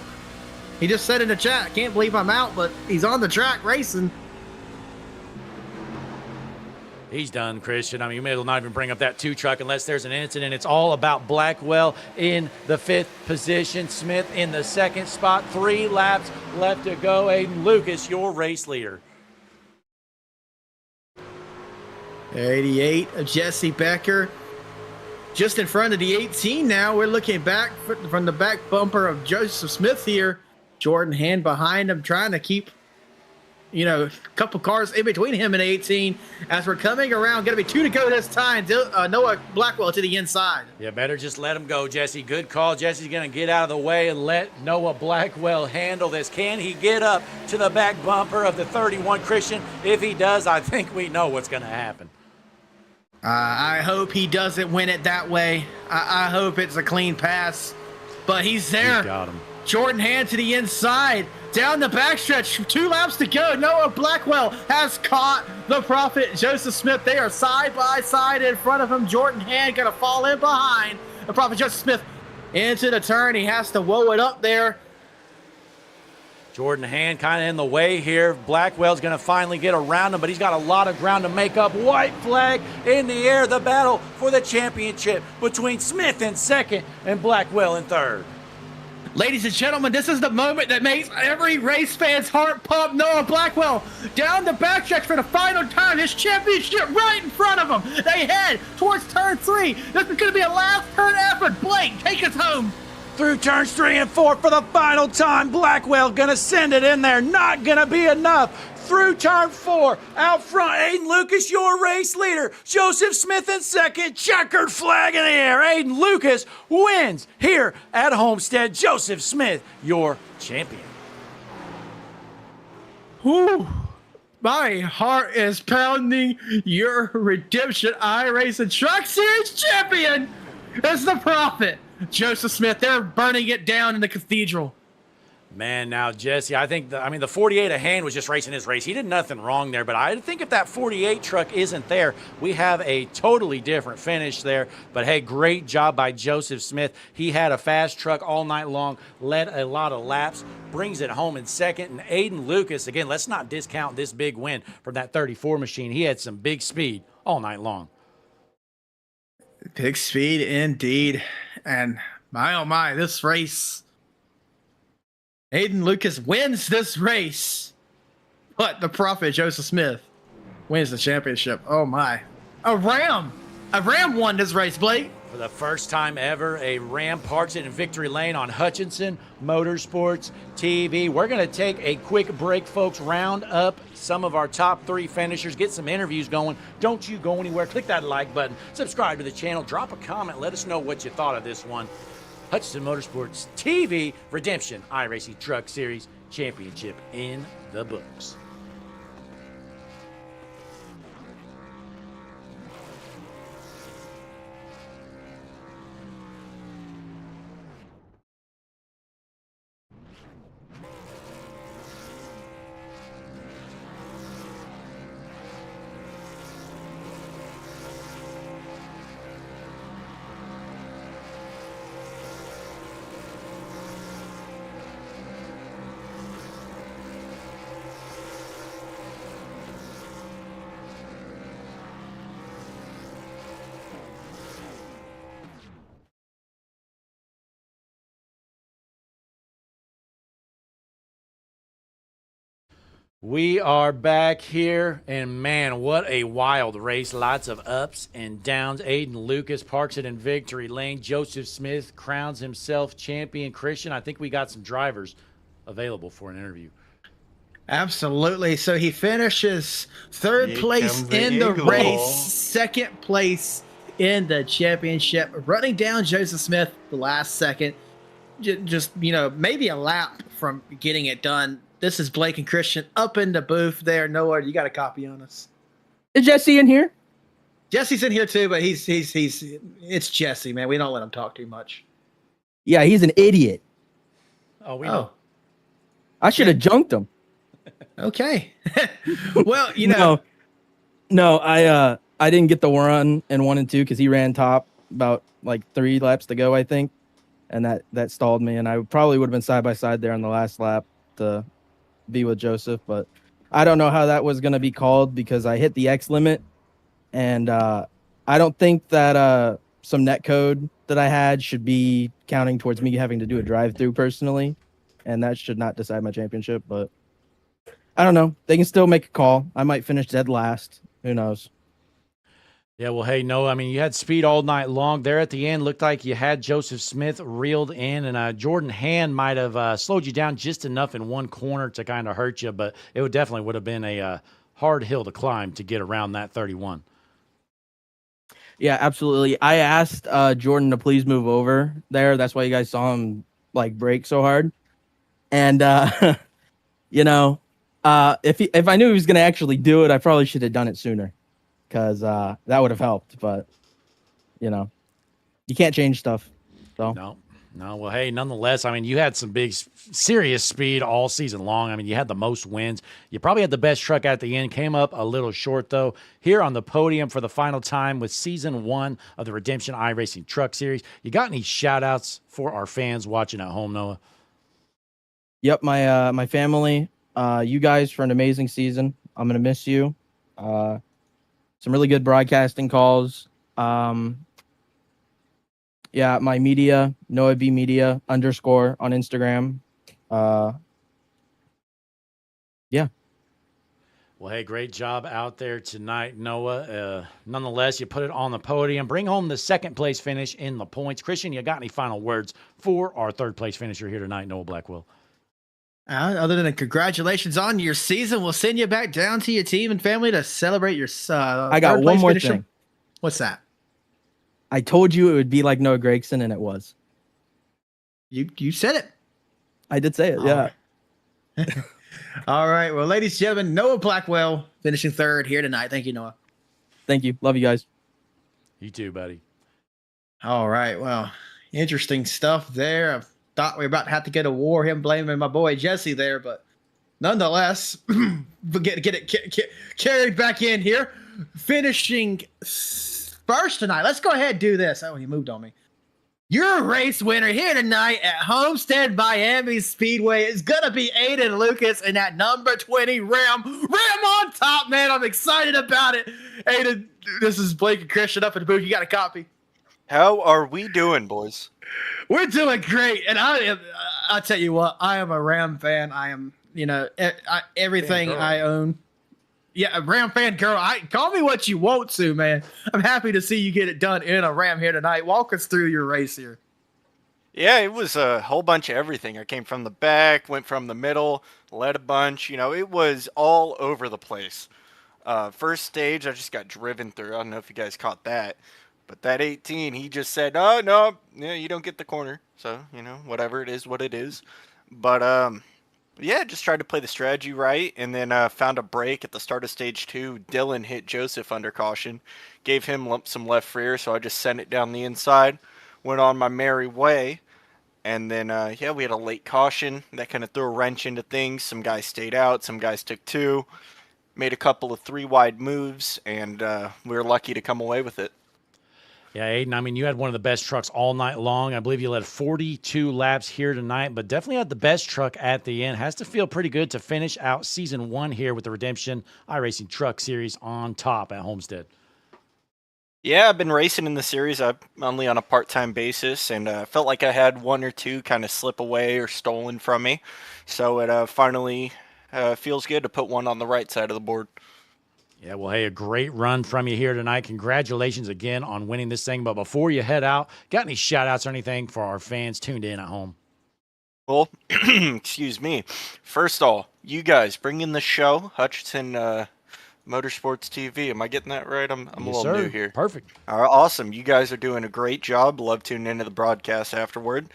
He just said in the chat, I can't believe I'm out, but he's on the track racing. He's done, Christian. I mean, you may as well not even bring up that 2 truck unless there's an incident. It's all about Blackwell in the 5th position. Smith in the 2nd spot. 3 laps left to go. Aiden Lucas, your race leader. 88 of Jesse Becker. Just in front of the 18 now. We're looking back from the back bumper of Joseph Smith here. Jordan Hand behind him, trying to keep a couple cars in between him and 18 as we're coming around. Going to be 2 to go this time. Noah Blackwell to the inside. Yeah, better just let him go, Jesse. Good call. Jesse's going to get out of the way and let Noah Blackwell handle this. Can he get up to the back bumper of the 31 Christian? If he does, I think we know what's going to happen. I hope he doesn't win it that way. I hope it's a clean pass. But he's there. He's got him. Jordan Hand to the inside. Down the backstretch. 2 laps to go. Noah Blackwell has caught the Prophet Joseph Smith. They are side by side in front of him. Jordan Hand going to fall in behind the Prophet Joseph Smith into the turn. He has to woe it up there. Jordan Hand kind of in the way here. Blackwell's going to finally get around him, but he's got a lot of ground to make up. White flag in the air. The battle for the championship between Smith in second and Blackwell in third. Ladies and gentlemen, this is the moment that makes every race fan's heart pump. Noah Blackwell down the backstretch for the final time. His championship right in front of him. They head towards turn 3. This is going to be a last turn effort. Blake, take us home. Through turns 3 and 4 for the final time. Blackwell gonna send it in there. Not gonna be enough. Through turn 4, out front, Aiden Lucas, your race leader. Joseph Smith in second. Checkered flag in the air. Aiden Lucas wins here at Homestead. Joseph Smith, your champion. Whew. My heart is pounding. Your redemption iRacing Truck Series champion is the Prophet Joseph Smith. They're burning it down in the cathedral. Man, now, Jesse, I think the 48 of Hand was just racing his race. He did nothing wrong there, but I think if that 48 truck isn't there, we have a totally different finish there. But, hey, great job by Joseph Smith. He had a fast truck all night long, led a lot of laps, brings it home in second. And Aiden Lucas, again, let's not discount this big win from that 34 machine. He had some big speed all night long. Big speed indeed. And, my, oh, my, this race... Aiden Lucas wins this race, but the Prophet Joseph Smith wins the championship. Oh my. A Ram won this race, Blake. For the first time ever, a Ram parks it in victory lane on Hutchinson Motorsports TV. We're going to take a quick break, folks. Round up some of our top 3 finishers, get some interviews going. Don't you go anywhere. Click that like button, subscribe to the channel, drop a comment, let us know what you thought of this one. Hutchinson Motorsports TV Redemption iRacing Truck Series Championship in the books. We are back here, and man, what a wild race. Lots of ups and downs. Aiden Lucas parks it in victory lane. Joseph Smith crowns himself champion. Christian, I think we got some drivers available for an interview. Absolutely. So he finishes third place in the race, second place in the championship, running down Joseph Smith the last second. Just, maybe a lap from getting it done. This is Blake and Christian up in the booth there. Noah, you got a copy on us. Is Jesse in here? Jesse's in here too, but it's Jesse, man. We don't let him talk too much. Yeah, he's an idiot. Oh, we know. I should have junked him. Okay. Well, No, I didn't get the run in 1 and 2 because he ran top about like 3 laps to go, I think. And that stalled me, and I probably would have been side by side there on the last lap to be with Joseph, but I don't know how that was going to be called because I hit the X limit, and I don't think that some net code that I had should be counting towards me having to do a drive-through personally, and that should not decide my championship, but I don't know. They can still make a call. I might finish dead last. Who knows? Yeah, well, hey, no, I mean, you had speed all night long. There at the end, looked like you had Joseph Smith reeled in, and Jordan Hand might have slowed you down just enough in one corner to kind of hurt you, but it would have been a hard hill to climb to get around that 31. Yeah, absolutely. I asked Jordan to please move over there. That's why you guys saw him like brake so hard. And you know, if I knew he was gonna actually do it, I probably should have done it sooner, because that would have helped. But you know, you can't change stuff. So No, well, hey, nonetheless, I mean, you had some big, serious speed all season long. I mean, you had the most wins. You probably had the best truck at the end. Came up a little short, though. Here on the podium for the final time with Season 1 of the Redemption iRacing Truck Series. You got any shout-outs for our fans watching at home, Noah? Yep, my family, you guys, for an amazing season. I'm gonna miss you. Some really good broadcasting calls. Yeah, my media, Noah B Media _ on Instagram. Yeah. Well, hey, great job out there tonight, Noah. Nonetheless, you put it on the podium. Bring home the second place finish in the points. Christian, you got any final words for our third place finisher here tonight, Noah Blackwell? Other than congratulations on your season, we'll send you back down to your team and family to celebrate your I got one more thing. What's that? I told you it would be like Noah Gregson, and it was. You said it. I did say it, yeah. Right. All right. Well, ladies and gentlemen, Noah Blackwell finishing third here tonight. Thank you, Noah. Thank you. Love you guys. You too, buddy. All right. Well, interesting stuff there. I thought we were about to have to get a war, him blaming my boy Jesse there, but nonetheless, get it carried back in here. Finishing first tonight. Let's go ahead and do this. Oh, he moved on me. Your race winner here tonight at Homestead Miami Speedway is going to be Aiden Lucas in that number 20 Ram. Ram on top, man. I'm excited about it. Aiden, this is Blake and Christian up in the booth. You got a copy? How are we doing, boys? We're doing great. And I'll tell you what, I am a Ram fan. I am, everything I own. Yeah, a Ram fan girl. Call me what you want to, man. I'm happy to see you get it done in a Ram here tonight. Walk us through your race here. Yeah, it was a whole bunch of everything. I came from the back, went from the middle, led a bunch. It was all over the place. First stage, I just got driven through. I don't know if you guys caught that. But that 18, he just said, "Oh, no, you don't get the corner." So, whatever it is, what it is. But, yeah, just tried to play the strategy right, and then found a break at the start of stage 2. Dylan hit Joseph under caution, gave him some left rear, so I just sent it down the inside, went on my merry way, and then, yeah, we had a late caution. That kind of threw a wrench into things. Some guys stayed out, some guys took 2, made a couple of 3-wide moves, and we were lucky to come away with it. Yeah, Aiden, I mean, you had one of the best trucks all night long. I believe you led 42 laps here tonight, but definitely had the best truck at the end. Has to feel pretty good to finish out Season 1 here with the Redemption iRacing Truck Series on top at Homestead. Yeah, I've been racing in the series only on a part-time basis, and felt like I had 1 or 2 kind of slip away or stolen from me. So it finally feels good to put one on the right side of the board. Yeah, well, hey, a great run from you here tonight. Congratulations again on winning this thing. But before you head out, got any shout-outs or anything for our fans tuned in at home? Well, excuse me. First of all, you guys bring in the show, Hutchinson Motorsports TV. Am I getting that right? I'm a little new here. Perfect. All right, awesome. You guys are doing a great job. Love tuning into the broadcast afterward.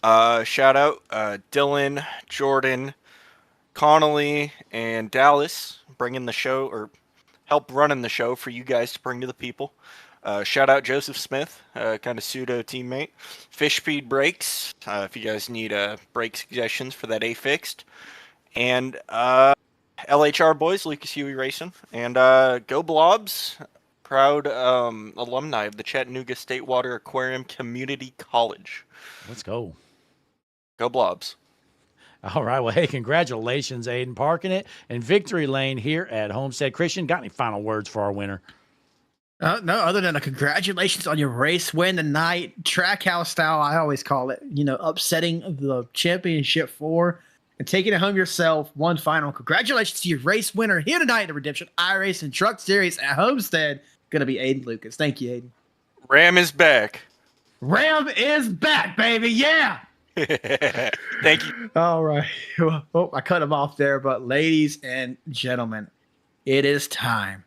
Shout out Dylan, Jordan, Connolly, and Dallas bringing the show, or help running the show for you guys to bring to the people. Shout out Joseph Smith, kind of pseudo teammate. Fish Speed Brakes, if you guys need brake suggestions for that A-Fixed. And LHR boys, Lucas Huey Racing. And Go Blobs, proud alumni of the Chattanooga State Water Aquarium Community College. Let's go. Go Blobs. All right. Well, hey, congratulations, Aiden, parking it in victory lane here at Homestead. Christian, got any final words for our winner? No, other than a congratulations on your race win tonight. Trackhouse style, I always call it, upsetting the championship 4 and taking it home yourself. One final congratulations to your race winner here tonight in the Redemption iRacing Truck Series at Homestead. going to be Aiden Lucas. Thank you, Aiden. Ram is back. Ram is back, baby. Yeah. Thank you. All right. Oh, I cut him off there, but ladies and gentlemen, it is time.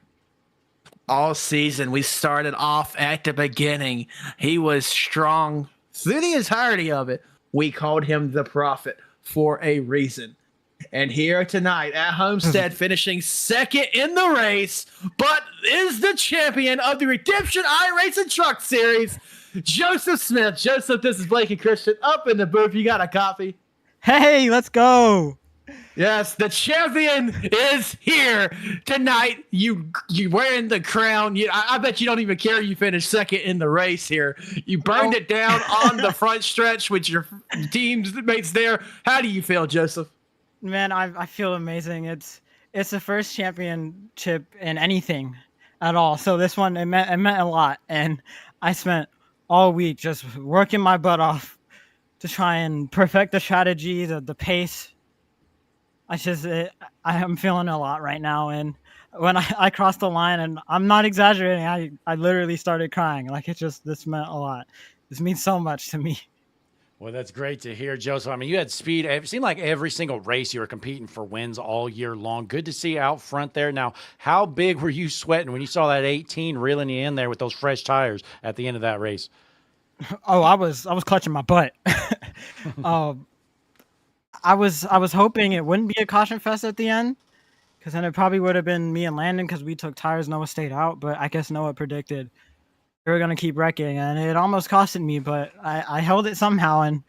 All season, we started off at the beginning. He was strong through the entirety of it. We called him the Prophet for a reason. And here tonight at Homestead, finishing second in the race, but is the champion of the Redemption iRacing Truck Series, Joseph Smith. Joseph, this is Blake and Christian up in the booth. You got a copy? Hey, let's go. Yes, the champion is here tonight. You wearing the crown. I bet you don't even care you finished second in the race here. You burned it down on the front stretch with your teammates there. How do you feel, Joseph? Man, I feel amazing. It's the first championship in anything at all. So this one, it meant a lot. And I spent all week just working my butt off to try and perfect the strategy, the pace. I am feeling a lot right now. And when I crossed the line, and I'm not exaggerating, I literally started crying. Like, this meant a lot. This means so much to me. Well, that's great to hear, Joseph. I mean, you had speed. It seemed like every single race you were competing for wins all year long. Good to see you out front there. Now, how big were you sweating when you saw that 18 reeling you in there with those fresh tires at the end of that race? Oh, I was clutching my butt. I was hoping it wouldn't be a caution fest at the end, because then it probably would have been me and Landon, because we took tires. Noah stayed out, but I guess Noah predicted we were going to keep wrecking, and it almost costed me, but I held it somehow. And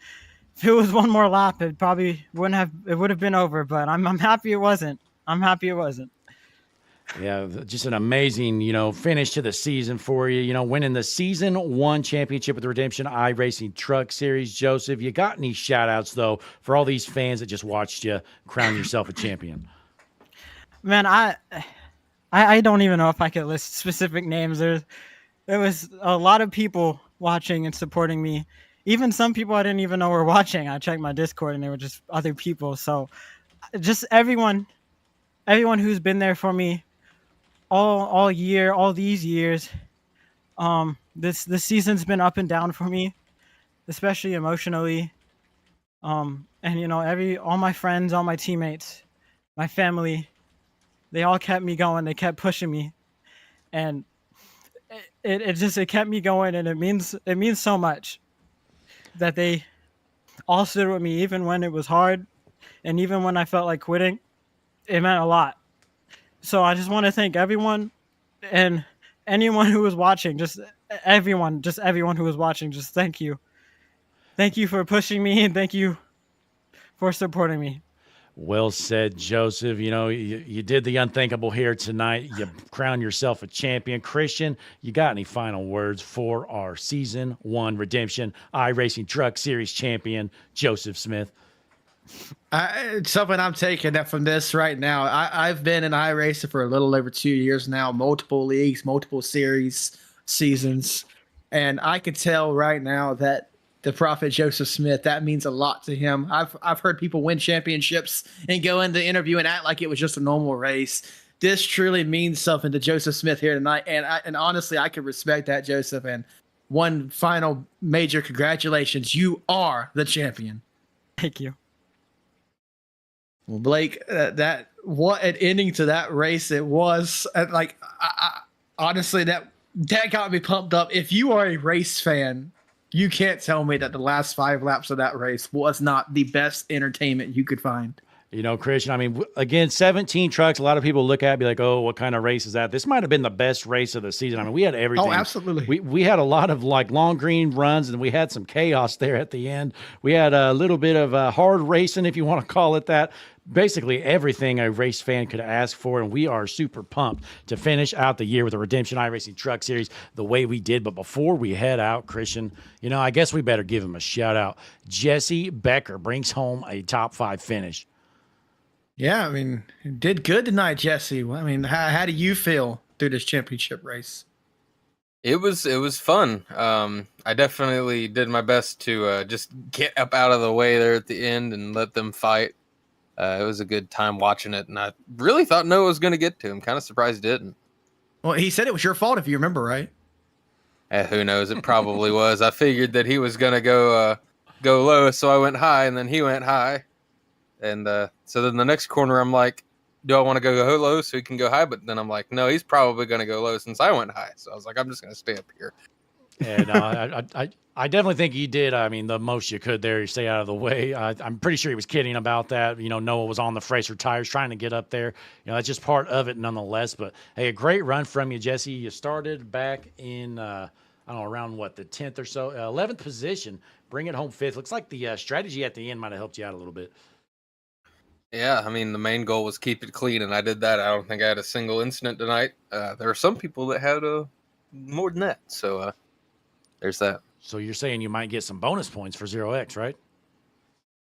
if it was one more lap, it probably would have been over, but I'm happy it wasn't. Yeah, just an amazing, finish to the season for you. Winning the season 1 championship with the Redemption iRacing Truck Series. Joseph, you got any shout outs though for all these fans that just watched you crown yourself a champion? Man, I don't even know if I could list specific names. There was a lot of people watching and supporting me. Even some people I didn't even know were watching. I checked my Discord and they were just other people. So just everyone who's been there for me all year, all these years. This season's been up and down for me, especially emotionally. And all my friends, all my teammates, my family, they all kept me going. They kept pushing me. And it kept me going, and it means so much that they all stood with me, even when it was hard, and even when I felt like quitting. It meant a lot. So I just want to thank everyone, and anyone who was watching, just everyone who was watching, just thank you. Thank you for pushing me, and thank you for supporting me. Well said, Joseph. You did the unthinkable here tonight. You crowned yourself a champion. Christian, you got any final words for our Season 1 Redemption iRacing Truck Series champion, Joseph Smith? Something I'm taking that from this right now. I've been an iRacer for a little over 2 years now, multiple leagues, multiple seasons, and I can tell right now that the Prophet Joseph Smith, that means a lot to him. I've heard people win championships and go in the interview and act like it was just a normal race. This truly means something to Joseph Smith here tonight, and honestly, I can respect that, Joseph. And one final major congratulations. You are the champion. Thank you. Well, Blake, what an ending to that race it was. Honestly, that got me pumped up. If you are a race fan, you can't tell me that the last 5 laps of that race was not the best entertainment you could find. Christian, I mean, again, 17 trucks. A lot of people look at it and be like, oh, what kind of race is that? This might have been the best race of the season. I mean, we had everything. Oh, absolutely. We had a lot of long green runs, and we had some chaos there at the end. We had a little bit of hard racing, if you want to call it that. Basically everything a race fan could ask for, and we are super pumped to finish out the year with the Redemption iRacing Truck Series the way we did. But before we head out, Christian, I guess we better give him a shout out. Jesse Becker brings home a top 5 finish. Yeah, I mean, did good tonight, Jesse. I mean, how do you feel through this championship race? It was fun. I definitely did my best to just get up out of the way there at the end and let them fight. It was a good time watching it, and I really thought Noah was going to get to him. Kind of surprised he didn't. Well, he said it was your fault if you remember, right? Who knows? It probably was. I figured that he was gonna go low, so I went high, and then he went high, and so then the next corner, I'm like, do I want to go low so he can go high? But then I'm like, no, he's probably gonna go low since I went high. So I was like, I'm just gonna stay up here. And I definitely think you did. I mean, the most you could there. You stay out of the way. I'm pretty sure he was kidding about that. You know, Noah was on the Fraser tires trying to get up there. You know, that's just part of it, nonetheless. But hey, a great run from you, Jesse. You started back in I don't know, around what, the 10th or so, 11th position. Bring it home 5th. Looks like the strategy at the end might have helped you out a little bit. Yeah, I mean, the main goal was keep it clean, and I did that. I don't think I had a single incident tonight. There were some people that had more than that. So there's that. So you're saying you might get some bonus points for 0x, right?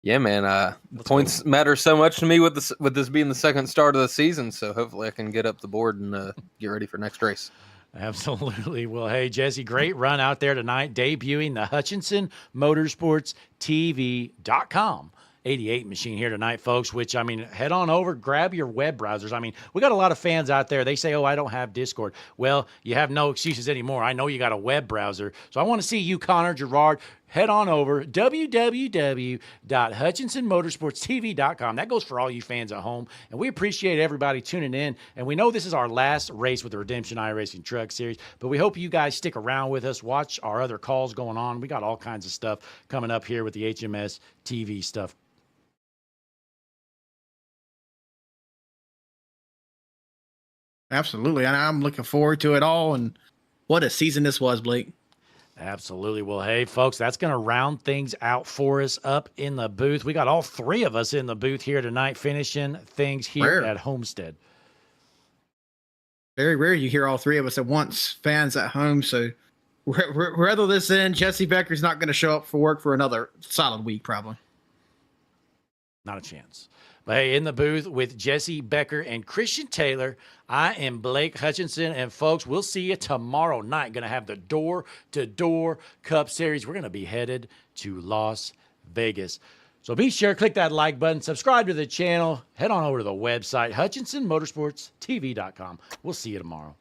Yeah, man. Points matter so much to me with this being the second start of the season. So hopefully I can get up the board and get ready for next race. Absolutely. Well, hey, Jesse, great run out there tonight, debuting the Hutchinson Motorsports TV.com 88 machine here tonight, folks, which, I mean, head on over, grab your web browsers. I mean, we got a lot of fans out there. They say, oh, I don't have Discord. Well, you have no excuses anymore. I know you got a web browser. So I want to see you, Connor, Gerard. Head on over, www.hutchinsonmotorsportstv.com. That goes for all you fans at home. And we appreciate everybody tuning in. And we know this is our last race with the Redemption iRacing Truck Series, but we hope you guys stick around with us, watch our other calls going on. We got all kinds of stuff coming up here with the HMS TV stuff. Absolutely. And I'm looking forward to it all. And what a season this was, Blake. Absolutely. Well, hey, folks, that's going to round things out for us up in the booth. We got all three of us in the booth here tonight, finishing things here at Homestead. Very rare you hear all three of us at once, fans at home. So rather this in, Jesse Becker's not going to show up for work for another solid week, probably. Not a chance. But hey, in the booth with Jesse Becker and Christian Taylor, I am Blake Hutchinson. And folks, we'll see you tomorrow night. Going to have the door-to-door Cup Series. We're going to be headed to Las Vegas. So be sure, click that like button, subscribe to the channel, head on over to the website, HutchinsonMotorsportsTV.com. We'll see you tomorrow.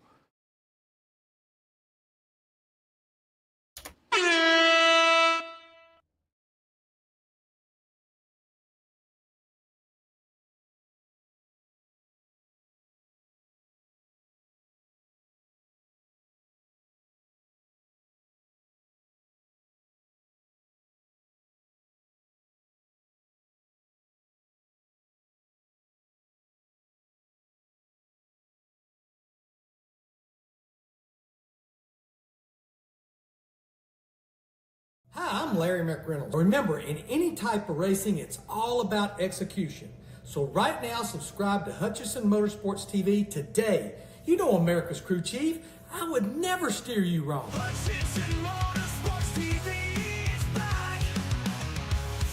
Hi, I'm Larry McReynolds. Remember, in any type of racing, it's all about execution. So right now, subscribe to Hutchinson Motorsports TV today. You know America's crew chief. I would never steer you wrong. Hutchinson Motorsports TV is back.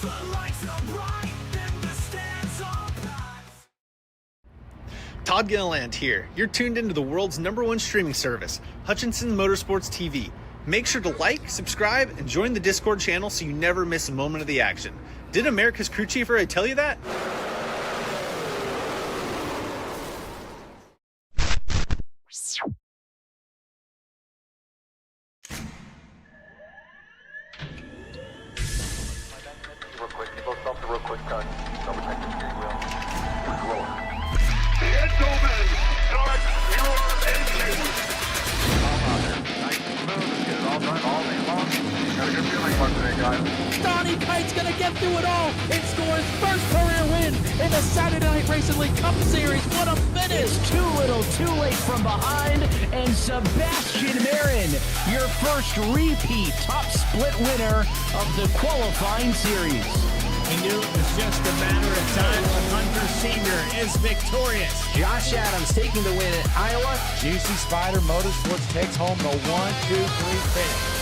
The lights are bright and the stands are packed. Todd Gilliland here. You're tuned into the world's #1 streaming service, Hutchinson Motorsports TV. Make sure to like, subscribe, and join the Discord channel so you never miss a moment of the action. Did America's crew chief already tell you that? Real quick, slow yourself to real quick, son. Double check the steering wheel. Roll. Gentlemen, start your engines. Donnie Kite's gonna get through it all and score his first career win in the Saturday Night Racing League Cup Series. What a finish! It's too little, too late from behind, and Sebastian Marin, your first repeat top split winner of the qualifying series. We knew it was just a matter of time when Hunter Sr. is victorious. Josh Adams taking the win at Iowa. Juicy Spider Motorsports takes home the 1-2-3 finish.